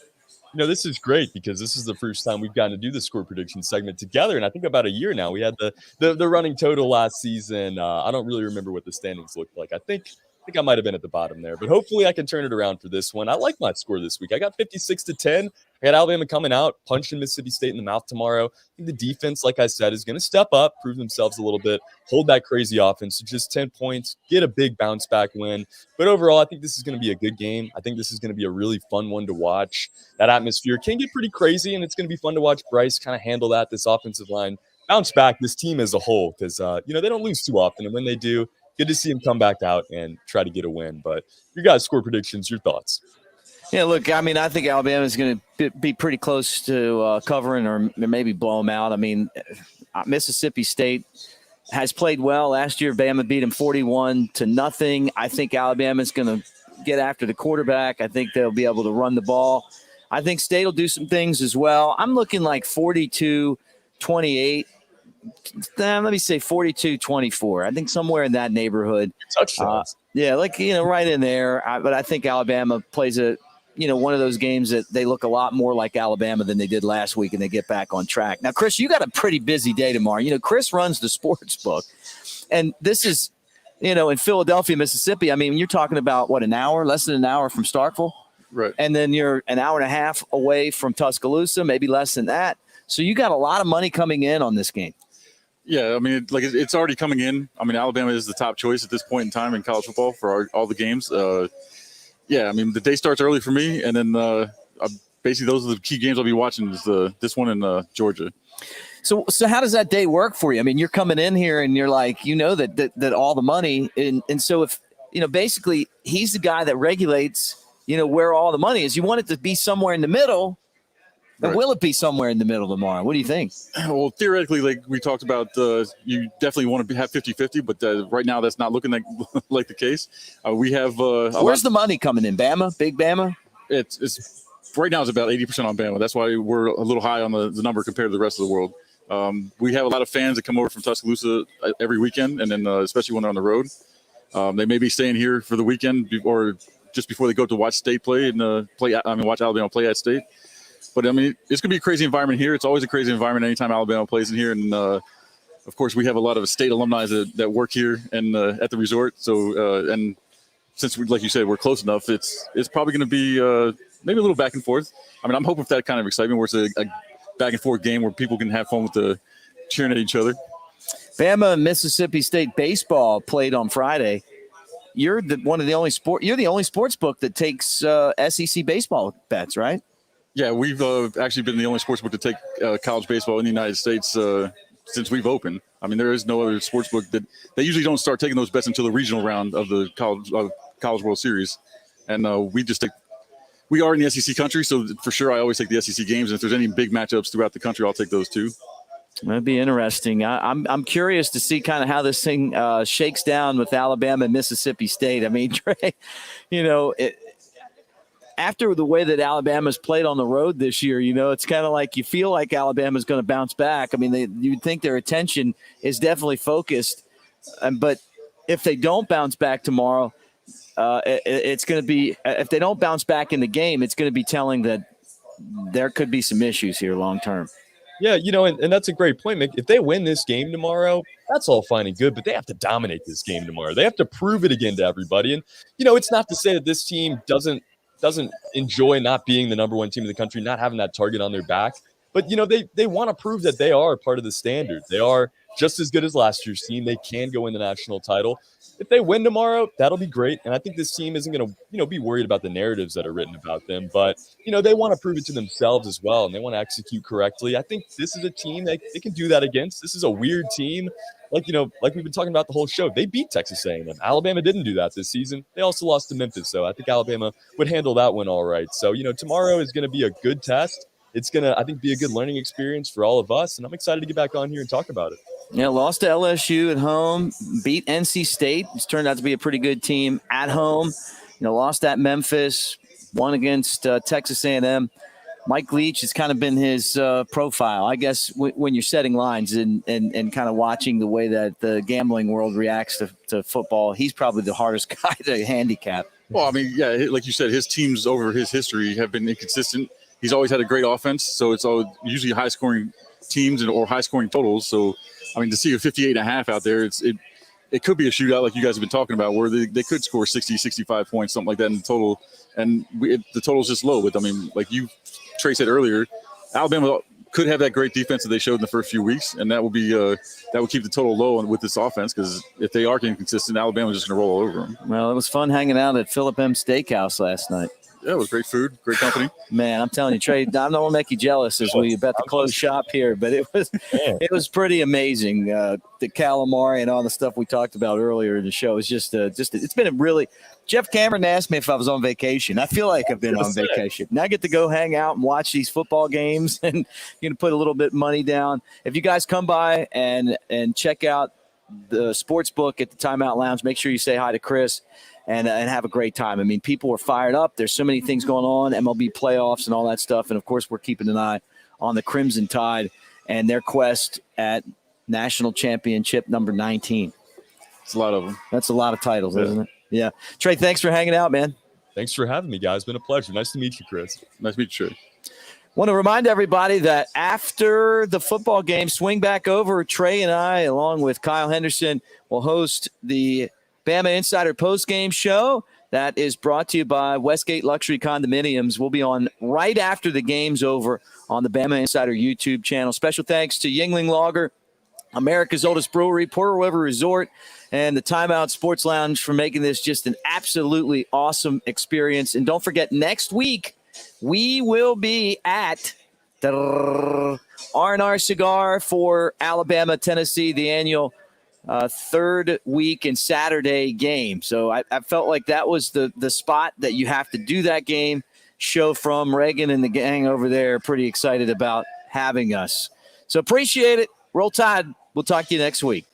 C: You know, this is great because this is the first time we've gotten to do the score prediction segment together. And I think about a year now. We had the running total last season. I don't really remember what the standings looked like. I think I might have been at the bottom there, but hopefully I can turn it around for this one. I like my score this week. I got 56-10. I got Alabama coming out, punching Mississippi State in the mouth tomorrow. I think the defense, like I said, is going to step up, prove themselves a little bit, hold that crazy offense to just 10 points, get a big bounce back win. But overall, I think this is going to be a good game. I think this is going to be a really fun one to watch. That atmosphere can get pretty crazy, and it's going to be fun to watch Bryce kind of handle that, this offensive line, bounce back, this team as a whole, because, they don't lose too often. And when they do, good to see him come back out and try to get a win. But your guys' score predictions, your thoughts?
B: Yeah, look, I mean, I think Alabama is going to be pretty close to covering or maybe blow them out. I mean, Mississippi State, has played well. Last year, Bama beat him 41-0. I think Alabama's going to get after the quarterback. I think they'll be able to run the ball. I think State will do some things as well. I'm looking like 42-28. Let me say 42-24. I think somewhere in that neighborhood.
C: Touchdowns.
B: Yeah, right in there. But I think Alabama plays one of those games that they look a lot more like Alabama than they did last week, and they get back on track. Now, Chris, you got a pretty busy day tomorrow. Chris runs the sports book, and this is, in Philadelphia, Mississippi. I mean, you're talking about less than an hour from Starkville,
M: right?
B: And then you're an hour and a half away from Tuscaloosa, maybe less than that. So you got a lot of money coming in on this game.
M: Yeah, I mean, it's already coming in. I mean, Alabama is the top choice at this point in time in college football for all the games. Yeah, I mean, the day starts early for me, and then basically those are the key games I'll be watching is this one in Georgia.
B: So how does that day work for you? I mean, you're coming in here and you're like, that all the money, and so if basically he's the guy that regulates, where all the money is. You want it to be somewhere in the middle. Right. Will it be somewhere in the middle tomorrow? What do you think?
M: Well, theoretically, like we talked about, you definitely want to have 50-50, but right now that's not looking like the case. We have
B: where's the money coming in? Bama, big Bama.
M: It's right now it's about 80% on Bama. That's why we're a little high on the number compared to the rest of the world. We have a lot of fans that come over from Tuscaloosa every weekend, and then especially when they're on the road. They may be staying here for the weekend or just before they go to watch State play and watch Alabama play at State. But, I mean, it's going to be a crazy environment here. It's always a crazy environment anytime Alabama plays in here. And, of course, we have a lot of State alumni that work here and at the resort. So, and since, like you said, we're close enough, it's probably going to be maybe a little back and forth. I mean, I'm hoping for that kind of excitement where it's a back and forth game where people can have fun with the cheering at each other.
B: Bama and Mississippi State baseball played on Friday. You're the only sports book that takes SEC baseball bets, right?
M: Yeah, we've actually been the only sports book to take college baseball in the United States since we've opened. I mean, there is no other sports book that they usually don't start taking those bets until the regional round of the College World Series. And we are in the SEC country, so for sure I always take the SEC games. And if there's any big matchups throughout the country, I'll take those too.
B: That'd be interesting. I'm curious to see kind of how this thing shakes down with Alabama and Mississippi State. I mean, Trey, after the way that Alabama's played on the road this year, it's kind of like you feel like Alabama's going to bounce back. I mean, you'd think their attention is definitely focused. But if they don't bounce back tomorrow, it's going to be – if they don't bounce back in the game, it's going to be telling that there could be some issues here long term.
C: Yeah, and that's a great point, Mick. If they win this game tomorrow, that's all fine and good, but they have to dominate this game tomorrow. They have to prove it again to everybody. And, it's not to say that this team doesn't enjoy not being the number one team in the country, not having that target on their back. But, they want to prove that they are part of the standard. They are just as good as last year's team. They can go win the national title. If they win tomorrow, that'll be great. And I think this team isn't going to, be worried about the narratives that are written about them. But, they want to prove it to themselves as well, and they want to execute correctly. I think this is a team that they can do that against. This is a weird team. Like we've been talking about the whole show, they beat Texas A&M. Alabama didn't do that this season. They also lost to Memphis, so I think Alabama would handle that one all right. So, tomorrow is going to be a good test. It's going to, I think, be a good learning experience for all of us, and I'm excited to get back on here and talk about it.
B: Yeah, lost to LSU at home, beat NC State. It's turned out to be a pretty good team at home. Lost at Memphis, won against Texas A&M. Mike Leach has kind of been his profile, I guess, when you're setting lines and kind of watching the way that the gambling world reacts to football. He's probably the hardest guy to handicap.
M: Well, I mean, yeah, like you said, his teams over his history have been inconsistent. He's always had a great offense, so it's all usually high-scoring teams or high-scoring totals. So, I mean, to see a 58.5 out there, it could be a shootout like you guys have been talking about where they could score 60, 65 points, something like that in the total. And the total's just low. But, I mean, like Trey said earlier, Alabama could have that great defense that they showed in the first few weeks, and that will keep the total low with this offense because if they are inconsistent, Alabama's just going to roll all over them.
B: Well, it was fun hanging out at Philip M. Steakhouse last night.
M: Yeah, it was great food, great company.
B: Man, I'm telling you, Trey, I don't want to make you jealous as we about to close shop here, but it was pretty amazing. The calamari and all the stuff we talked about earlier in the show is just it's been a really. Jeff Cameron asked me if I was on vacation. I feel like I've been on vacation. Now I get to go hang out and watch these football games and put a little bit of money down. If you guys come by and check out the sportsbook at the Timeout Lounge. Make sure you say hi to Chris and have a great time. I mean, people are fired up. There's so many things going on, MLB playoffs and all that stuff. And, of course, we're keeping an eye on the Crimson Tide and their quest at national championship number 19.
M: It's a lot of them.
B: That's a lot of titles, isn't it? Yeah. Trey, thanks for hanging out, man.
C: Thanks for having me, guys. It's been a pleasure. Nice to meet you, Chris.
M: Nice to meet you, Trey.
B: Want to remind everybody that after the football game, swing back over. Trey and I, along with Kyle Henderson, will host the Bama Insider postgame show. That is brought to you by Westgate Luxury Condominiums. We'll be on right after the game's over on the Bama Insider YouTube channel. Special thanks to Yuengling Lager, America's oldest brewery, Porter River Resort, and the Timeout Sports Lounge for making this just an absolutely awesome experience. And don't forget, next week, we will be at R&R Cigar for Alabama, Tennessee, the annual third week and Saturday game. So I felt like that was the spot that you have to do that game show from. Reagan and the gang over there are pretty excited about having us. So appreciate it. Roll Tide. We'll talk to you next week.